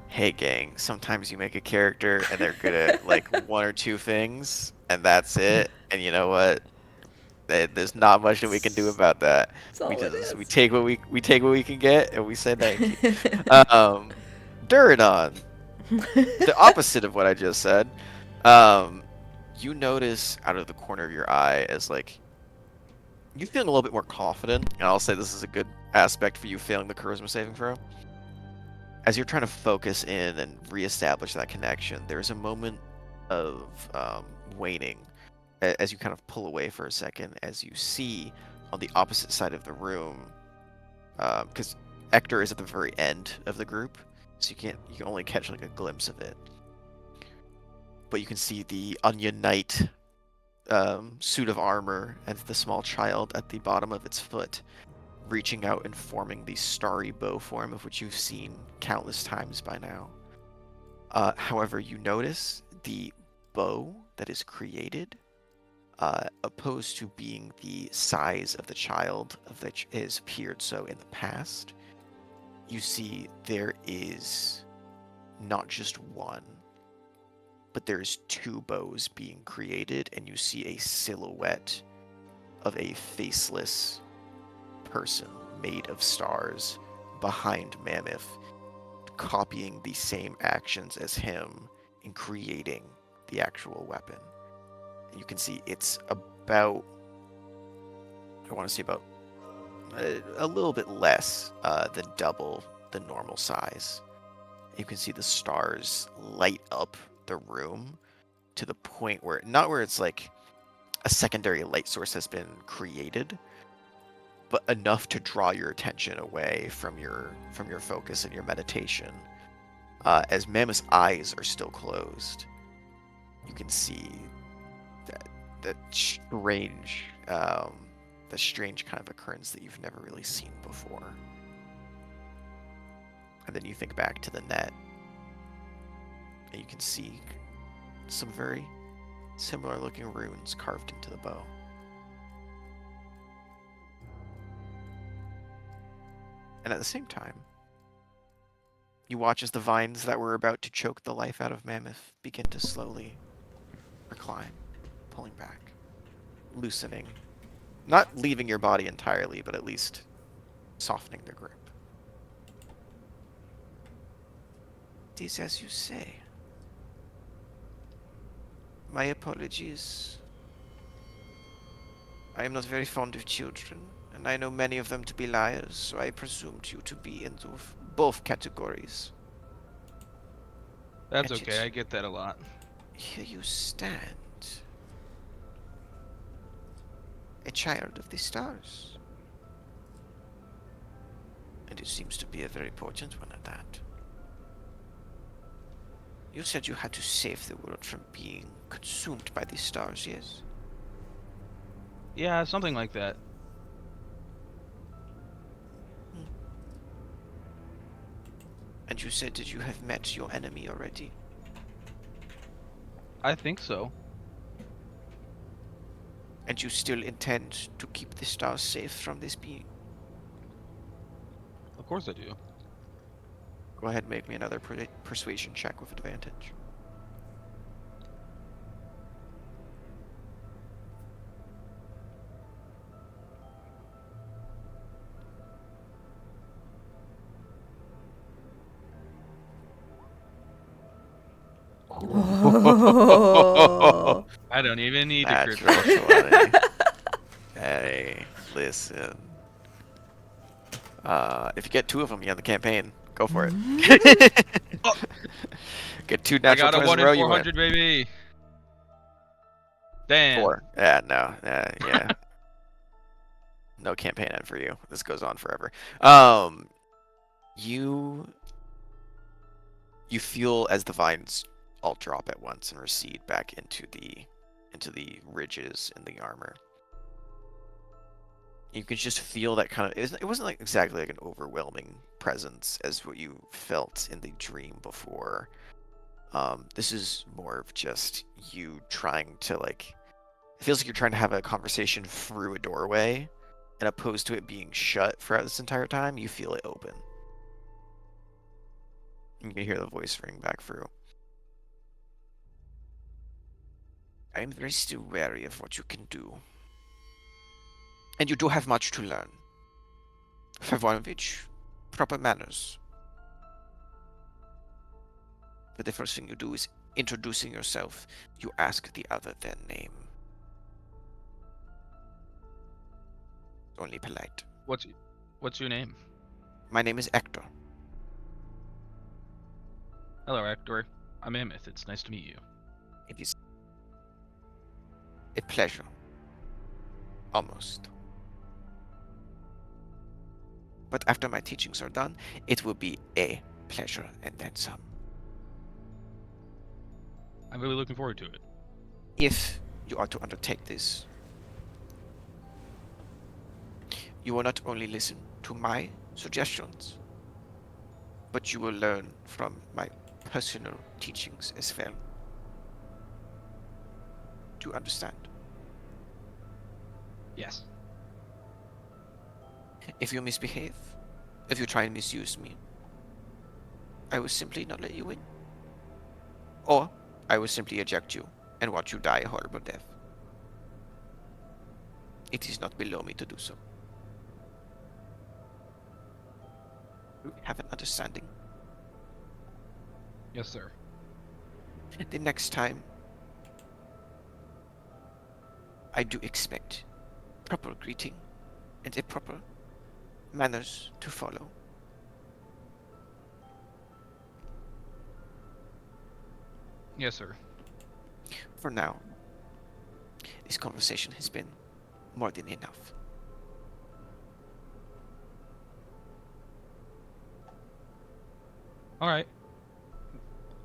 hey gang, sometimes you make a character and they're good at like 1 or 2 things, and that's it. And you know what? There's not much that we can do about that. That's all it We is. take we take what we can get, and we say thank you. Um, Duradon, the opposite of what I just said. Um, you notice out of the corner of your eye as like you feeling a little bit more confident, and I'll say this is a good aspect for you failing the charisma saving throw. As you're trying to focus in and reestablish that connection, there's a moment of waning as you kind of pull away for a second, as you see on the opposite side of the room, because Ector is at the very end of the group, so you can only catch like a glimpse of it. But you can see the Onion Knight suit of armor and the small child at the bottom of its foot, reaching out and forming the starry bow form of which you've seen countless times by now. However, you notice the bow that is created, opposed to being the size of the child of which has appeared so in the past, you see there is not just one, but there's 2 bows being created, and you see a silhouette of a faceless person made of stars behind Mammoth, copying the same actions as him in creating the actual weapon. And you can see it's about, I want to say about a little bit less than double the normal size. You can see the stars light up the room to the point where, not where it's like a secondary light source has been created, but enough to draw your attention away from your focus and your meditation. As Mammoth's eyes are still closed, you can see that strange the strange kind of occurrence that you've never really seen before. And then you think back to the net, and you can see some very similar looking runes carved into the bow. And at the same time, you watch as the vines that were about to choke the life out of Mammoth begin to slowly recline, pulling back, loosening. Not leaving your body entirely, but at least softening their grip. It is as you say. My apologies. I am not very fond of children, and I know many of them to be liars, so I presumed you to be in both categories. That's And okay. yet, I get that a lot. here you stand. a child of the stars. And it seems to be a very important one at that. You said you had to save the world from being consumed by the stars, yes? Yeah, something like that. Hmm. And you said that you have met your enemy already. I think so. And you still intend to keep the stars safe from this being? Of course I do. Go ahead and make me another persuasion check with advantage. Oh. I don't even need to crit Natural fail. 20. Hey, listen. If you get 2 of them, you have the campaign. Go for it. Oh, Get 2 I natural got a 20s in 1 a in row, you win. 400, baby. Damn. 4. Yeah, no. Yeah. No campaign end for you. This goes on forever. You feel as the vines all drop at once and recede back into the ridges in the armor. You can just feel that kind of. It wasn't like exactly like an overwhelming presence as what you felt in the dream before. This is more of just you trying to like. It feels like you're trying to have a conversation through a doorway, and opposed to it being shut throughout this entire time, you feel it open. You can hear the voice ring back through. I am very still wary of what you can do. And you do have much to learn. For one of which, proper manners. But the first thing you do is introducing yourself. You ask the other their name. Only polite. What's your name? My name is Hector. Hello, Hector. I'm Mammoth. It's nice to meet you. It is a pleasure. Almost. But after my teachings are done, it will be a pleasure and then some. I'm really looking forward to it. If you are to undertake this, you will not only listen to my suggestions, but you will learn from my personal teachings as well. Do you understand? Yes. If you misbehave, if you try and misuse me, I will simply not let you in. Or I will simply eject you and watch you die a horrible death. It is not below me to do so. Do we have an understanding? Yes, sir. The next time, I do expect proper greeting and a proper manners to follow. Yes, sir. For now, this conversation has been more than enough. All right.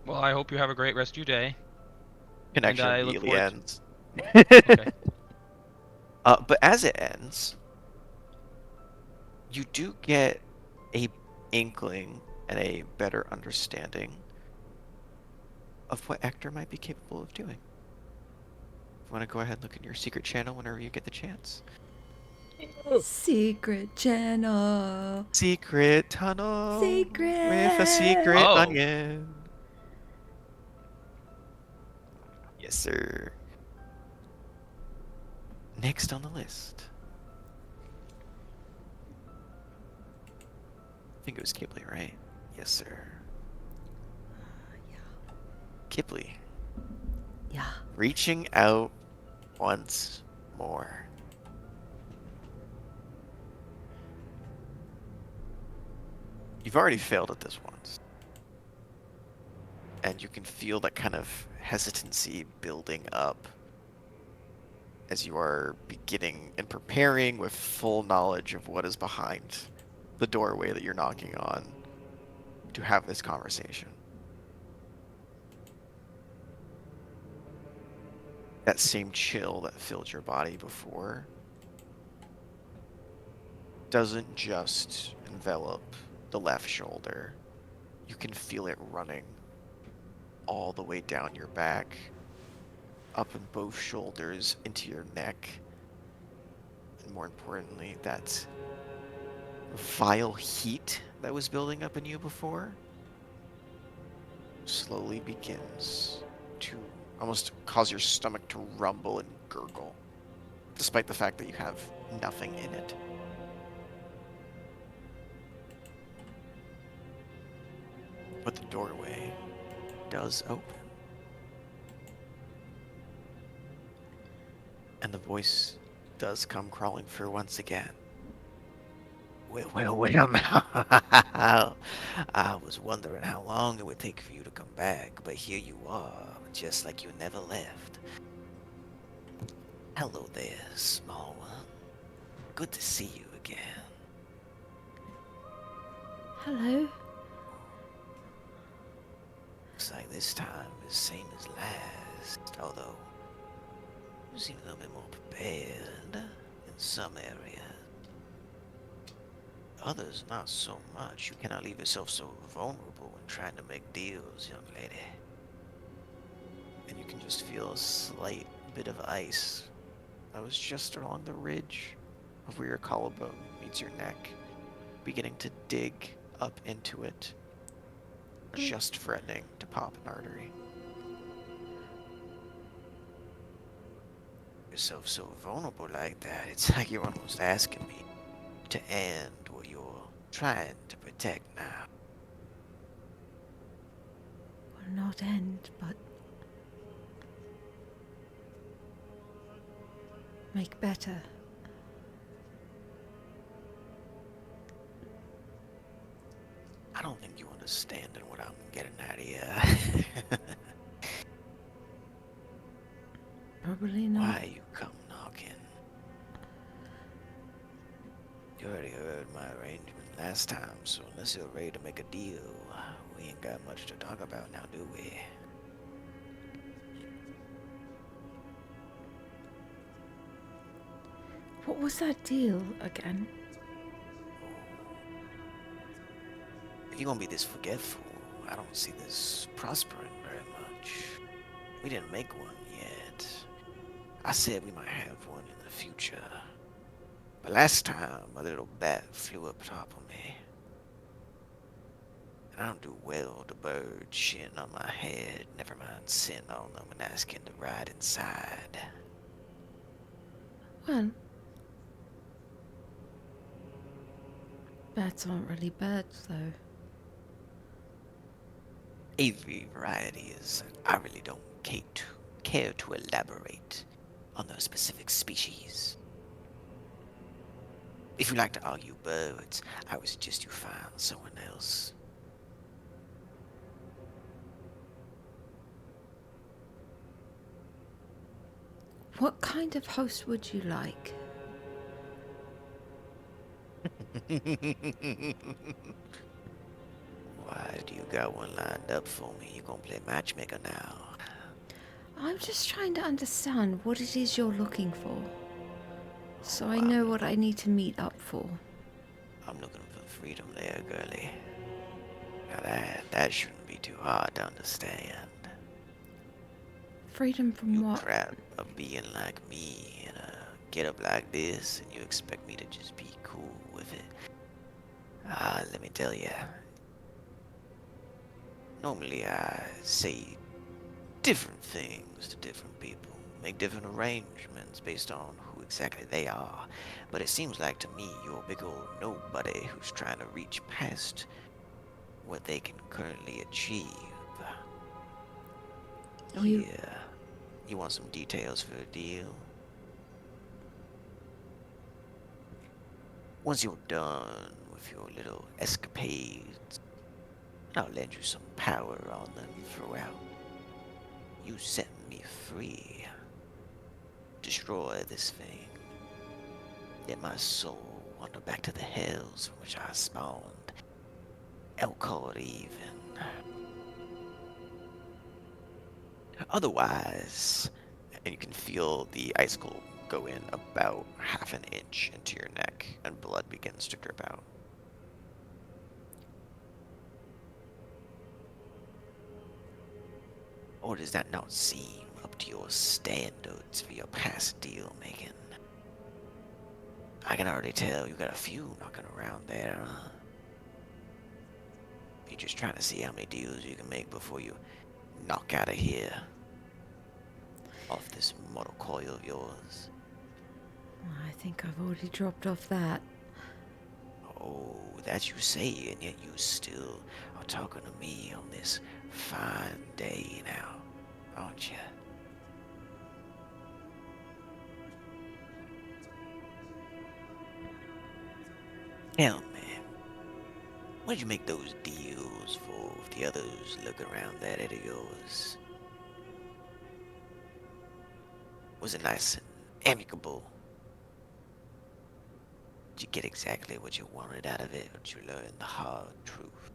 Well, I hope you have a great rest of your day. Connection I look immediately forward to- ends. Okay. But as it ends, you do get a inkling and a better understanding of what Hector might be capable of doing. If you want to go ahead and look in your secret channel whenever you get the chance. Secret channel. Secret tunnel Secret. with a secret Oh. onion. Yes, sir. Next on the list. I think it was Kipley, right? Yes, sir. Kipley. Yeah. Reaching out once more. You've already failed at this once. And you can feel that kind of hesitancy building up. as you are beginning and preparing with full knowledge of what is behind the doorway that you're knocking on to have this conversation. That same chill that filled your body before doesn't just envelop the left shoulder. You can feel it running all the way down your back, up in both shoulders, into your neck, and more importantly, that vile heat that was building up in you before slowly begins to almost cause your stomach to rumble and gurgle, despite the fact that you have nothing in it. But the doorway does open. And the voice does come crawling through once again. Well, now. I was wondering how long it would take for you to come back, but here you are, just like you never left. Hello there, small one. Good to see you again. Hello. Looks like this time is the same as last, although you seem a little bit more prepared in some areas. Others, not so much. You cannot leave yourself so vulnerable when trying to make deals, young lady. And you can just feel a slight bit of ice that was just along the ridge of where your collarbone meets your neck, beginning to dig up into it, just threatening to pop an artery. Yourself so vulnerable like that, it's like you're almost asking me to end what you're trying to protect now. Well, not end, but make better. I don't think you understand what I'm getting at here. Probably not. Why you come knocking? You already heard my arrangement last time, so unless you're ready to make a deal, we ain't got much to talk about now, do we? What was that deal again? If you're gonna be this forgetful, I don't see this prospering very much. We didn't make one yet. I said we might have one in the future. But last time, a little bat flew up top of me. And I don't do well to birds shitting on my head, never mind sitting on them and asking to ride inside. Well, bats aren't really birds, though. Aviary varieties, I really don't care to elaborate on those specific species. If you like to argue birds, I would suggest you find someone else. What kind of host would you like? Why do you got one lined up for me? You gonna play matchmaker now? I'm just trying to understand what it is you're looking for, so I Oh, know what I need to meet up for. I'm looking for freedom there, girlie. Now that shouldn't be too hard to understand. Freedom from You what? crap a being like me in a getup like this, and you expect me to just be cool with it. Let me tell ya. Normally I say different things to different people, make different arrangements based on who exactly they are. But it seems like to me you're a big old nobody who's trying to reach past what they can currently achieve. Oh, you- Yeah. You want some details for a deal? Once you're done with your little escapades, I'll lend you some power on them throughout. You set me free. destroy this thing. Let my soul wander back to the hells from which I spawned. Elcor even. Otherwise, and you can feel the icicle go in about half an inch into your neck, and blood begins to drip out. Or does that not seem up to your standards for your past deal making? I can already tell you got a few knocking around there, huh? You're just trying to see how many deals you can make before you knock out of here. Off this mortal coil of yours. I think I've already dropped off that. Oh, that you say, and yet you still are talking to me on this fine day now, aren't you? Tell me, what'd you make those deals for if the others look around that head of yours? Was it nice and amicable? Did you get exactly what you wanted out of it, or did you learn the hard truth?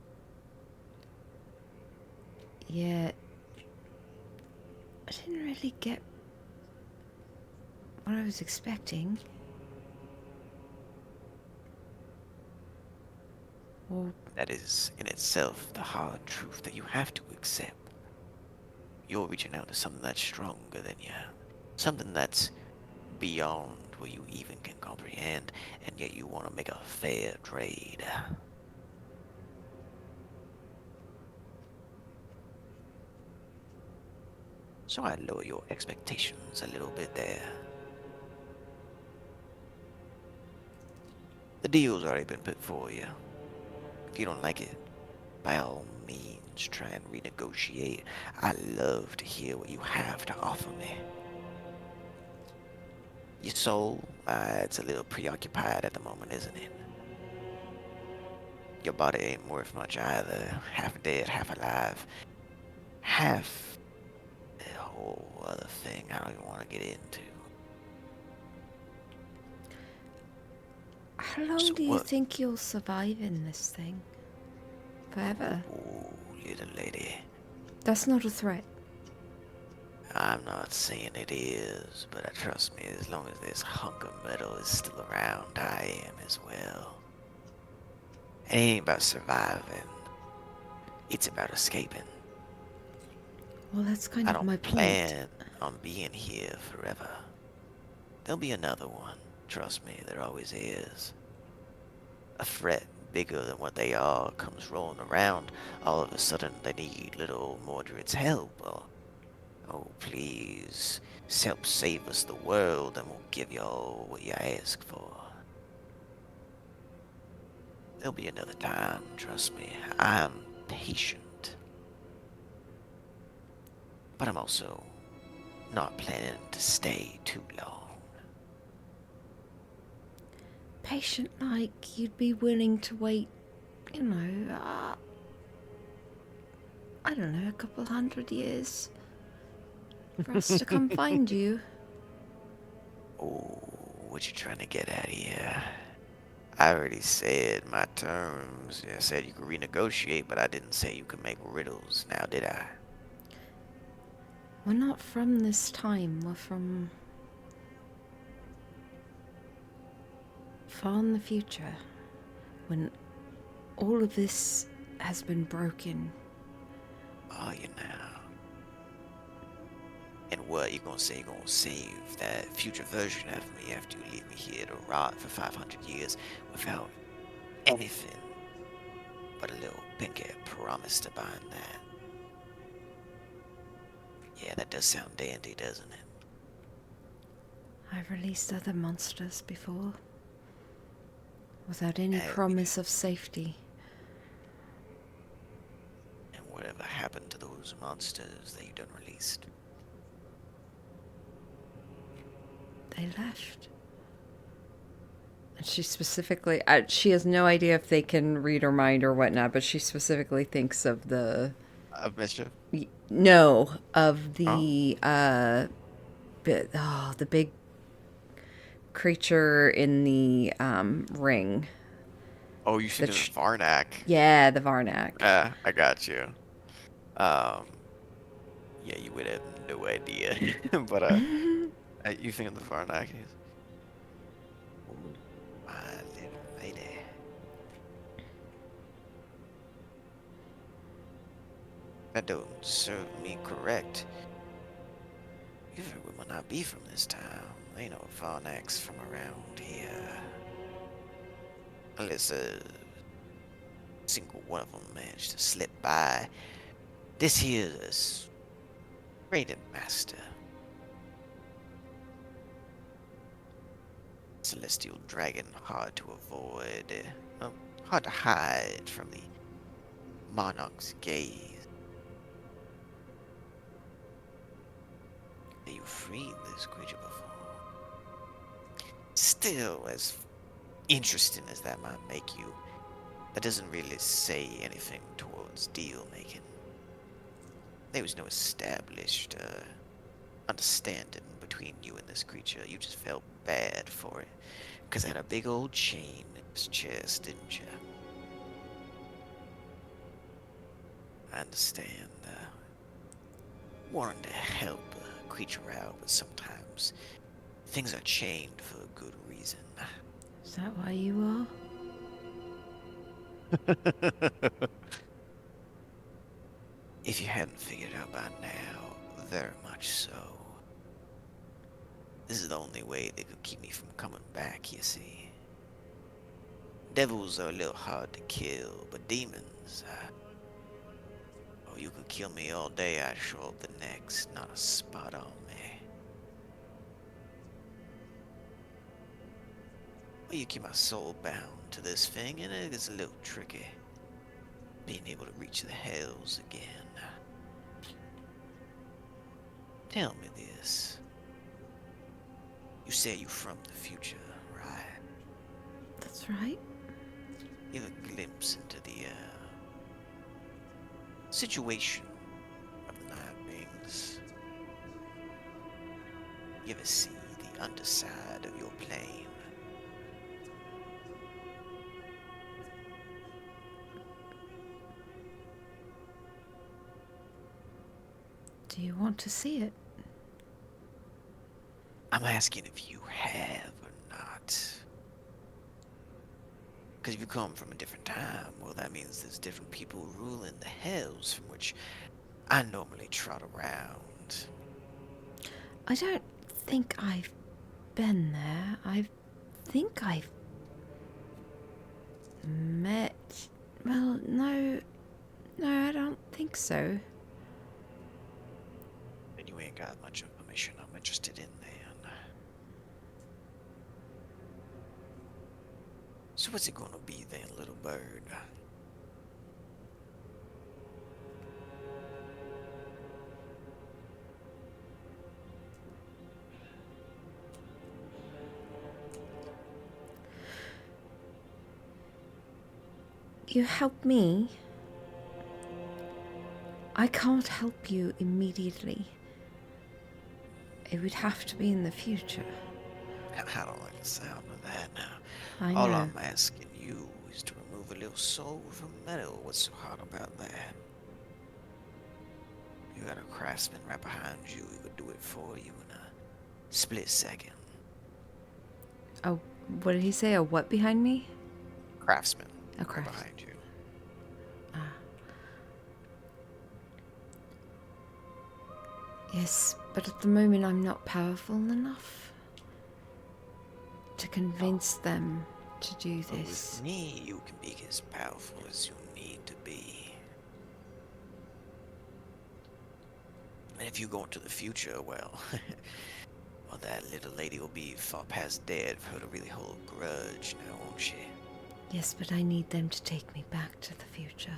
Yeah, I didn't really get what I was expecting. Or That is, in itself, the hard truth that you have to accept. You're reaching out to something that's stronger than you. Something that's beyond what you even can comprehend, and yet you want to make a fair trade. So I lower your expectations a little bit there. The deal's already been put for you. If you don't like it, by all means, try and renegotiate. I love to hear what you have to offer me. Your soul, it's a little preoccupied at the moment, isn't it? Your body ain't worth much either. Half dead, half alive. Half a whole other thing I don't even want to get into. how long So do you what? think you'll survive in this thing? Forever? Oh, little lady. That's not a threat. I'm not saying it is, but trust me, as long as this hunk of metal is still around, I am as well. It ain't about surviving. It's about escaping. Well, that's kind I of my don't point. plan on being here forever. There'll be another one. Trust me, there always is. A threat bigger than what they are comes rolling around. All of a sudden, they need little Mordred's help. Or, oh, please, help save us the world, and we'll give you all what you ask for. There'll be another time, trust me. I'm patient. But I'm also not planning to stay too long. Patient like you'd be willing to wait, you know, I don't know, a couple 100 years for us to come find you. Oh, what you trying to get at here? I already said my terms. I said you could renegotiate, but I didn't say you could make riddles now, did I? We're not from this time, we're from far in the future, when all of this has been broken. Are you now? And what, you gonna say you gonna save that future version of me after you leave me here to rot for 500 years without anything but a little pinky promise to bind that? Yeah, that does sound dandy, doesn't it? I've released other monsters before, without any Have you? promise of safety. And whatever happened to those monsters that you done released? They left. And she specifically, she has no idea if they can read her mind or whatnot, but she specifically thinks of the, Of mischief? no, of Oh. the, the big creature in the ring. Oh, you thinking of Varnak? Yeah, the Varnak. I got you. Um, yeah, you would have no idea. But you think of the Varnak? Ooh, my little lady. That don't serve me correct. If it will not be from this town, ain't no Varnaks from around here. Unless a single one of them managed to slip by. This here is Raiden Master. Celestial dragon, hard to avoid, hard to hide from the monarch's gaze. You freed this creature before. Still, as interesting as that might make you, that doesn't really say anything towards deal making. There was no established understanding between you and this creature. You just felt bad for it, because it had a big old chain in its chest, didn't you? I understand, wanting to help a creature out, but sometimes things are chained for a good reason. Is that why you are? If you hadn't figured out by now, very much so. This is the only way they could keep me from coming back, you see. Devils are a little hard to kill, but demons, oh, you could kill me all day, I'd show up the next, not a spot on me. Well, you keep my soul bound to this thing, and it is a little tricky. Being able to reach the hells again. Tell me this. You say you're from the future, right? That's right. You have a glimpse into the, situation of the Nine Rings. You ever see the underside of your plane? Do you want to see it? I'm asking if you have or not. Because if you come from a different time, well, that means there's different people ruling the hells from which I normally trot around. I don't think I've been there. I think I've met... Well, no, I don't think so. And you ain't got much information I'm interested in then. So what's it gonna be then, little bird? You help me. I can't help you immediately. It would have to be in the future. I don't like the sound of that now. I All know. I'm asking you is to remove a little soul from metal. What's so hard about that? You got a craftsman right behind you who could do it for you in a split second. Oh, what did he say? A what behind me? Craftsman. A Right craft. behind you. Yes, but at the moment I'm not powerful enough to convince them to do But this. with me, you can be as powerful as you need to be. And if you go into the future, well, well, that little lady will be far past dead for her to really hold a grudge now, won't she? Yes, but I need them to take me back to the future.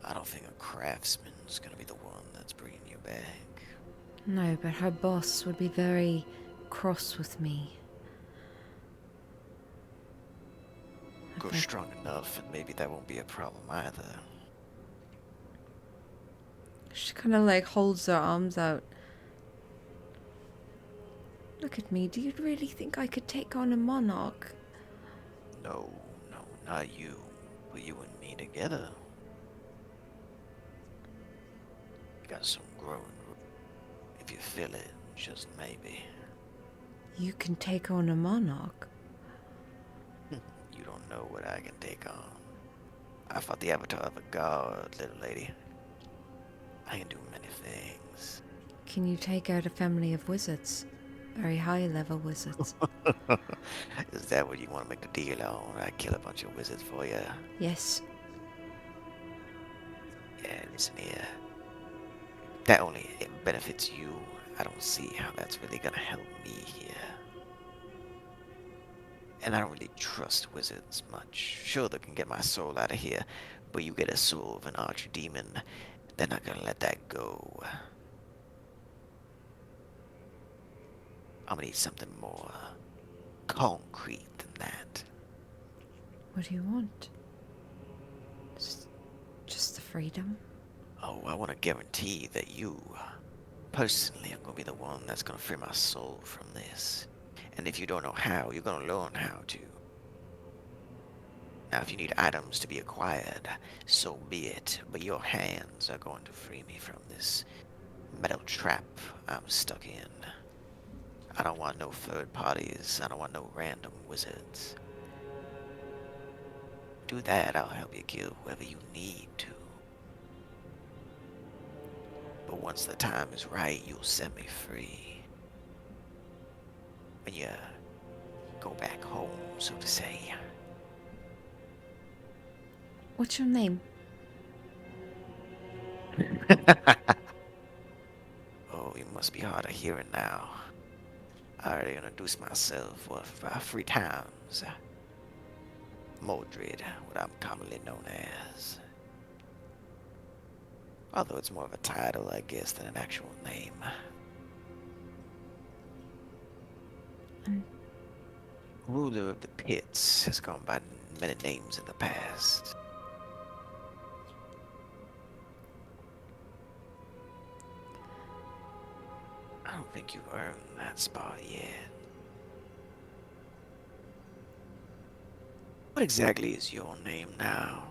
I don't think a craftsman's gonna be the one that's bringing you back. No, but her boss would be very cross with me. Go If I- strong enough, and maybe that won't be a problem either. She kind of like holds her arms out look at me. Do you really think I could take on a monarch? No, no, not you. But you and me together. You got some growing room. If you feel it, just maybe. You can take on a monarch? You don't know what I can take on. I fought the avatar of a god, little lady. I can do many things. Can you take out a family of wizards? Very high level wizards. Is that what you want to make the deal on? I kill a bunch of wizards for you. Yes. Yeah, listen here. That only benefits you. I don't see how that's really gonna help me here. And I don't really trust wizards much. Sure, they can get my soul out of here, but you get a soul of an archdemon, they're not gonna let that go. I'm gonna need something more concrete than that. What do you want? Just the freedom? Oh, I want to guarantee that you, personally, are gonna be the one that's gonna free my soul from this. And if you don't know how, you're gonna learn how to. Now, if you need items to be acquired, so be it, but your hands are going to free me from this metal trap I'm stuck in. I don't want no third parties. I don't want no random wizards. Do that, I'll help you kill whoever you need to. But once the time is right, you'll set me free. When you go back home, so to say. What's your name? Oh, you must be hard of hearing now. I already introduced myself about 3 times. Mordred, what I'm commonly known as. Although it's more of a title, I guess, than an actual name. Ruler of the Pits has gone by many names in the past. I don't think you've earned that spot yet. What exactly is your name now?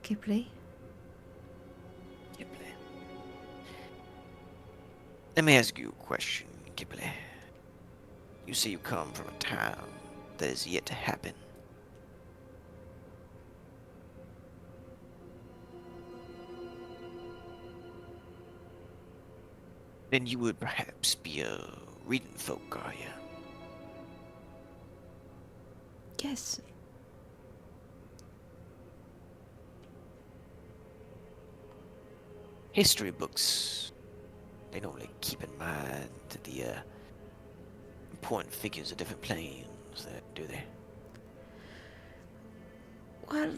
Ghibli? Ghibli. Let me ask you a question, Ghibli. You say you come from a town that is yet to happen. Then you would perhaps be a reading folk, are you? Yes. History books, they don't really keep in mind the important figures of different planes, do they? Well,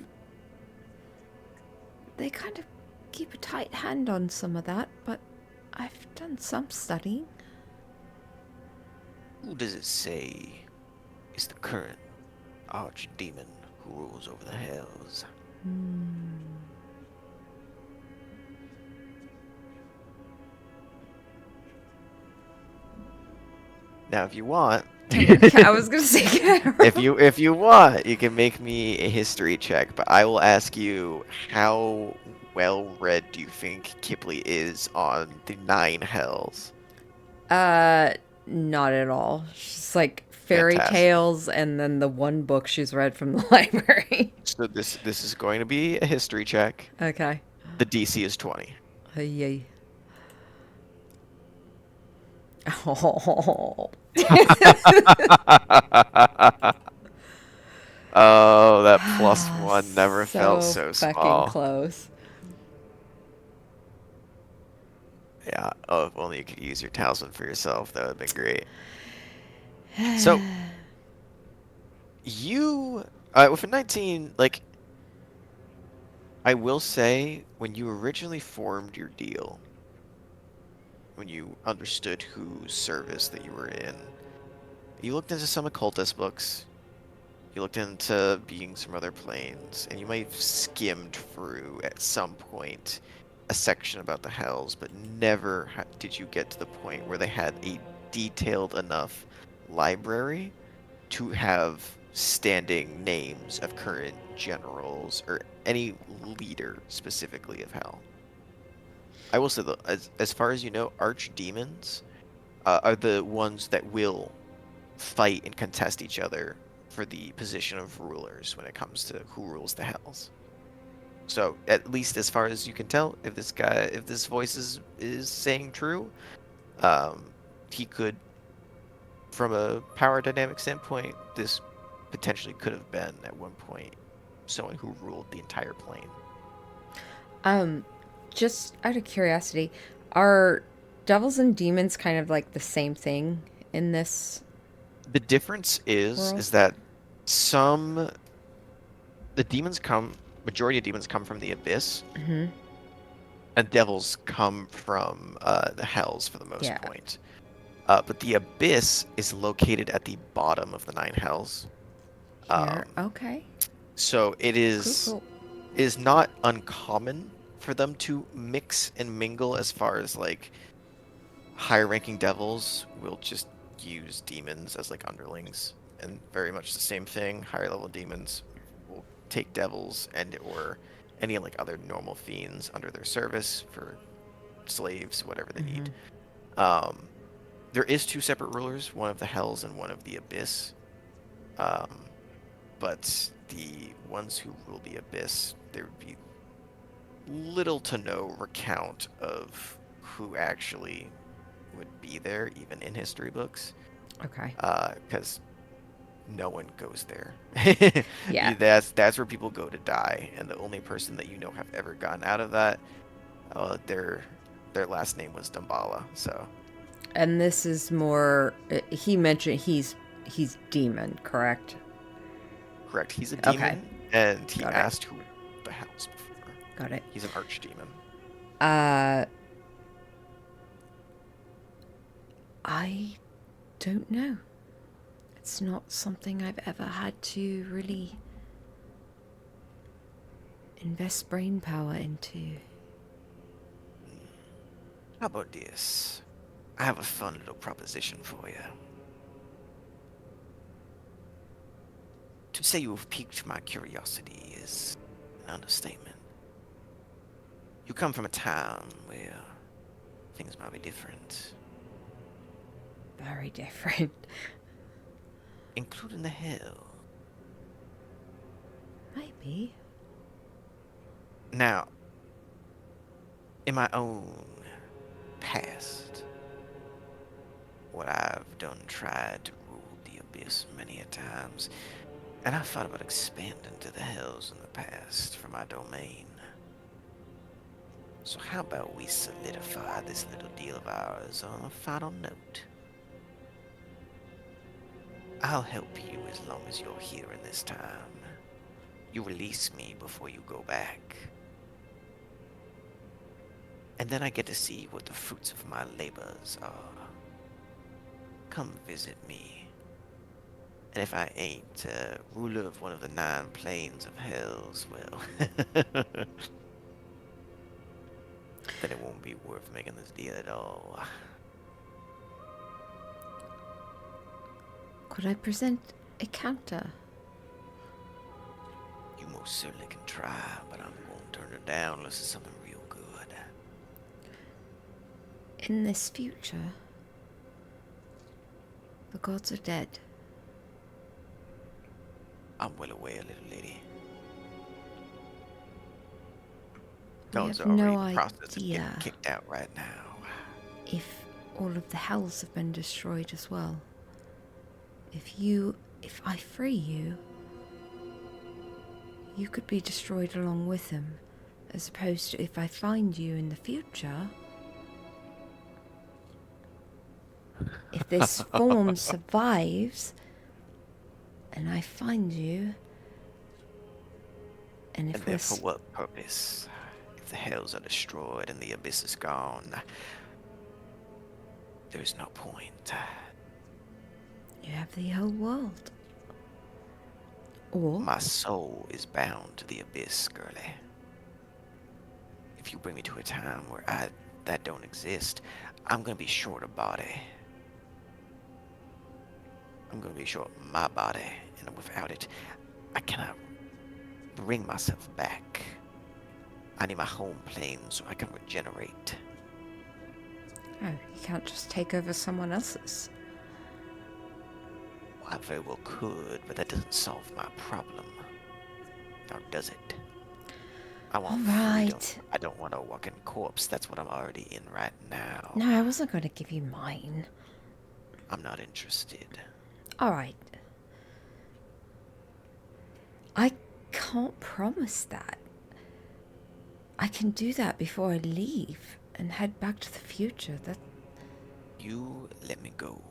they kind of keep a tight hand on some of that, but I've done some studying. Who does it say is the current archdemon who rules over the hells? Now, if you want, I was gonna say, if you want, you can make me a history check, but I will ask you, how well read do you think Kipling is on the 9 hells? Not at all. She's like fairy Fantastic. tales, and then the one book she's read from the library. So this is going to be a history check. Okay. The DC is 20. Yay. Oh. Oh, that +1 never felt so fucking small. close. Yeah. Oh, if only you could use your talisman for yourself, that would have been great. So, you, with a 19, like, I will say, when you originally formed your deal, when you understood whose service that you were in, you looked into some occultist books, you looked into beings from other planes, and you might have skimmed through at some point a section about the Hells, but never did you get to the point where they had a detailed enough library to have standing names of current generals or any leader specifically of Hell. I will say though, as far as you know, archdemons are the ones that will fight and contest each other for the position of rulers when it comes to who rules the Hells. So at least as far as you can tell, if this voice is saying true, um, he could, from a power dynamic standpoint, this potentially could have been at one point someone who ruled the entire plane. Just out of curiosity, are devils and demons kind of like the same thing in this The difference world? is that some the majority of demons come from the abyss, Mm-hmm. and devils come from the hells for the most Yeah. point. But the abyss is located at the bottom of the nine hells. Here. Um, Okay. so it Cool, cool. is not uncommon for them to mix and mingle as far as like higher ranking devils will just use demons as like underlings, and very much the same thing. Higher level demons will take devils and or any like other normal fiends under their service for slaves, whatever they need. Um, there is two separate rulers, one of the hells and one of the abyss. Um, but the ones who rule the abyss, there would be little to no recount of who actually would be there, even in history books, Okay. because no one goes there. Yeah. That's where people go to die, and the only person that you know have ever gotten out of that, their last name was Damballa. So And this is more. He mentioned he's demon, correct? correct, he's a Okay. demon, and he Got it. asked who the hell's before. Got it. He's an archdemon. Uh, I don't know. It's not something I've ever had to really invest brain power into. How about this? I have a fun little proposition for you. To say you have piqued my curiosity is an understatement. You come from a town where things might be different, Very different. including the hell. Maybe. Now, in my own past, what I've done tried to rule the abyss many a times, and I've thought about expanding to the hells in the past for my domain. So how about we solidify this little deal of ours on a final note? I'll help you as long as you're here in this time. You release me before you go back. And then I get to see what the fruits of my labors are. Come visit me. And if I ain't ruler of one of the 9 planes of hells, well, then it won't be worth making this deal at all. Could I present a counter? You most certainly can try, but I won't turn it down unless it's something real good. In this future, the gods are dead. I'm well aware, little lady. We Gods have are already no in the process of getting idea kicked out right now. if all of the hells have been destroyed as well. If I free you, you could be destroyed along with them, as opposed to if I find you in the future. If this form survives, and I find you, and if And we're then for what purpose? If the hells are destroyed and the abyss is gone, there's no point. you have the whole world. Or My soul is bound to the abyss, girlie. If if you bring me to a time where that don't exist, I'm gonna be short of body. I'm gonna be short of my body, and without it, I cannot bring myself back. I need my home plane so I can regenerate. Oh, you can't just take over someone else's. Well, I very well could, but that doesn't solve my problem. Or does it? I want freedom. Alright. I don't want a walking corpse. That's what I'm already in right now. No, I wasn't going to give you mine. I'm not interested. Alright. I can't promise that. I can do that before I leave and head back to the future. You let me go.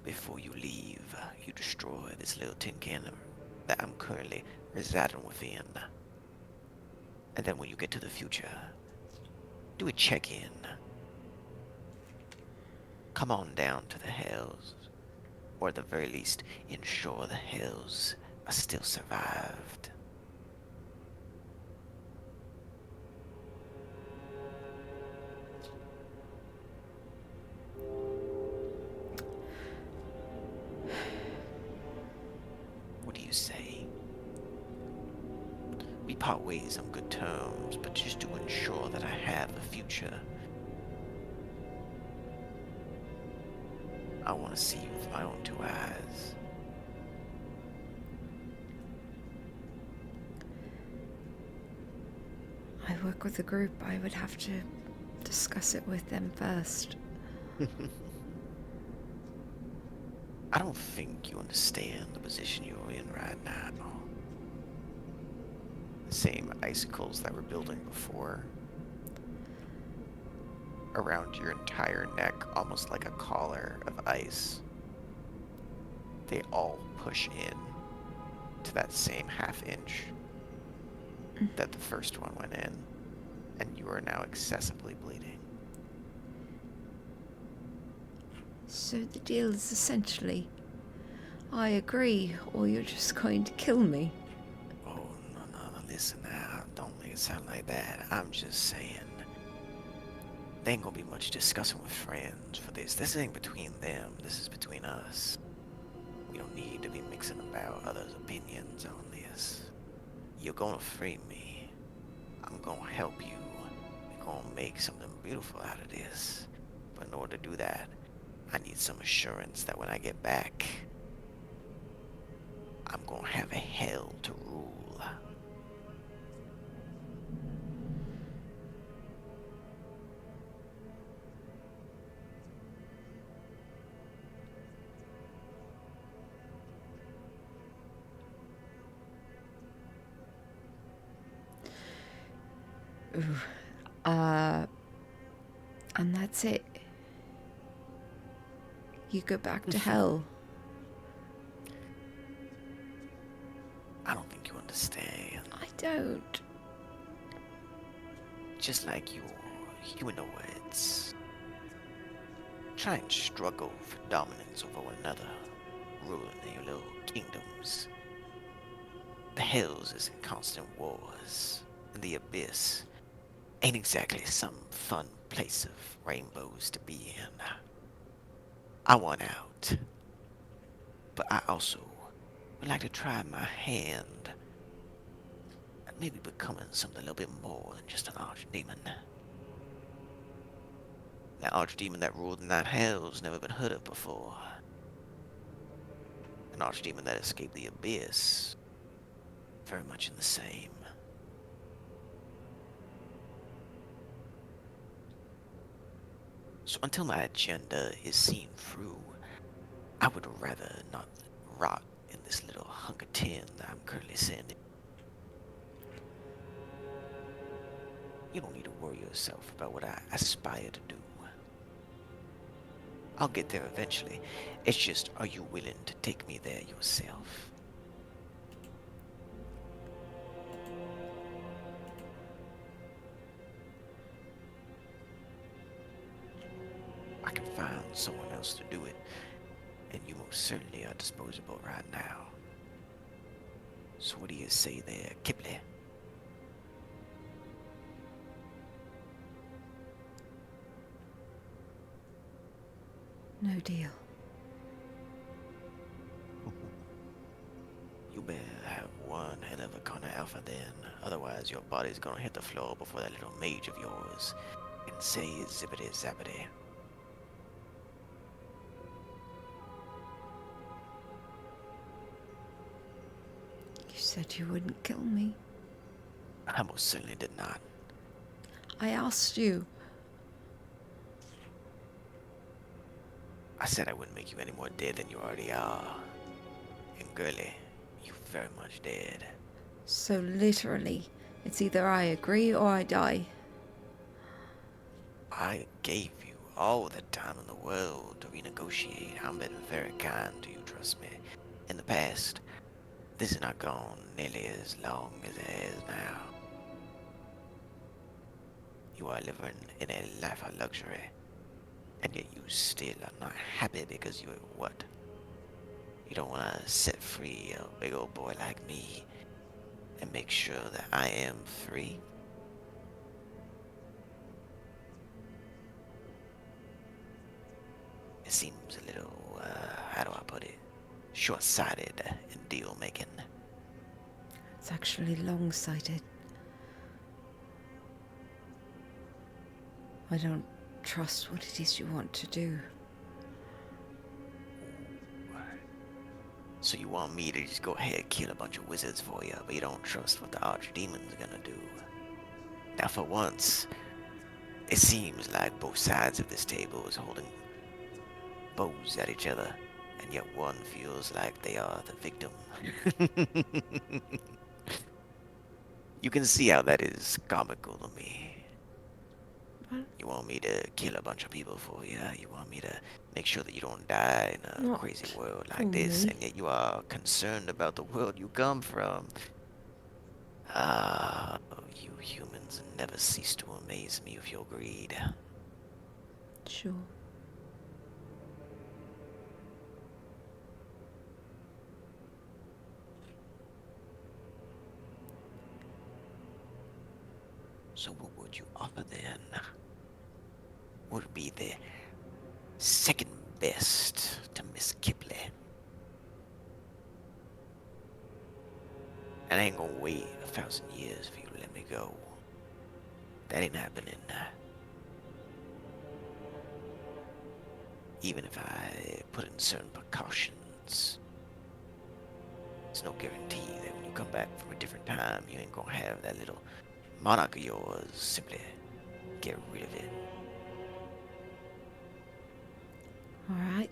Before you leave, you destroy this little tin can that I'm currently residing within. And then when you get to the future, do a check-in. Come on down to the hells. Or at the very least, ensure the hells are still survived. What do you say? We part ways on good terms, but just to ensure that I have a future. I want to see you with my own two eyes. I work with a group. I would have to discuss it with them first. I don't think you understand the position you're in right now. The same icicles that were building before. Around your entire neck, almost like a collar of ice. They all push in to that same half-inch that the first one went in, and you are now excessively bleeding. So the deal is essentially, I agree, or you're just going to kill me. Oh, no, listen now, don't make it sound like that. I'm just saying, there ain't gonna be much discussing with friends for this. This ain't between them, this is between us. We don't need to be mixing about others' opinions on this. You're gonna free me. I'm gonna help you. We're gonna make something beautiful out of this. But in order to do that, I need some assurance that when I get back, I'm gonna have a hell to rule. Ooh. And that's it. You go back to hell. I don't think you understand. I don't. Just like you in the woods. Try and struggle for dominance over one another, ruling your little kingdoms. The hells is in constant wars, and the abyss ain't exactly some fun place of rainbows to be in. I want out, but I also would like to try my hand at maybe becoming something a little bit more than just an archdemon. That archdemon that ruled in that hell's never been heard of before. An archdemon that escaped the abyss, very much in the same. So until my agenda is seen through, I would rather not rot in this little hunk of tin that I'm currently sitting in. You don't need to worry yourself about what I aspire to do. I'll get there eventually. It's just, are you willing to take me there yourself? I can find someone else to do it, and you most certainly are disposable right now. So what do you say there, Kipley? No deal. You better have one hell of a Connor Alpha then. Otherwise, your body's gonna hit the floor before that little mage of yours can say zippity zappity. You said you wouldn't kill me. I most certainly did not. I asked you. I said I wouldn't make you any more dead than you already are. And girlie, you very much dead. So literally, it's either I agree or I die. I gave you all the time in the world to renegotiate. I've been very kind to you, trust me. In the past, this has not gone nearly as long as it is now. You are living in a life of luxury, and yet you still are not happy because you're what? You don't want to set free a big old boy like me and make sure that I am free? It seems a little, how do I put it? Short-sighted in deal-making. It's actually long-sighted. I don't trust what it is you want to do. So you want me to just go ahead and kill a bunch of wizards for you, but you don't trust what the archdemon's gonna do. Now for once, it seems like both sides of this table is holding bows at each other, and yet one feels like they are the victim. You can see how that is comical to me. What? You want me to kill a bunch of people for you. You want me to make sure that you don't die in a Not crazy world for like this, me. and yet you are concerned about the world you come from. Ah, you humans never cease to amaze me with your greed. Sure. So what would you offer then? What would be the second best to Miss Kipley? And I ain't gonna wait 1,000 years for you to let me go. That ain't happening. Even if I put in certain precautions, there's no guarantee that when you come back from a different time, you ain't gonna have that little monarch of yours. Simply get rid of it. All right.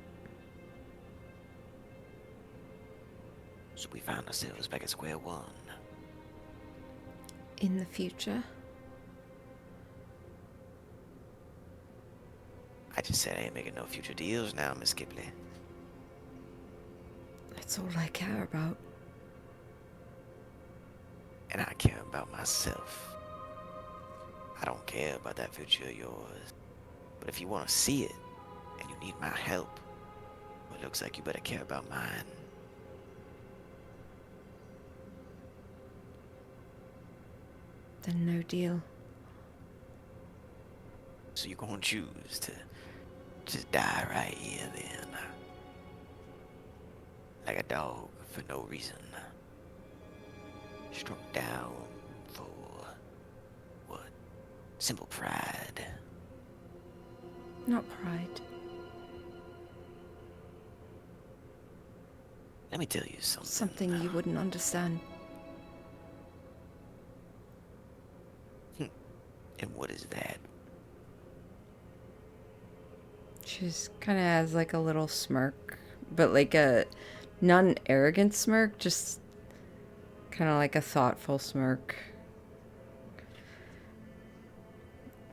So we found ourselves back at square one. In the future. I just said I ain't making no future deals now, Miss Kipley. That's all I care about. And I care about myself. I don't care about that future of yours. But if you want to see it, and you need my help, well, it looks like you better care about mine. Then no deal. So you're gonna choose to just die right here then. Like a dog for no reason. Struck down for what? Simple pride. Not pride. Let me tell you something. Something you wouldn't understand. And what is that? She's kind of has like a little smirk, but like a not an arrogant smirk, just kind of like a thoughtful smirk.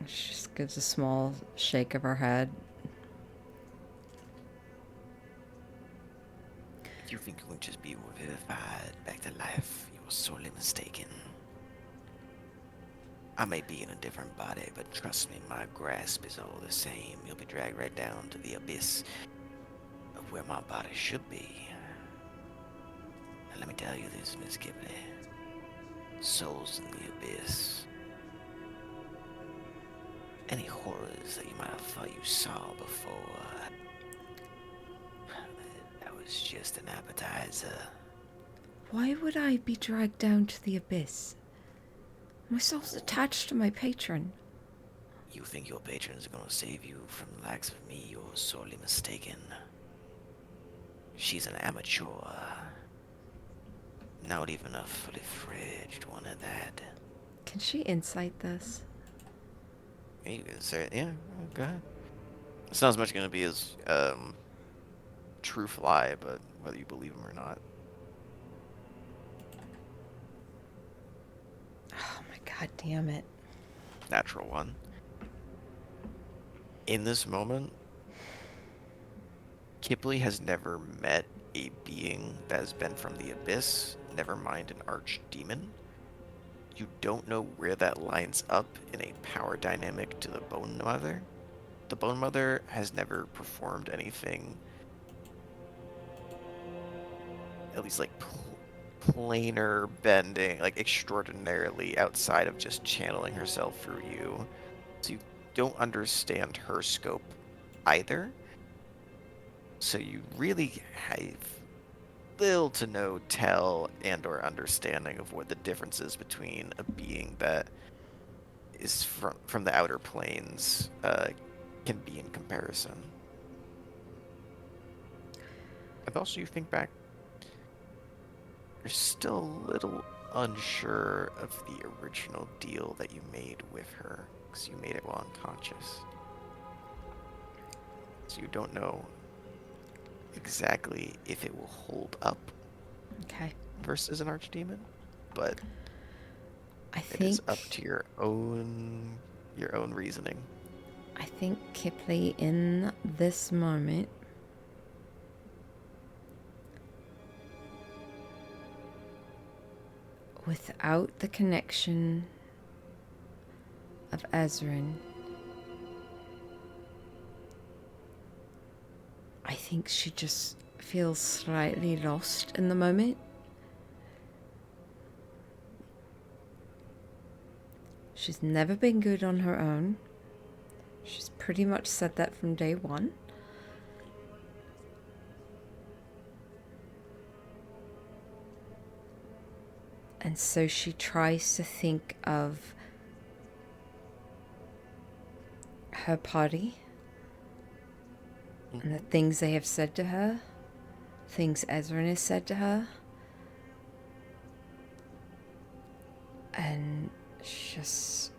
She just gives a small shake of her head. If you think you can just be revivified back to life, you're sorely mistaken. I may be in a different body, but trust me, my grasp is all the same. You'll be dragged right down to the abyss of where my body should be. And let me tell you this, Miss Kipley. Souls in the abyss. Any horrors that you might have thought you saw before, was just an appetizer. Why would I be dragged down to the abyss? My soul's attached to my patron. You think your patron's gonna save you from the likes of me? You're sorely mistaken. She's an amateur. Not even a fully fledged one at that. Can she insight this? You can say, yeah, go ahead. It's not as much gonna be as truth lie, but whether you believe him or not. Oh my god damn it. Natural one. In this moment, Kipley has never met a being that has been from the abyss, never mind an archdemon. You don't know where that lines up in a power dynamic to the Bone Mother. The Bone Mother has never performed anything, at least like planar bending, like extraordinarily outside of just channeling herself through you. So you don't understand her scope either. So you really have little to no tell and or understanding of what the difference is between a being that is from the outer planes can be in comparison. And also you think back, you're still a little unsure of the original deal that you made with her, because you made it while unconscious. So you don't know exactly if it will hold up Okay. versus an archdemon, but I it is think up to your own reasoning. I think Kipley in this moment without the connection of Ezrin, I think she just feels slightly lost in the moment. She's never been good on her own. She's pretty much said that from day one. And so she tries to think of her party and the things they have said to her, things Ezrin has said to her. And she just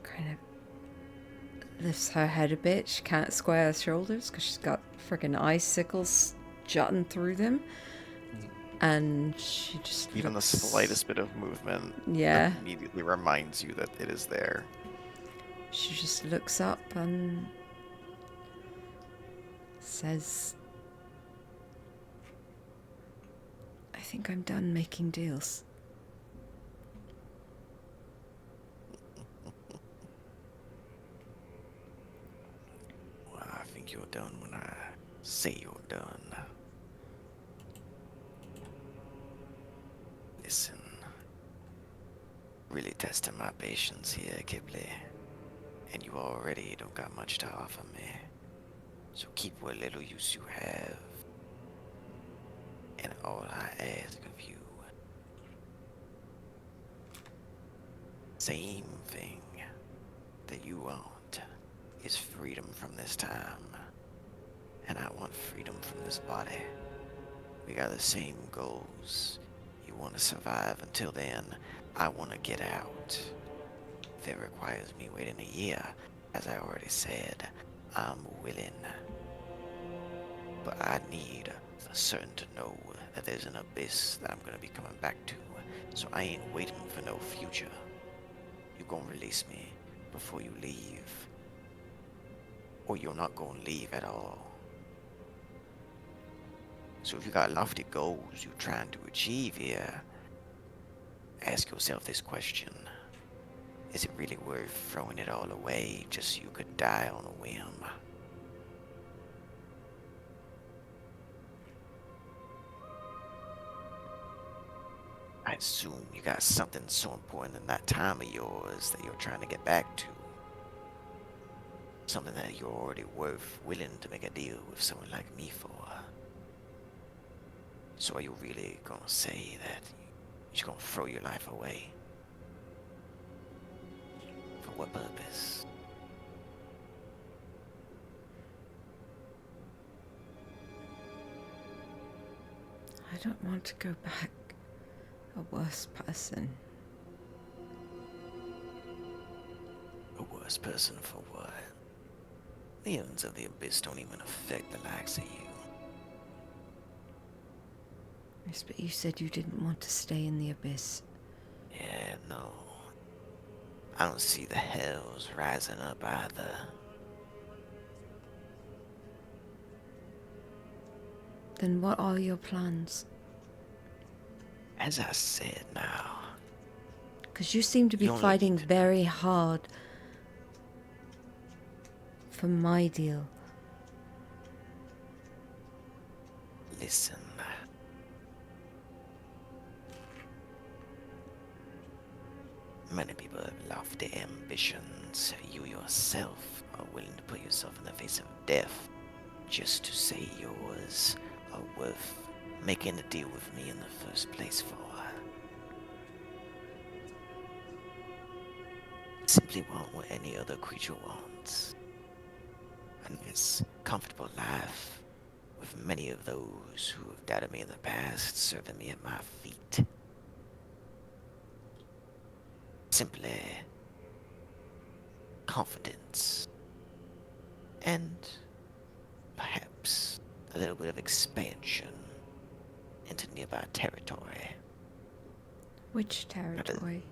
kind of lifts her head a bit. She can't square her shoulders because she's got freaking icicles jutting through them. And she just Even looks... the slightest bit of movement Yeah. immediately reminds you that it is there. She just looks up and says, I think I'm done making deals. Well, I think you're done when I say you're done. Listen, really testing my patience here, Kipley. And you already don't got much to offer me. So keep what little use you have. And all I ask of you, same thing that you want, is freedom from this time. And I want freedom from this body. We got the same goals. You want to survive until then. I want to get out. If it requires me waiting a year, as I already said, I'm willing. But I need for certain to know that there's an abyss that I'm going to be coming back to. So I ain't waiting for no future. You gonna release me before you leave. Or you're not gonna leave at all. So if you got lofty goals you're trying to achieve here, ask yourself this question. Is it really worth throwing it all away just so you could die on a whim? I assume you got something so important in that time of yours that you're trying to get back to. Something that you're already willing to make a deal with someone like me for. So are you really gonna say that you're just gonna throw your life away? For what purpose? I don't want to go back a worse person. A worse person for what? The ends of the abyss don't even affect the likes of you. Yes, but you said you didn't want to stay in the abyss. Yeah, no. I don't see the hells rising up either. Then what are your plans? As I said now, Because you seem to be you only fighting need to very hard for my deal. listen. Many people have lofty ambitions. You yourself are willing to put yourself in the face of death just to say yours are worth making a deal with me in the first place for. Simply want what any other creature wants. A nice, comfortable life with many of those who have doubted me in the past serving me at my feet. Simply confidence and perhaps a little bit of expansion into nearby territory. Which Not a- territory?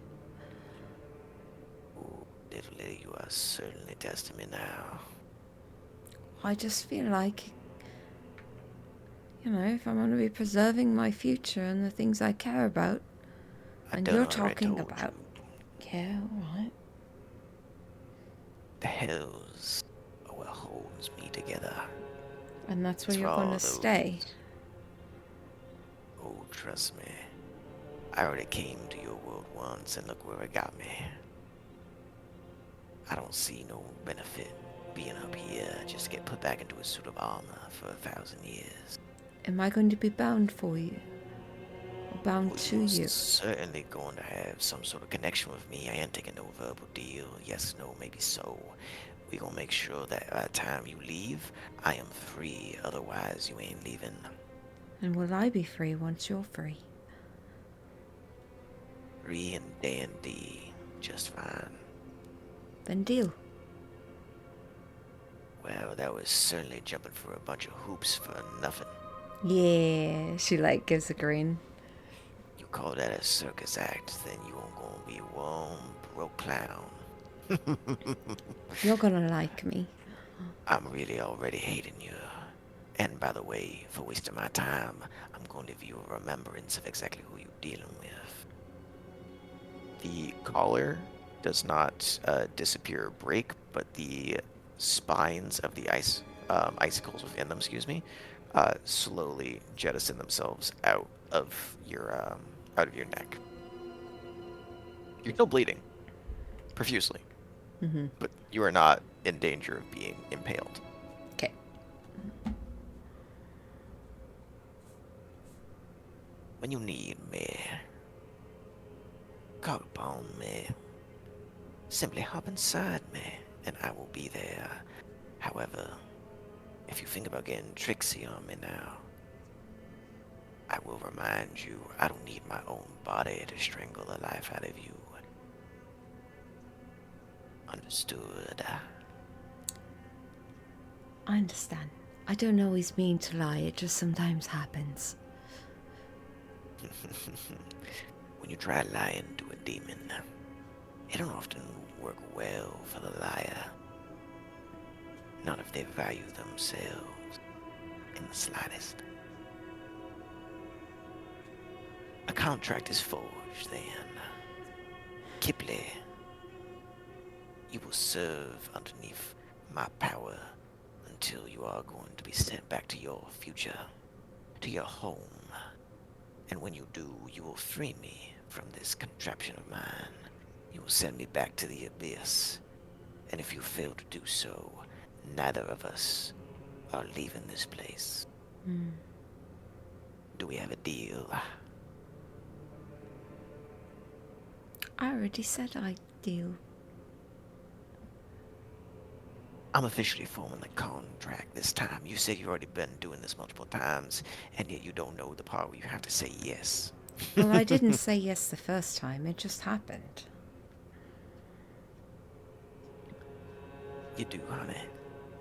Ooh, little lady, you are certainly testing me now. I just feel like, if I'm going to be preserving my future and the things I care about, I and done you're already talking told about. you, Yeah, alright. the hells are what holds me together. And that's where As for you're going all to those, stay. oh, trust me, I already came to your world once and look where it got me. I don't see no benefit being up here just to get put back into a suit of armor for 1,000 years. Am I going to be bound for you? Or bound Well, to you're you? certainly going to have some sort of connection with me. I ain't taking no verbal deal. Yes, no, maybe so. We gonna make sure that by the time you leave, I am free. Otherwise, you ain't leaving. And will I be free once you're free? Free and dandy. Just fine. Then deal. Well, that was certainly jumping for a bunch of hoops for nothing. Yeah, she gives a grin. You call that a circus act, then you won't gonna be one broke clown. You're gonna like me. I'm really already hating you. And by the way, for wasting my time, I'm going to give you a remembrance of exactly who you're dealing with. The collar does not disappear or break, but the spines of the icicles within them, slowly jettison themselves out of your neck. You're still bleeding profusely, Mm-hmm. but you are not in danger of being impaled. Okay. When you need me, call upon me. Simply hop inside me, and I will be there. However, if you think about getting tricksy on me now, I will remind you I don't need my own body to strangle the life out of you. Understood? I understand. I don't always mean to lie, it just sometimes happens. When you try lying to a demon, it don't often work well for the liar. Not if they value themselves in the slightest. A contract is forged then. Kipley, you will serve underneath my power until you are going to be sent back to your future, to your home. And when you do, you will free me from this contraption of mine. You will send me back to the abyss. And if you fail to do so, neither of us are leaving this place. Do we have a deal? I already said I deal. I'm officially forming the contract this time. You said you've already been doing this multiple times, and yet you don't know the part where you have to say yes. Well, I didn't say yes the first time, it just happened. You do, honey.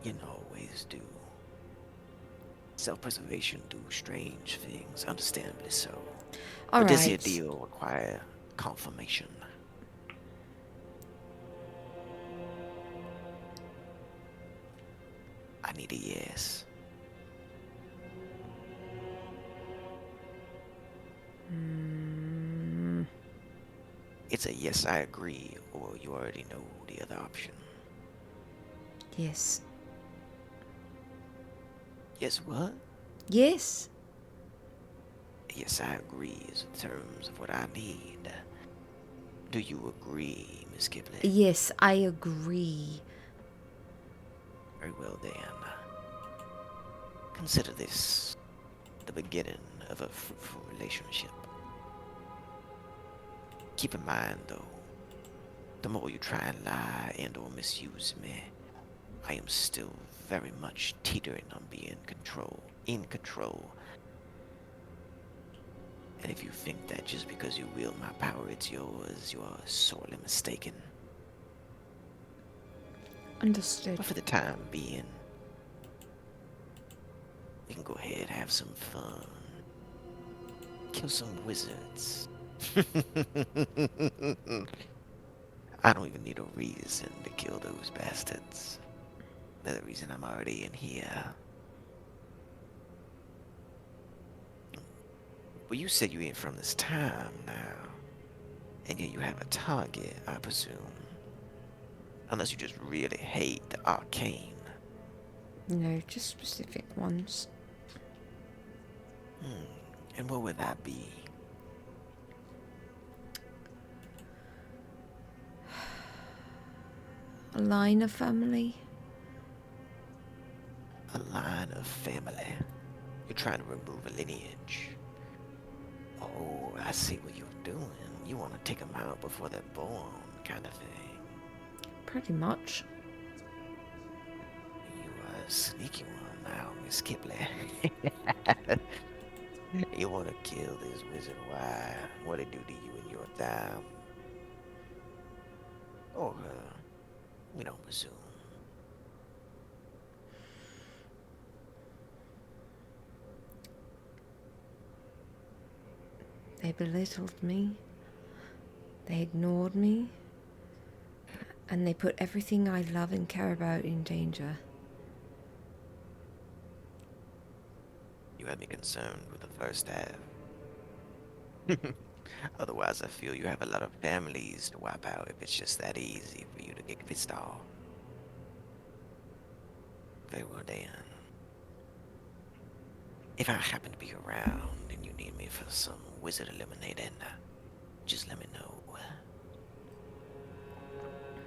You always do. Self-preservation do strange things, understandably so. But this here Alright. deal require confirmation. I need a yes. It's a yes, I agree, or you already know the other option. Yes. Yes, what? Yes. Yes, I agree is the terms of what I need. Do you agree, Miss Kipling? Yes, I agree. Very well then. Consider this the beginning of a fruitful relationship. Keep in mind, though, the more you try and lie and or misuse me, I am still very much teetering on being in control. And if you think that just because you wield my power it's yours, you are sorely mistaken. Understood. But for the time being, we can go ahead and have some fun. Kill some wizards. I don't even need a reason to kill those bastards. They're the reason I'm already in here. Well, you said you ain't from this time now. And yet you have a target, I presume. Unless you just really hate the arcane. No, just specific ones. And what would that be? A line of family. A line of family. You're trying to remove a lineage. Oh, I see what you're doing. You want to take them out before they're born, kind of thing. Pretty much. You are a sneaky one now, Miss Kipling. You want to kill this wizard? Why? What it do to you in your time? Or her? We don't presume. They belittled me. They ignored me. And they put everything I love and care about in danger. You had me concerned with the first half. Otherwise, I feel you have a lot of families to wipe out if it's just that easy for you to get pissed off. Very well, Dan. If I happen to be around and you need me for some wizard eliminating, just let me know.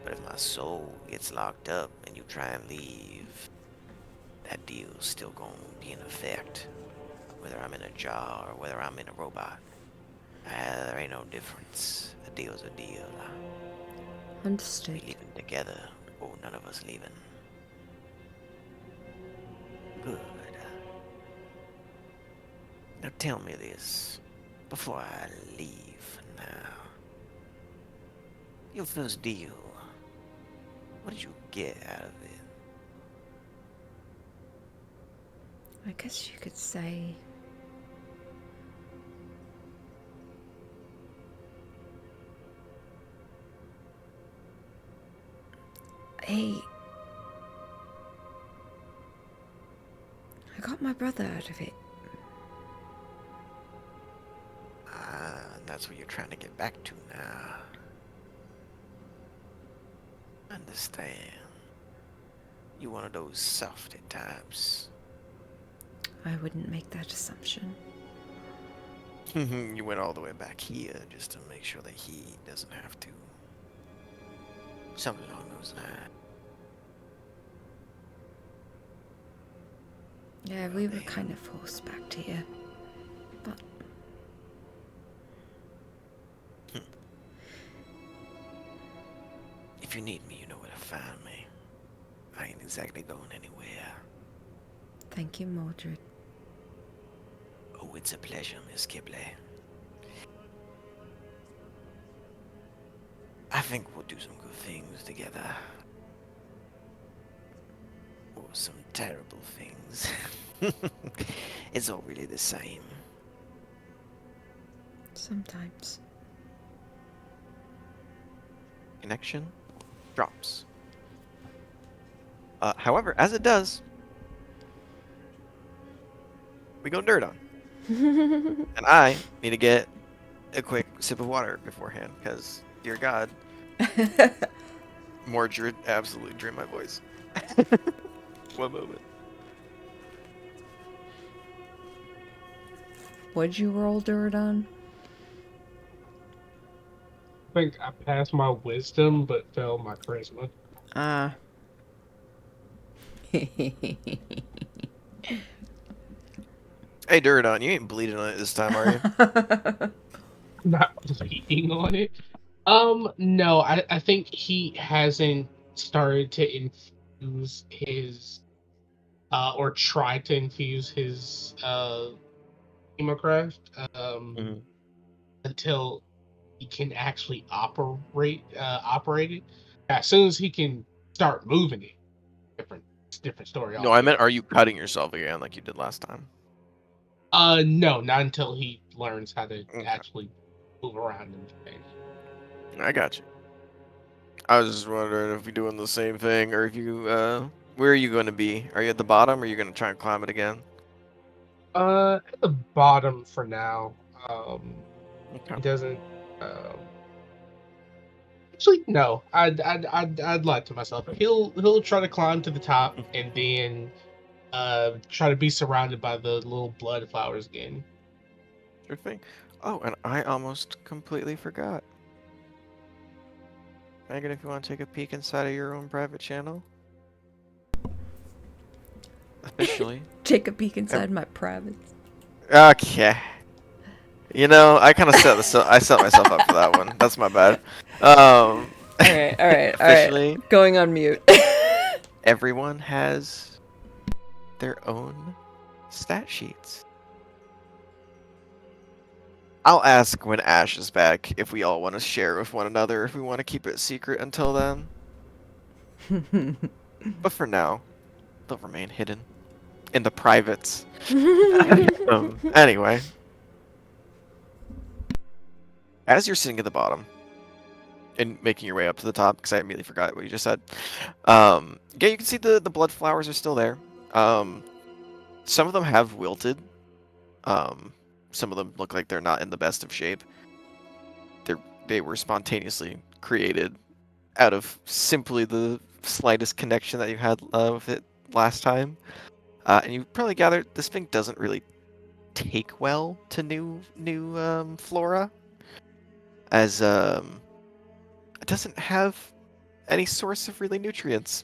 But if my soul gets locked up and you try and leave, that deal's still gonna be in effect. Whether I'm in a jar or whether I'm in a robot. There ain't no difference. A deal's a deal. Understood. We leaving together, or none of us leaving. Good. Now tell me this, before I leave now. Your first deal, what did you get out of it? I guess you could say I got my brother out of it. That's what you're trying to get back to now. Understand. You one of those softy types. I wouldn't make that assumption. You went all the way back here just to make sure that he doesn't have to. Something along those lines. Yeah, we were kind of forced back here. If you need me, you know where to find me. I ain't exactly going anywhere. Thank you, Mordred. Oh, it's a pleasure, Miss Kibley. I think we'll do some good things together. Or some terrible things. It's all really the same. Sometimes. Connection drops. However, as it does, we go dirt on. And I need to get a quick sip of water beforehand, because, dear God, Mordred absolutely drew my voice. One moment. What'd you roll dirt on? I think I passed my wisdom, but failed my charisma. Ah. Hey, Duradon, you ain't bleeding on it this time, are you? I'm not bleeding on it. No, I think he hasn't started to infuse his, or try to infuse his, hemocraft, Mhm. until he can actually operate it. As soon as he can start moving it, different different story No, I meant, altogether. are you cutting yourself again like you did last time? No, not until he learns how to Okay, actually move around and things. I got you. I was just wondering if you're doing the same thing, or if you, where are you going to be? Are you at the bottom, or are you going to try and climb it again? At the bottom for now. Okay. He doesn't. Um, Actually, no. I'd lie to myself. He'll try to climb to the top and then try to be surrounded by the little blood flowers again. Sure thing. Oh, and I almost completely forgot. Megan, if you want to take a peek inside of your own private channel, officially. Take a peek Ev- inside my privates. Okay. You know, I kind of I set myself up for that one. That's my bad. Um, Alright, alright, alright. officially, Going on mute. everyone has their own stat sheets. I'll ask when Ash is back if we all want to share with one another, if we want to keep it secret until then. But for now, they'll remain hidden in the privates. Anyway, as you're sitting at the bottom and making your way up to the top, because I immediately forgot what you just said, yeah, you can see the blood flowers are still there. Some of them have wilted. Um, some of them look like they're not in the best of shape. They were spontaneously created out of simply the slightest connection that you had with it last time. And you probably gathered this thing doesn't really take well to new flora, as it doesn't have any source of really nutrients.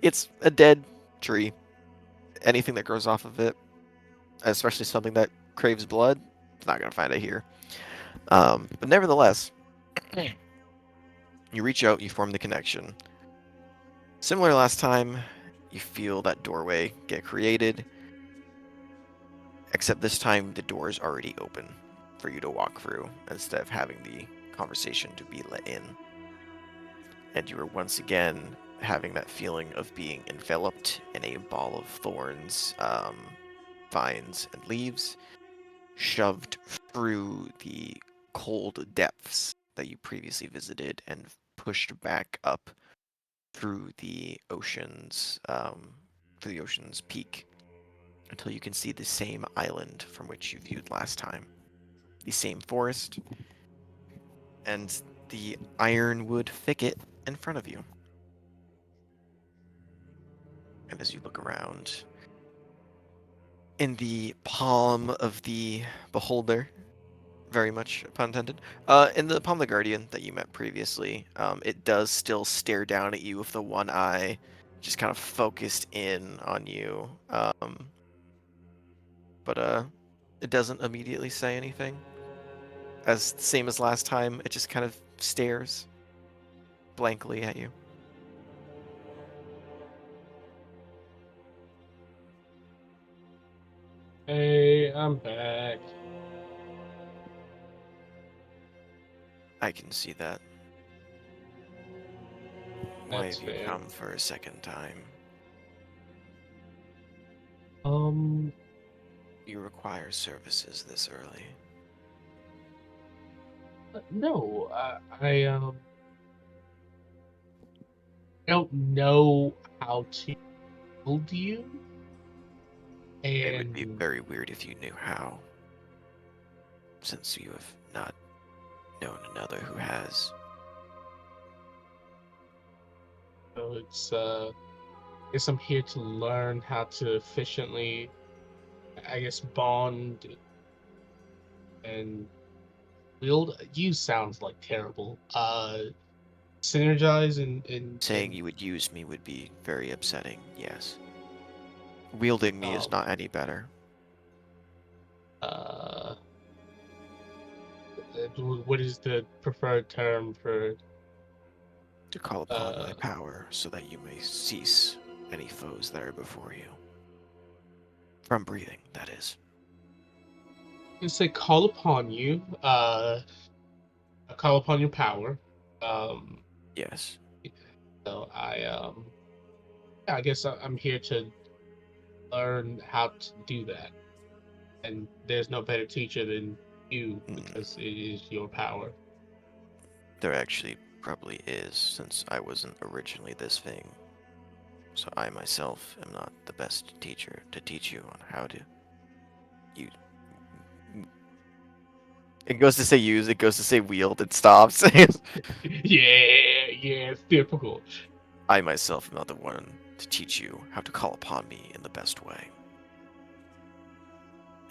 It's a dead tree. Anything that grows off of it, especially something that craves blood, it's not gonna find it here. But nevertheless, you reach out, you form the connection. Similar to last time, you feel that doorway get created, except this time the door is already open for you to walk through instead of having the conversation to be let in. And you are once again having that feeling of being enveloped in a ball of thorns, vines, and leaves, shoved through the cold depths that you previously visited and pushed back up through the ocean's peak, until you can see the same island from which you viewed last time, the same forest, and the ironwood thicket in front of you. And as you look around, in the palm of the beholder, very much pun intended, in the palm of the guardian that you met previously, it does still stare down at you with the one eye, just kind of focused in on you. But it doesn't immediately say anything. As same as last time, it just kind of stares. blankly at you. Hey, I'm back. I can see that. Why That's have you fair. come for a second time? Um, You require services this early. no, I don't know how to build you, It would be and very weird if you knew how, since you have not known another who has. so I guess I'm here to learn how to efficiently, I guess, bond and build. You sounds like terrible. Synergize Saying and you would use me would be very upsetting, yes. Wielding me is um not any better. uh, what is the preferred term for To call upon my uh? power so that you may cease any foes that are before you. From breathing, that is. I say call upon you. I call upon your power. Um, Yes. so yeah, I guess I'm here to learn how to do that. And there's no better teacher than you Mm, because it is your power. there actually probably is, since I wasn't originally this thing. So I myself am not the best teacher to teach you on how to use. It goes to say use, it goes to say wield, it stops. Yeah, it's difficult. I myself am not the one to teach you how to call upon me in the best way.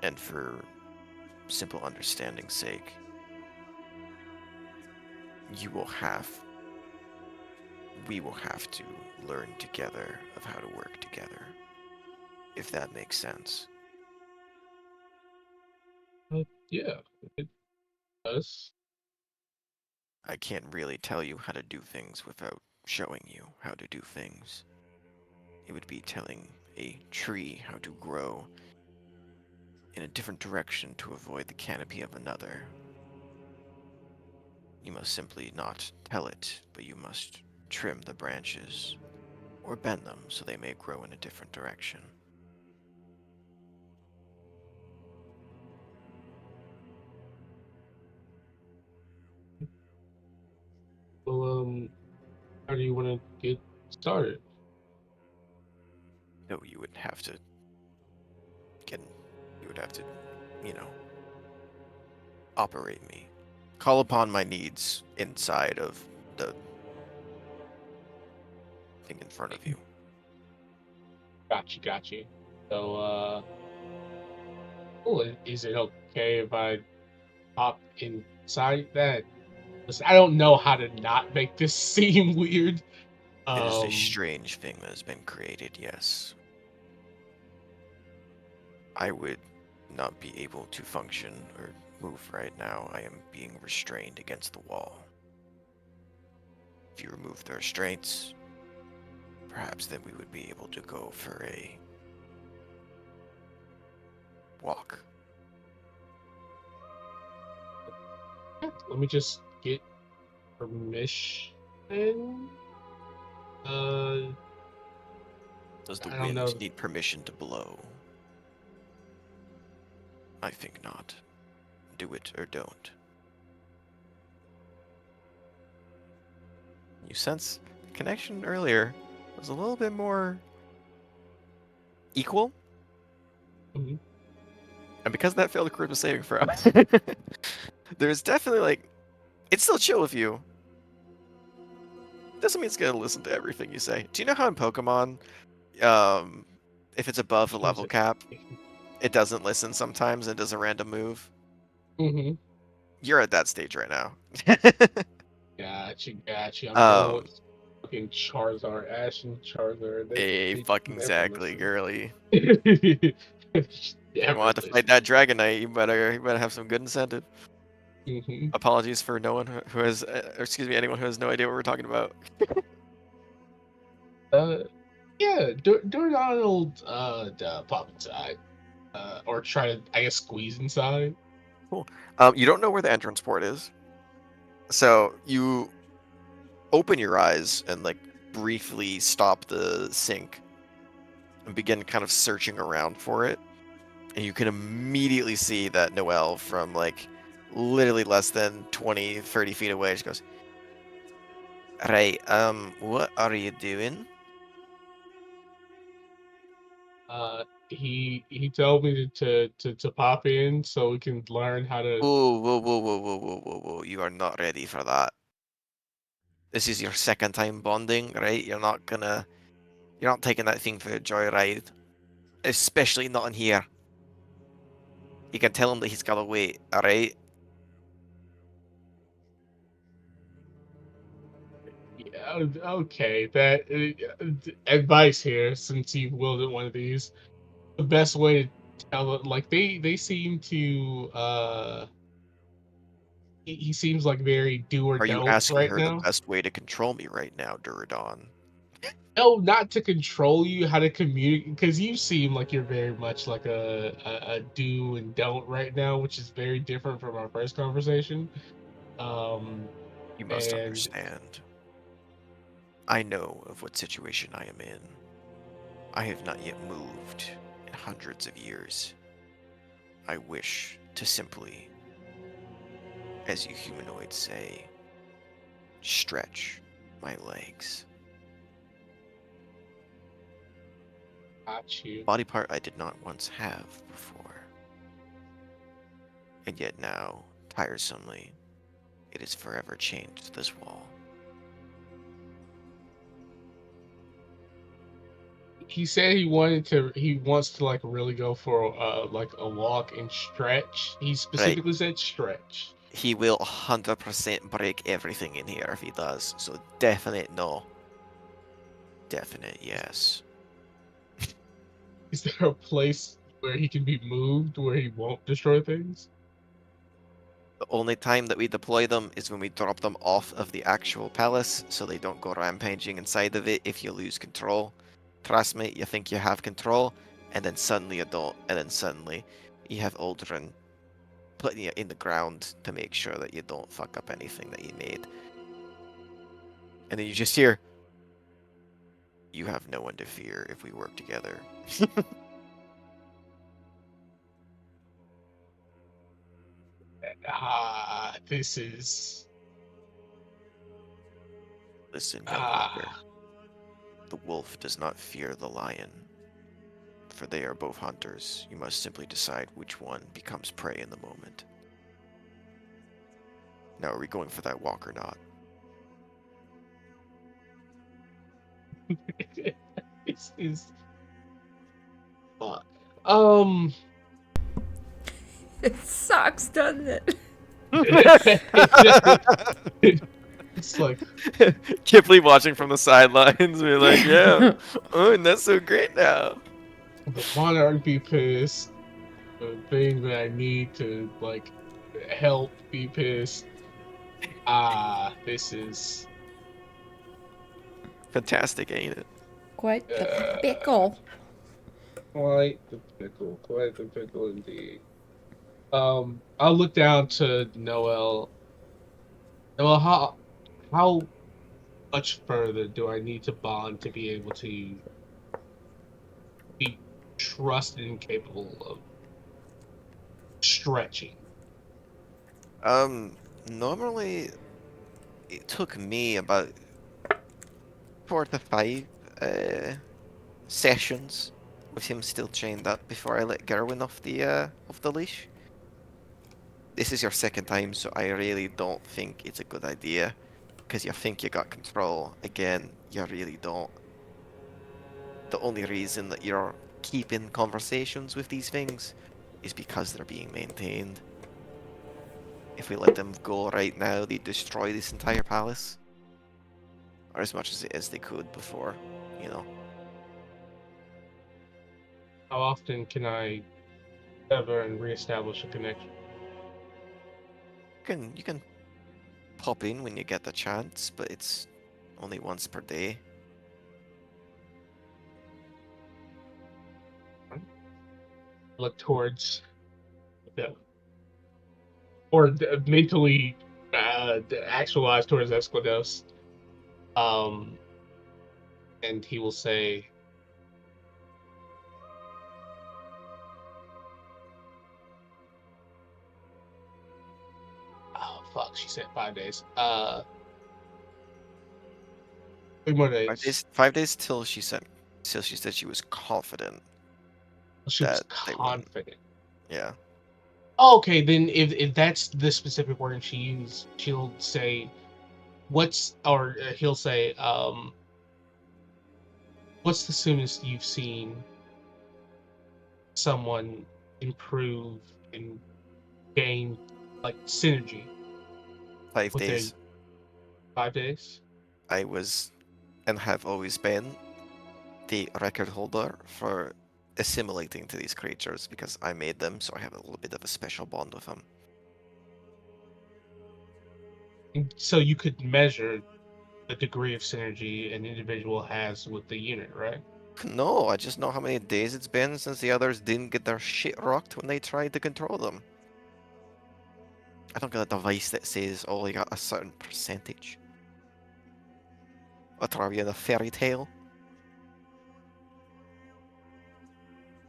And for simple understanding's sake, you will have, we will have to learn together of how to work together, if that makes sense. Yeah, it does. I can't really tell you how to do things without showing you how to do things. It would be telling a tree how to grow in a different direction to avoid the canopy of another. You must simply not tell it, but you must trim the branches or bend them so they may grow in a different direction. Well, how do you want to get started? No, you would have to get, you would have to, you know, operate me. Call upon my needs inside of the thing in front of you. Got you. So, oh, is it okay if I hop inside that? Listen, I don't know how to not make this seem weird. It is a Um, strange thing that has been created, yes. I would not be able to function or move right now. I am being restrained against the wall. If you remove the restraints, perhaps then we would be able to go for a walk. let me just get permission. Uh, Does the I don't wind know. need permission to blow? I think not. Do it or don't. You sense the connection earlier was a little bit more equal, Mhm. and because that failed a charisma saving throw, there's definitely like it's still chill with you. Doesn't mean it's gonna listen to everything you say. Do you know how in Pokemon, um, if it's above the level cap, it doesn't listen sometimes and does a random move? Mm-hmm. You're at that stage right now. Got you. I'm dealing um, with fucking Charizard, Ash and Charizard. a They fucking never exactly, listen. girly. You Never want to fight listen. that Dragonite, you better have some good incentive. Hmm. Apologies for no one who has, or excuse me, anyone who has no idea what we're talking about. Uh, yeah, during Donald pop inside, or try to, I guess, squeeze inside. Cool. You don't know where the entrance port is, so you open your eyes and like briefly stop the sync and begin kind of searching around for it, and you can immediately see that Noelle from like literally less than 20, 30 feet away just goes, right, what are you doing? He told me to pop in so we can learn how to. Whoa, whoa, whoa, whoa, whoa, whoa, whoa, whoa, you are not ready for that. This is your second time bonding, right? You're not taking that thing for a joyride. Especially not in here. You can tell him that he's gotta wait, alright? Yeah, okay, that advice here, since you wielded one of these. The best way to tell it, like they seem to he seems like very do or Are you don't asking right her the now. best way to control me right now, Duradon? No, not to control you, how to communicate, because you seem like you're very much like a do and don't right now, which is very different from our first conversation. Um, You must and understand. I know of what situation I am in. I have not yet moved in hundreds of years. I wish to simply, as you humanoids say, stretch my legs. got you. Body part I did not once have before. And yet now, tiresomely, it has forever changed this wall. He said he wants to like really go for like a walk and stretch. He Right, specifically said stretch. he will 100% break everything in here if he does, so definite no. Definite yes. Is there a place where he can be moved where he won't destroy things? The only time that we deploy them is when we drop them off of the actual palace, so they don't go rampaging inside of it if you lose control. Trust me, you think you have control, and then suddenly you don't, and then suddenly you have Aldrin putting you in the ground to make sure that you don't fuck up anything that you made. And then you just hear, you have no one to fear if we work together. This is Listen, young hunter, ah. the wolf does not fear the lion, for they are both hunters. You must simply decide which one becomes prey in the moment. Now, are we going for that walk or not? This is fuck. Um, It sucks, doesn't it? it's like Kipley watching from the sidelines, be like, yeah, oh, and that's so great now. the monarch be pissed. The thing that I need to like help be pissed. This is Fantastic, ain't it? Quite the uh, pickle. quite the pickle indeed. I'll look down to Noel. Noel, how much further do I need to bond to be able to be trusted and capable of stretching? Normally it took me about 4 to 5 uh, sessions with him still chained up before I let Gerwin off the leash. This is your second time, so I really don't think it's a good idea. Because you think you got control. Again, you really don't. The only reason that you're keeping conversations with these things is because they're being maintained. If we let them go right now, they'd destroy this entire palace. Or as much as they could before, you know. How often can I ever and reestablish a connection? You can pop in when you get the chance, but it's only once per day. Look towards the or mentally actualize towards Esclados. Um, and he will say, "Oh fuck," she said 5 days. 3 more 5 days. days. 5 days till she said she was confident She was that they wouldn't. confident. Yeah. Oh, okay, then if that's the specific word she used, she'll say, "What's?" Or he'll say, "What's the soonest you've seen someone improve and gain like synergy Five with their days. 5 days?" I was and have always been the record holder for assimilating to these creatures because I made them, so I have a little bit of a special bond with them. So you could measure the degree of synergy an individual has with the unit, right? No, I just know how many days it's been since the others didn't get their shit rocked when they tried to control them. I don't got a device that says, oh, you got a certain percentage. What are we in a fairy tale?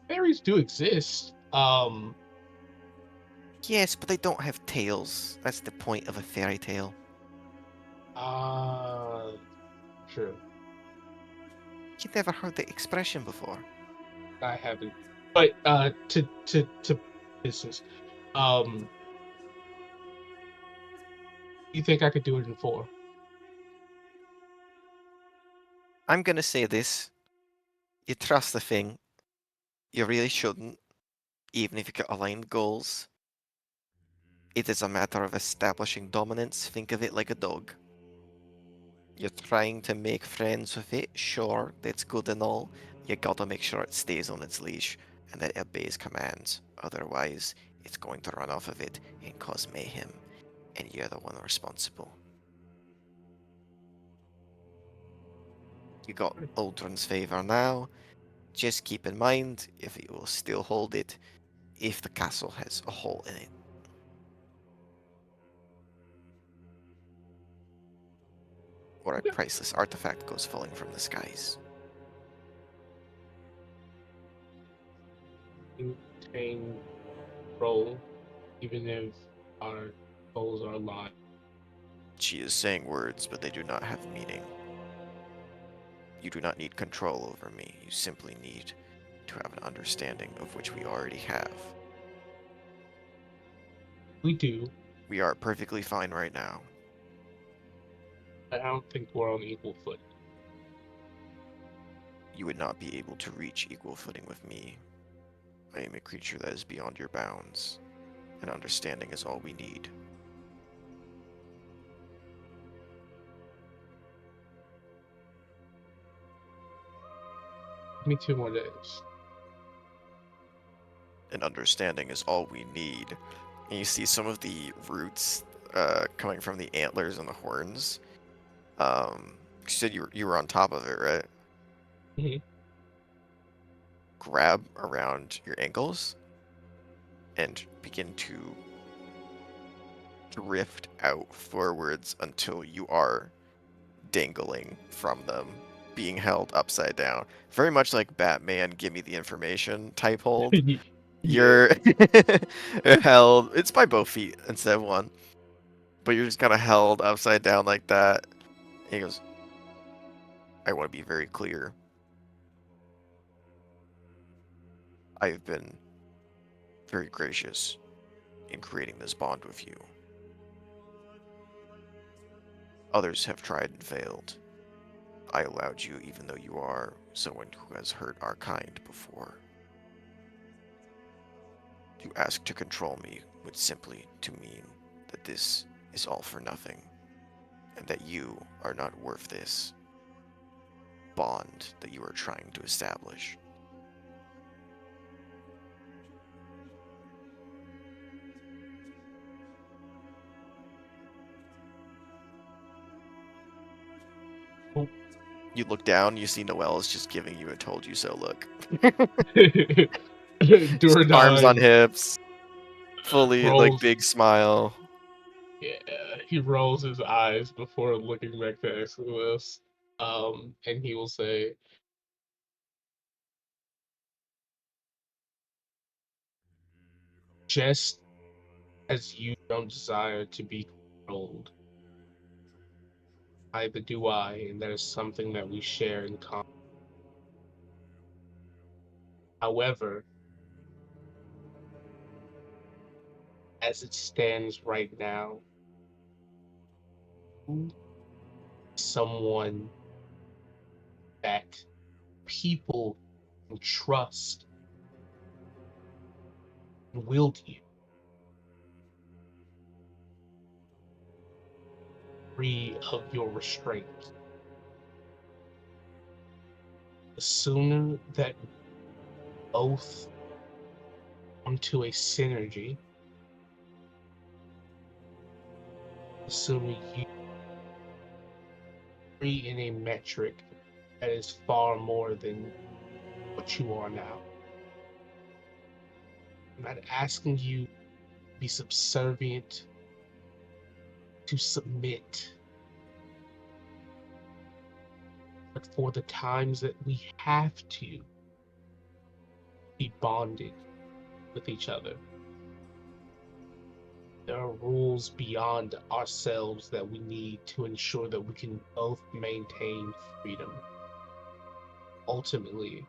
Fairies do exist. Yes, but they don't have tails. That's the point of a fairy tale. Uh, true. You've never heard the expression before. I haven't. But to business. Um, you think I could do it in 4? I'm gonna say this. You trust the thing. You really shouldn't, even if you get aligned goals. It is a matter of establishing dominance. Think of it like a dog. You're trying to make friends with it, sure, that's good and all. You gotta make sure it stays on its leash and that it obeys commands. Otherwise, it's going to run off of it and cause mayhem, and you're the one responsible. You got Uldren's favor now. Just keep in mind if it will still hold it if the castle has a hole in it. Or a priceless artifact goes falling from the skies. Maintain control, even if our goals are aligned. She is saying words, but they do not have meaning. You do not need control over me. You simply need to have an understanding of which we already have. We do, We are perfectly fine right now. but I don't think we're on equal foot. You would not be able to reach equal footing with me. I am a creature that is beyond your bounds, and understanding is all we need. Give me 2 more days. And understanding is all we need. And you see some of the roots coming from the antlers and the horns. You said you were on top of it, right? Mhm. Grab around your ankles and begin to drift out forwards until you are dangling from them, being held upside down. Very much like Batman, give me the information type hold. Yeah. You're held, it's by both feet instead of one, but you're just kind of held upside down like that. And he goes, I want to be very clear. I've been very gracious in creating this bond with you. Others have tried and failed. I allowed you even though you are someone who has hurt our kind before. To ask to control me would simply to mean that this is all for nothing, and that you are not worth this bond that you are trying to establish. You look down, you see Noelle is just giving you a told you so look. Just arms on Durdan hips, fully like rolls. big smile. Yeah, he rolls his eyes before looking back to Exodus. And he will say, just as you don't desire to be controlled, neither do I, and that is something that we share in common. However, as it stands right now, you, someone that people can trust and wield you, free of your restraints. The sooner that both come to a synergy, the sooner you free in a metric that is far more than what you are now. I'm not asking you to be subservient, to submit, but for the times that we have to be bonded with each other. There are rules beyond ourselves that we need to ensure that we can both maintain freedom. Ultimately,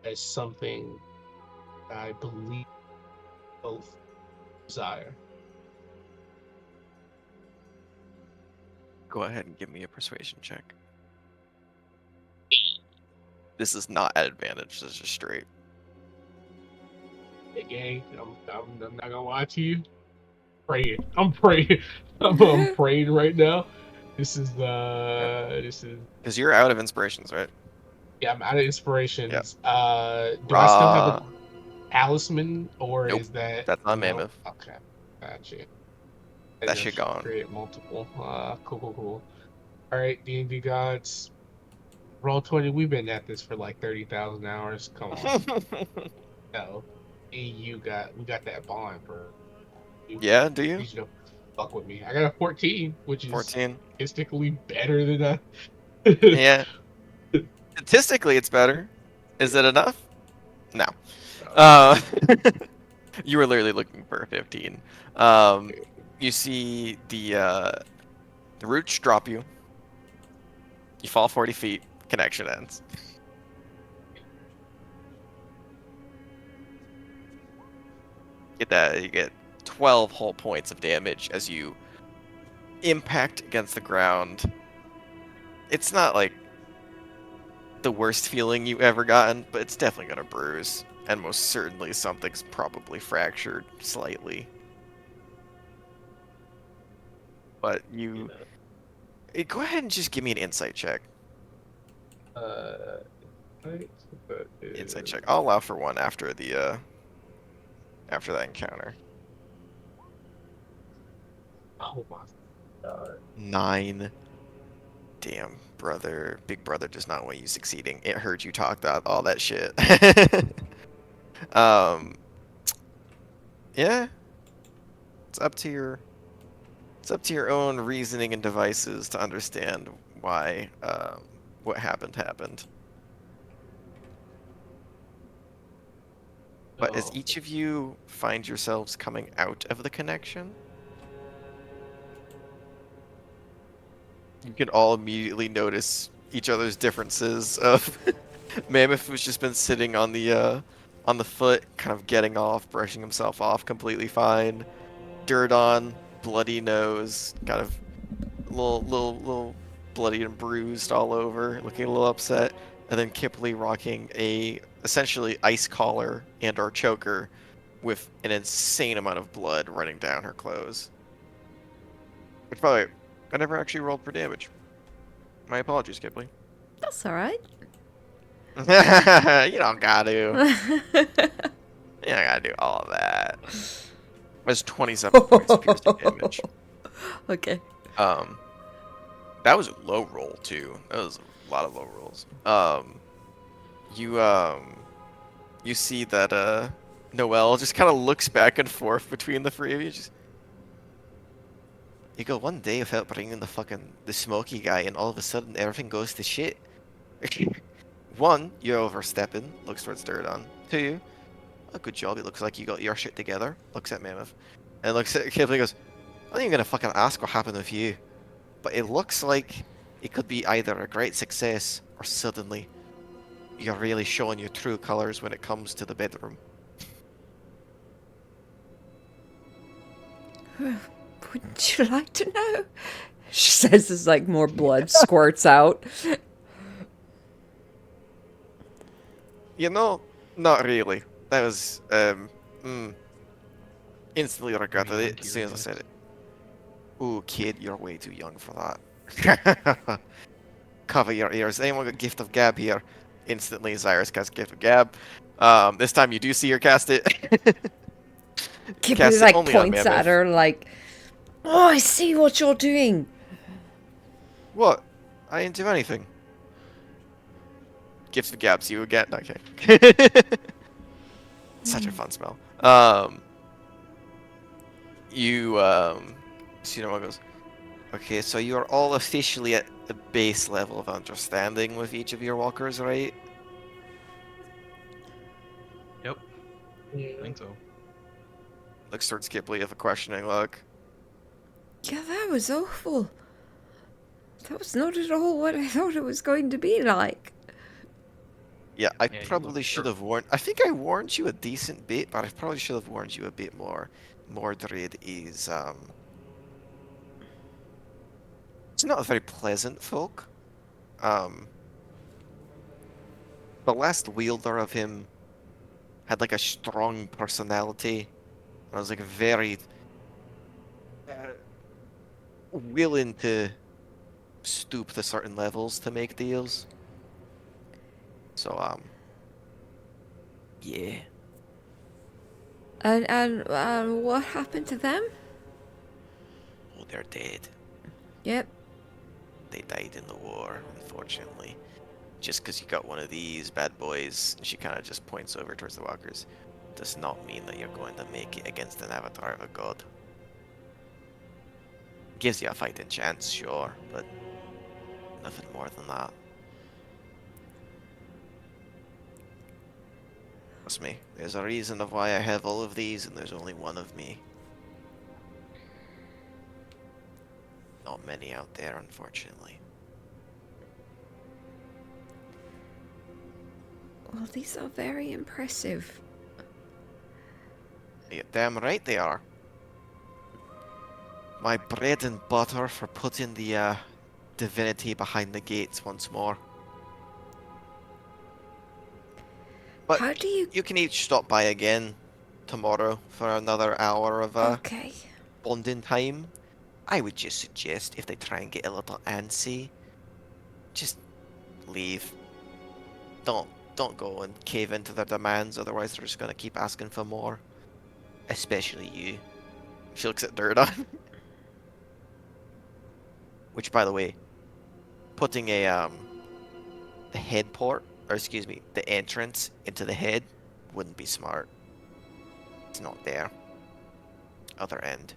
as something I believe both desire. Go ahead and give me a persuasion check. This is not at advantage. This is straight. Hey, gang, I'm not gonna lie to you. Praying. I'm praying. I'm praying right now. This is Because you're out of inspirations, right? yeah, I'm out of Yep. inspirations. Do I still have a Raw. talisman or Nope. is that That's not no? mammoth. Okay, gotcha. And That I shit should gone. create multiple. Cool. All right, D&D gods. Roll 20. We've been at this for like 30,000 hours. Come on, no. Me and we got that bond, bro. You Yeah, do you? need you to fuck with me. I got a 14, which is 14. statistically better than I. Yeah. Statistically, it's better. Is Yeah, it enough? No. okay. Uh, you were literally looking for a 15. Um, you see the roots drop you. You fall 40 feet. Connection ends. Get that. You get 12 whole points of damage as you impact against the ground. It's not like the worst feeling you've ever gotten, but it's definitely gonna bruise. And most certainly something's probably fractured slightly. But You you know, go ahead and just give me an insight check. uh, right, so that Insight is, check. I'll allow for one after the after that encounter. oh my god. 9. Damn, brother. Big brother does not want you succeeding. It heard you talk that all that shit. um, yeah, it's up to your own reasoning and devices to understand why what happened. But as Oh, each of you find yourselves coming out of the connection, you can all immediately notice each other's differences of Mammoth, who's just been sitting on the foot, kind of getting off, brushing himself off completely fine. Durdon, bloody nose, kind of little bloody and bruised all over, looking a little upset. And then Kipley rocking a essentially ice collar and or choker with an insane amount of blood running down her clothes. Which, by the way, I never actually rolled for damage. My apologies, Kipley. That's all right. You don't gotta. You don't gotta do all of that. That's 27 points of piercing damage. Okay. Um, that was a low roll too. That was A lot of low rolls. You you see that Noel just kind of looks back and forth between the three of you. Just you go one day without bringing the smoky guy, and all of a sudden everything goes to shit. One, you're overstepping. Looks towards Durdon. Two, a good job. It looks like you got your shit together. Looks at Mammoth, and looks at Kibble. Goes, I'm not even gonna fucking ask what happened with you, but it looks like it could be either a great success or suddenly you're really showing your true colors when it comes to the bedroom. Wouldn't you like to know? She says as like more blood squirts out. You know, not really. That was instantly regretted Read it into as your soon as I lips. said it. Ooh, kid, you're way too young for that. Cover your ears. Anyone got gift of gab here? Instantly, Zyrus casts gift of gab. This time you do see her cast it. Kibble Cast it like only on points at Mammoth. her like, oh, I see what you're doing. What? I didn't do anything. Gifts of gab, so you again. Okay. Such a fun smell. Sinoma goes, okay, so you're all officially at the base level of understanding with each of your walkers, right? Yep, I Yeah. think so. Looks towards Ghibli with a questioning look. Yeah, that was awful. That was not at all what I thought it was going to be like. Yeah, I Yeah, you look probably should have warned. I think I warned you a decent bit, but I probably should have warned you a bit more. Mordred is it's not a very pleasant folk. Um, the last wielder of him had like a strong personality. I was like very uh, willing to stoop to certain levels to make deals. So yeah. And what happened to them? Oh, they're dead. Yep. They died in the war, unfortunately. Just because you got one of these bad boys, she kind of just points over towards the walkers, does not mean that you're going to make it against an avatar of a god. Gives you a fighting chance, sure, but nothing more than that. Trust me, there's a reason of why I have all of these, and there's only one of me. Not many out there, unfortunately. Well, these are very impressive. Yeah, damn right they are. My bread and butter for putting the divinity behind the gates once more. But How do you... you can each stop by again tomorrow for another hour of Okay. bonding time. I would just suggest if they try and get a little antsy, just leave. Don't go and cave into their demands, otherwise they're just gonna keep asking for more. Especially you. She looks at Durdan. Which, by the way, putting a the head port, or excuse me, the entrance into the head wouldn't be smart. It's not there. Other end.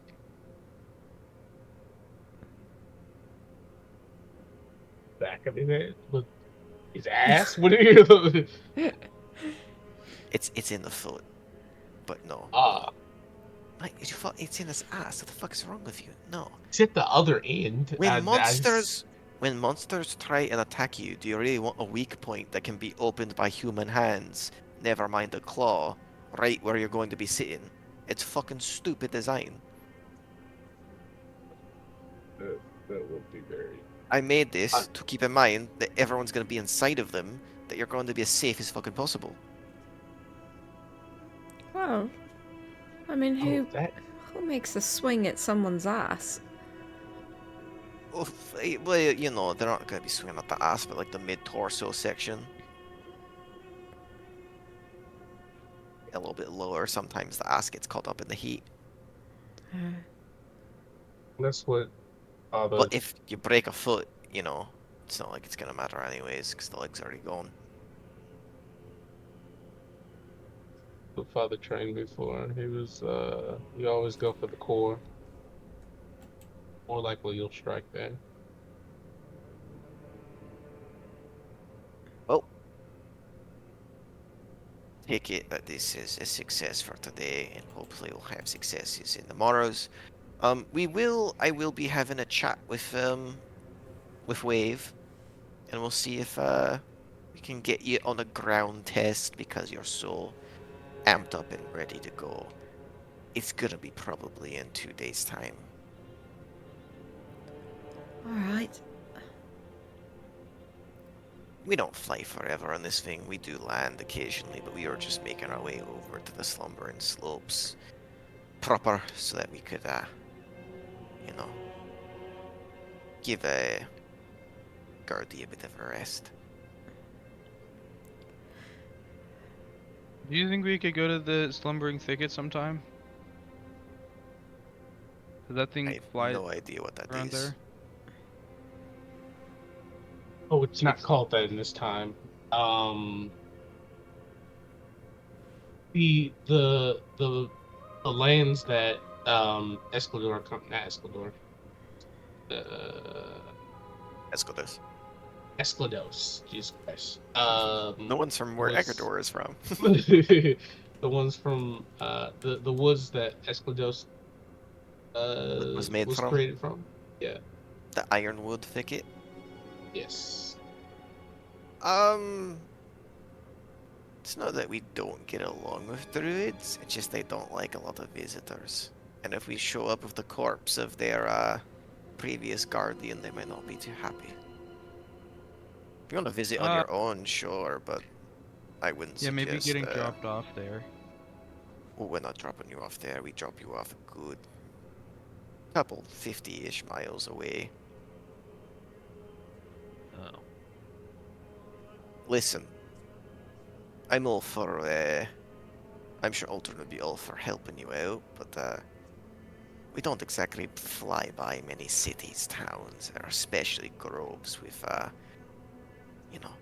Back of his head. Look, his ass. What are you? It's in the foot, but no. Ah, Like, it's in his ass. What the fuck's wrong with you? No. it's at the other end. When monsters try and attack you, do you really want a weak point that can be opened by human hands? Never mind a claw, right where you're going to be sitting. It's fucking stupid design. That would be very. I made I, this to keep in mind that everyone's going to be inside of them, that you're going to be as safe as fucking possible. Well, I mean, oh, that. who makes a swing at someone's ass? Well, you know, they're not going to be swinging at the ass, but like the mid-torso section. A little bit lower, sometimes the ass gets caught up in the heat. That's what. The But if you break a foot, you know, it's not like it's gonna matter anyways, because the leg's already gone. The father trained me for. He was you always go for the core. More likely you'll strike then. Well, take it that this is a success for today, and hopefully we'll have successes in the morrows. I will be having a chat with Wave, and we'll see if we can get you on a ground test because you're so amped up and ready to go. It's gonna be probably in 2 days' time. All right. We don't fly forever on this thing. We do land occasionally, but we are just making our way over to the slumbering slopes proper so that we could, you know, give Gardy a bit of a rest. Do you think we could go to the slumbering thicket sometime? Does that I thing have fly no idea what that around is. there? Oh, it's not It's called that in this time. The lands that Esclador, not Esclador, uh, Let's go this. Esclados, Jesus Christ, No one's from where was Ecuador is from. the ones from the woods that Esclados Was made was from created from. Yeah. the Ironwood thicket. Yes. Um, it's not that we don't get along with druids. It's just they don't like a lot of visitors. And if we show up with the corpse of their previous guardian, they might not be too happy. If you want to visit on Uh, your own, sure, but I wouldn't yeah, maybe suggest. getting dropped off there. Well, we're not dropping you off there. We drop you off a good couple, 50-ish miles away. Oh. Listen, I'm all for. I'm sure Altern would be all for helping you out, but we don't exactly fly by many cities, towns, or especially groves with, you know,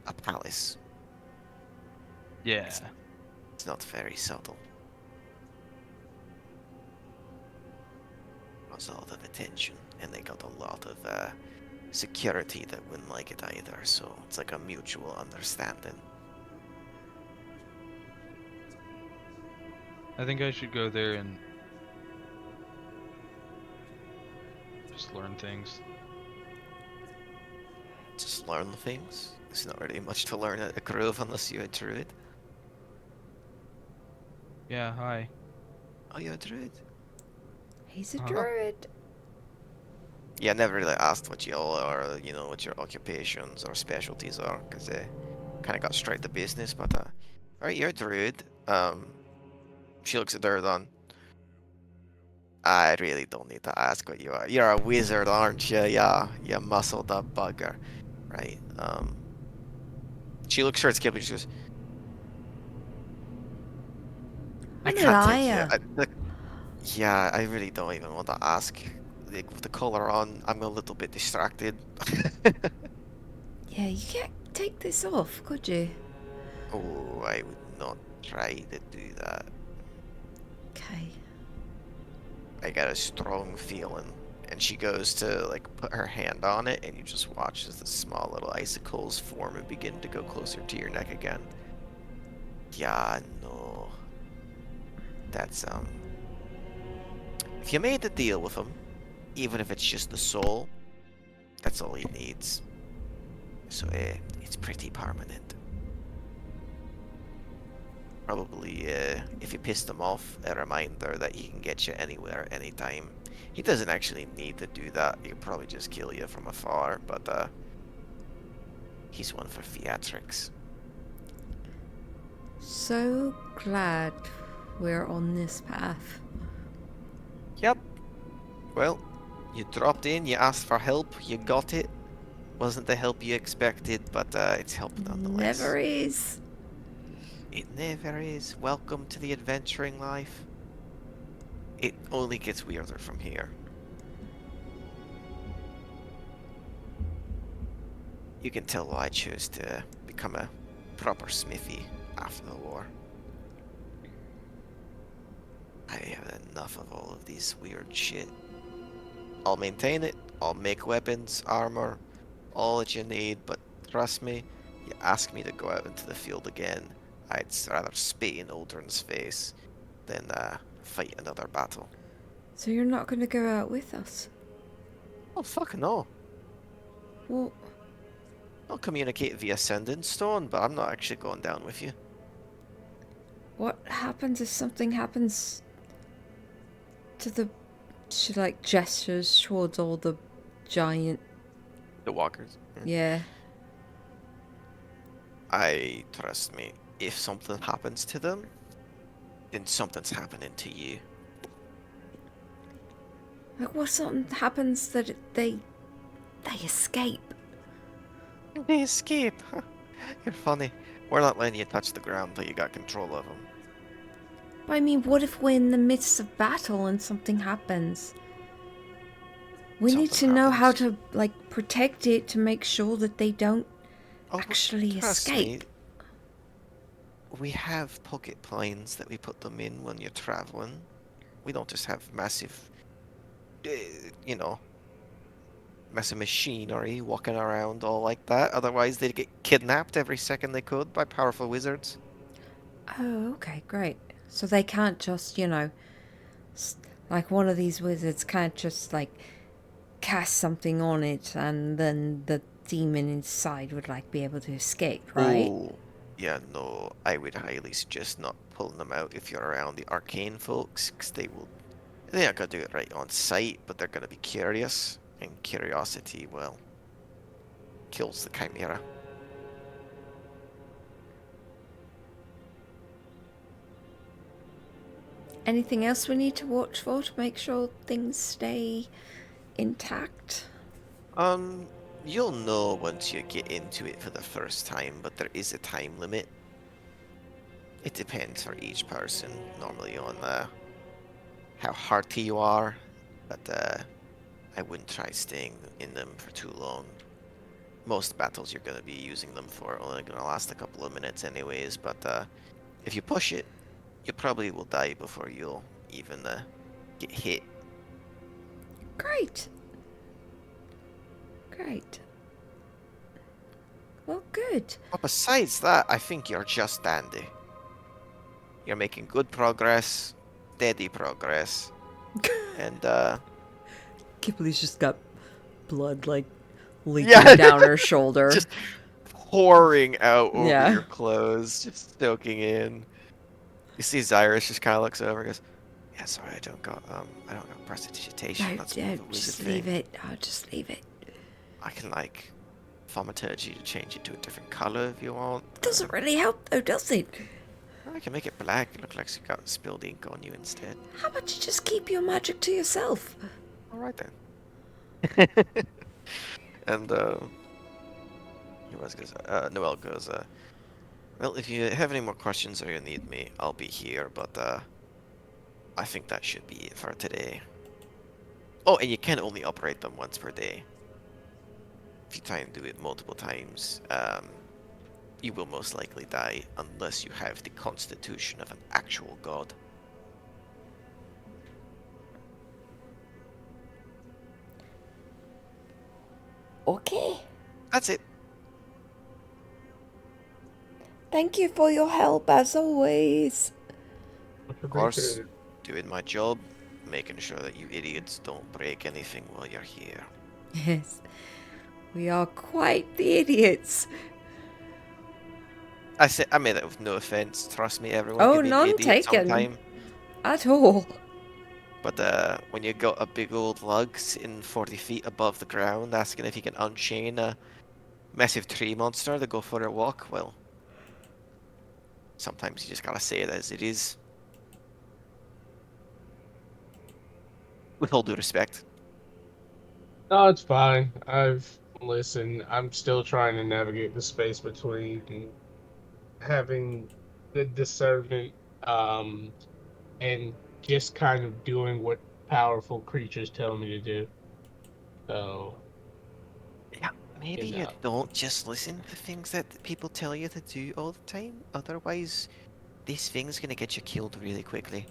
a palace. Yeah. It's not very subtle. Draws a lot of attention, and they got a lot of security that wouldn't like it either. So it's like a mutual understanding. I think I should go there and just learn things. Just learn things. There's not really much to learn at a grove unless you're a druid. Yeah, hi. Oh, you're a druid? He's a Uh-huh. druid. Yeah, I never really asked what y'all are, you know, what your occupations or specialties are, because kind of got straight to business, but, alright, you're a druid. She looks at Durdon. I really don't need to ask what you are. You're a wizard, aren't you? Yeah, you muscled up bugger. Right, she looks straight at Skip and she goes, I I'm a can't take you. liar. Yeah, I really don't even want to ask. Like, with the collar on, I'm a little bit distracted. Yeah, you can't take this off, could you? Oh, I would not try to do that. Okay. I got a strong feeling. And she goes to, like, put her hand on it, and you just watch as the small little icicles form and begin to go closer to your neck again. Yeah, no. That's, if you made the deal with him, even if it's just the soul, that's all he needs. So, it's pretty permanent. Probably, if you pissed him off, a reminder that he can get you anywhere, anytime. He doesn't actually need to do that. He'll probably just kill you from afar, but, he's one for theatrics. So glad we're on this path. Yep. Well, you dropped in, you asked for help, you got it. Wasn't the help you expected, but, it's help nonetheless. Never is. It never is. Welcome to the adventuring life. It only gets weirder from here. You can tell why I chose to become a proper smithy after the war. I have enough of all of these weird shit. I'll maintain it, I'll make weapons, armor, all that you need, but trust me, you ask me to go out into the field again, I'd rather spit in Aldrin's face than fight another battle. So you're not going to go out with us? Oh, fuck no. Well, I'll communicate via sending stone, but I'm not actually going down with you. what happens if something happens to the... She, like, gestures towards all the giant... The walkers. Yeah. Trust me, if something happens to them, then something's happening to you. Like, what something happens that they escape? They escape. You're funny. We're not letting you touch the ground till you got control of them. I mean, what if we're in the midst of battle and something happens? We need to Something know how happens. to, like, protect it to make sure that they don't Oh, but actually trust escape. me, we have pocket planes that we put them in when you're traveling. We don't just have massive, you know, massive machinery walking around all like that. Otherwise, they'd get kidnapped every second they could by powerful wizards. Oh, okay, great. So they can't just, like one of these wizards can't just, like, cast something on it and then the demon inside would, like, be able to escape, right? Oh, yeah, no, I would highly suggest not pulling them out if you're around the arcane folks, because they're not gonna do it right on sight, but they're gonna be curious, and curiosity, well, kills the chimera. Anything else we need to watch for to make sure things stay intact? Um, you'll know once you get into it for the first time, but there is a time limit. It depends for each person, normally on how hearty you are, but I wouldn't try staying in them for too long. Most battles you're going to be using them for are only going to last a couple of minutes anyways, but if you push it, you probably will die before you'll even get hit. Great. Great. Well, good. But besides that, I think you're just dandy. You're making good progress, steady progress, and Kipley's just got blood, like, leaking yeah, down her shoulder. just pouring out over Yeah. your clothes, just soaking in. You see Zyrus just kind of looks over and goes, "Yeah, sorry, I don't got prestidigitation. No, That's more of a wizard just thing. leave it. I'll just leave it. I can like thaumaturgy to change it to a different color if you want. Doesn't really help though, does it? I can make it black. It looks like it's got spilled ink on you instead. How about you just keep your magic to yourself? All right then." And Noel goes, "Well, if you have any more questions or you need me, I'll be here. But I think that should be it for today. Oh, and you can only operate them once per day. If you try and do it multiple times, you will most likely die unless you have the constitution of an actual god." Okay. That's it. Thank you for your help as always. Of course, doing my job, making sure that you idiots don't break anything while you're here. Yes. We are quite the idiots. I made it with no offense. Trust me, everyone Oh, can be an none idiot taken. sometime. At all. But when you got a big old lug sitting 40 feet above the ground asking if you can unchain a massive tree monster to go for a walk, well, sometimes you just gotta say it as it is. With all due respect. No, it's fine. Listen, I'm still trying to navigate the space between having the discernment, and just kind of doing what powerful creatures tell me to do. So, Yeah, Maybe in you don't just listen to things that people tell you to do all the time. Otherwise, this thing's gonna get you killed really quickly.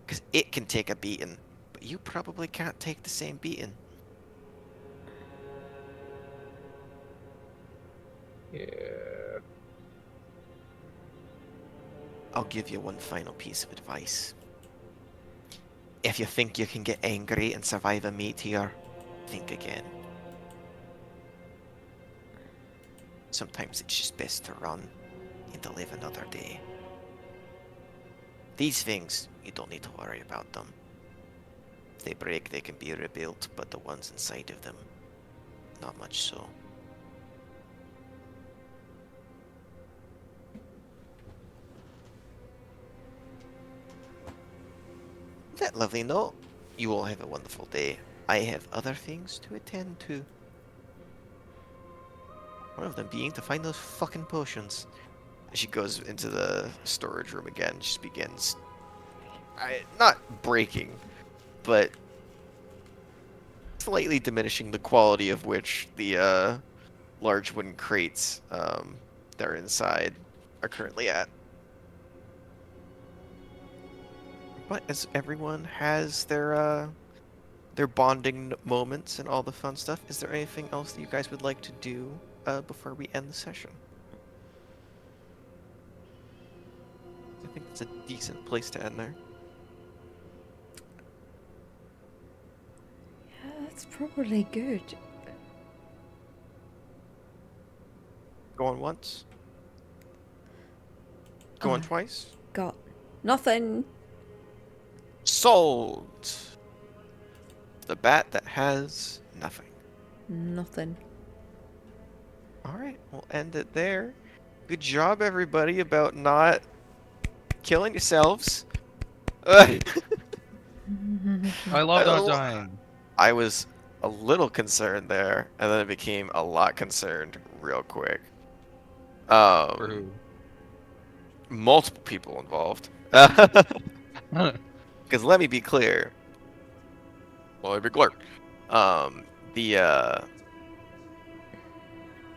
Because it can take a beating, but you probably can't take the same beating. Yeah. I'll give you one final piece of advice. If you think you can get angry and survive a meteor, think again. Sometimes it's just best to run and to live another day. These things, you don't need to worry about them. If they break, they can be rebuilt, but the ones inside of them, not much so. On that lovely note, you all have a wonderful day. I have other things to attend to. One of them being to find those fucking potions. She goes into the storage room again. Just begins, not breaking, but slightly diminishing the quality of which the large wooden crates that are inside are currently at. But as everyone has their bonding moments and all the fun stuff, is there anything else that you guys would like to do before we end the session? I think it's a decent place to end there. Yeah, that's probably good. Going once? Going Oh. twice? Got nothing. Sold! The bat that has nothing. Nothing. Alright, we'll end it there. Good job, everybody, about not killing yourselves. I love not dying. I was a little concerned there, and then it became a lot concerned real quick. For who? Multiple people involved. Because let me be clear. Well, let me be clear.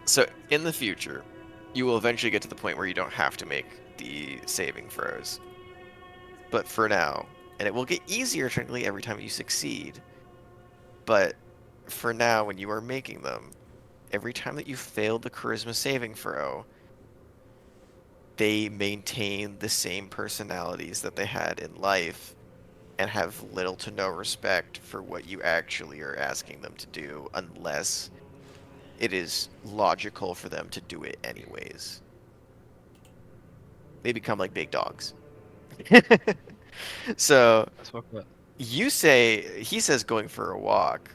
So in the future, you will eventually get to the point where you don't have to make the saving throws. But for now, and it will get easier technically every time you succeed. But for now, when you are making them, every time that you fail the charisma saving throw, they maintain the same personalities that they had in life and have little to no respect for what you actually are asking them to do unless it is logical for them to do it anyways. They become like big dogs. So That's fucked up. he says going for a walk.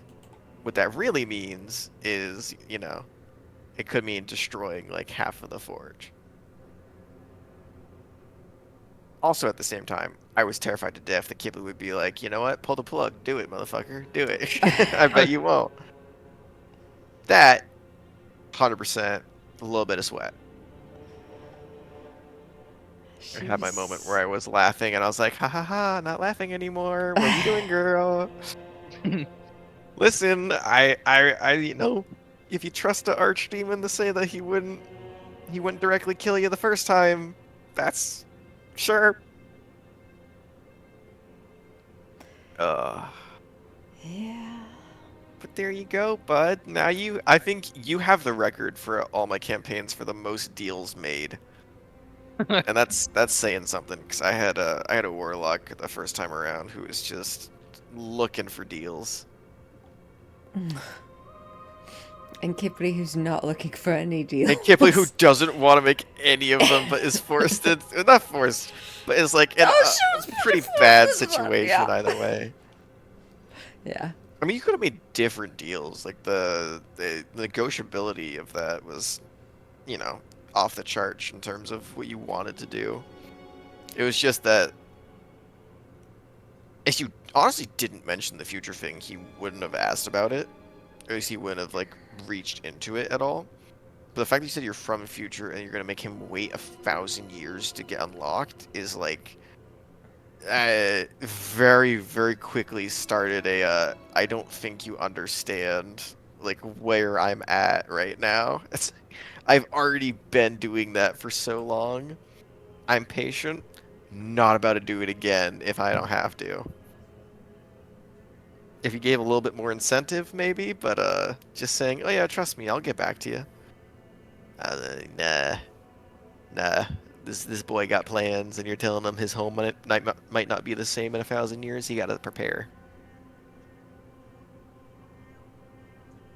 What that really means is, it could mean destroying like half of the forge. Also, at the same time, I was terrified to death that Kibble would be like, you know what? Pull the plug. Do it, motherfucker. Do it. I bet you won't. That, 100%, a little bit of sweat. I had my moment where I was laughing and I was like, ha ha ha, not laughing anymore. What are you doing, girl? Listen, if you trust an archdemon to say that he wouldn't directly kill you the first time, that's sure. Yeah. But there you go, bud. Now I think you have the record for all my campaigns for the most deals made. And that's saying something, because I had a warlock the first time around who was just looking for deals. And Kipri, who's not looking for any deals. And Kipley, who doesn't want to make any of them, but is forced to, not forced, but is like in Oh, she a was pretty forced bad as well, situation yeah. either way. Yeah. I mean, you could have made different deals. Like the negotiability of that was, off the charts in terms of what you wanted to do. It was just that if you honestly didn't mention the future thing, he wouldn't have asked about it. Or at least he wouldn't have like reached into it at all. But the fact that you said you're from the future and you're gonna make him wait 1,000 years to get unlocked is like very, very quickly started a I don't think you understand like where I'm at right now. I've already been doing that for so long. I'm patient. Not about to do it again if I don't have to. If you gave a little bit more incentive, maybe, but just saying, oh yeah, trust me, I'll get back to you. Nah, nah. This boy got plans, and you're telling him his home might not be the same in 1,000 years. You gotta prepare.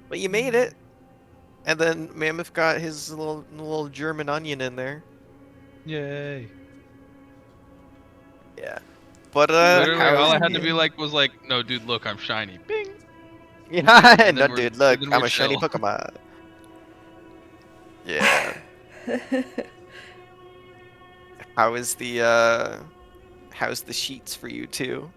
But you made it, and then Mammoth got his little German onion in there. Yay. Yeah. But Literally, all how's I had to the be like was like, "No, dude, look, I'm shiny." Bing. yeah, And no then dude, look, I'm we're a shiny chill. Pokemon. Yeah. How is the how's the sheets for you too?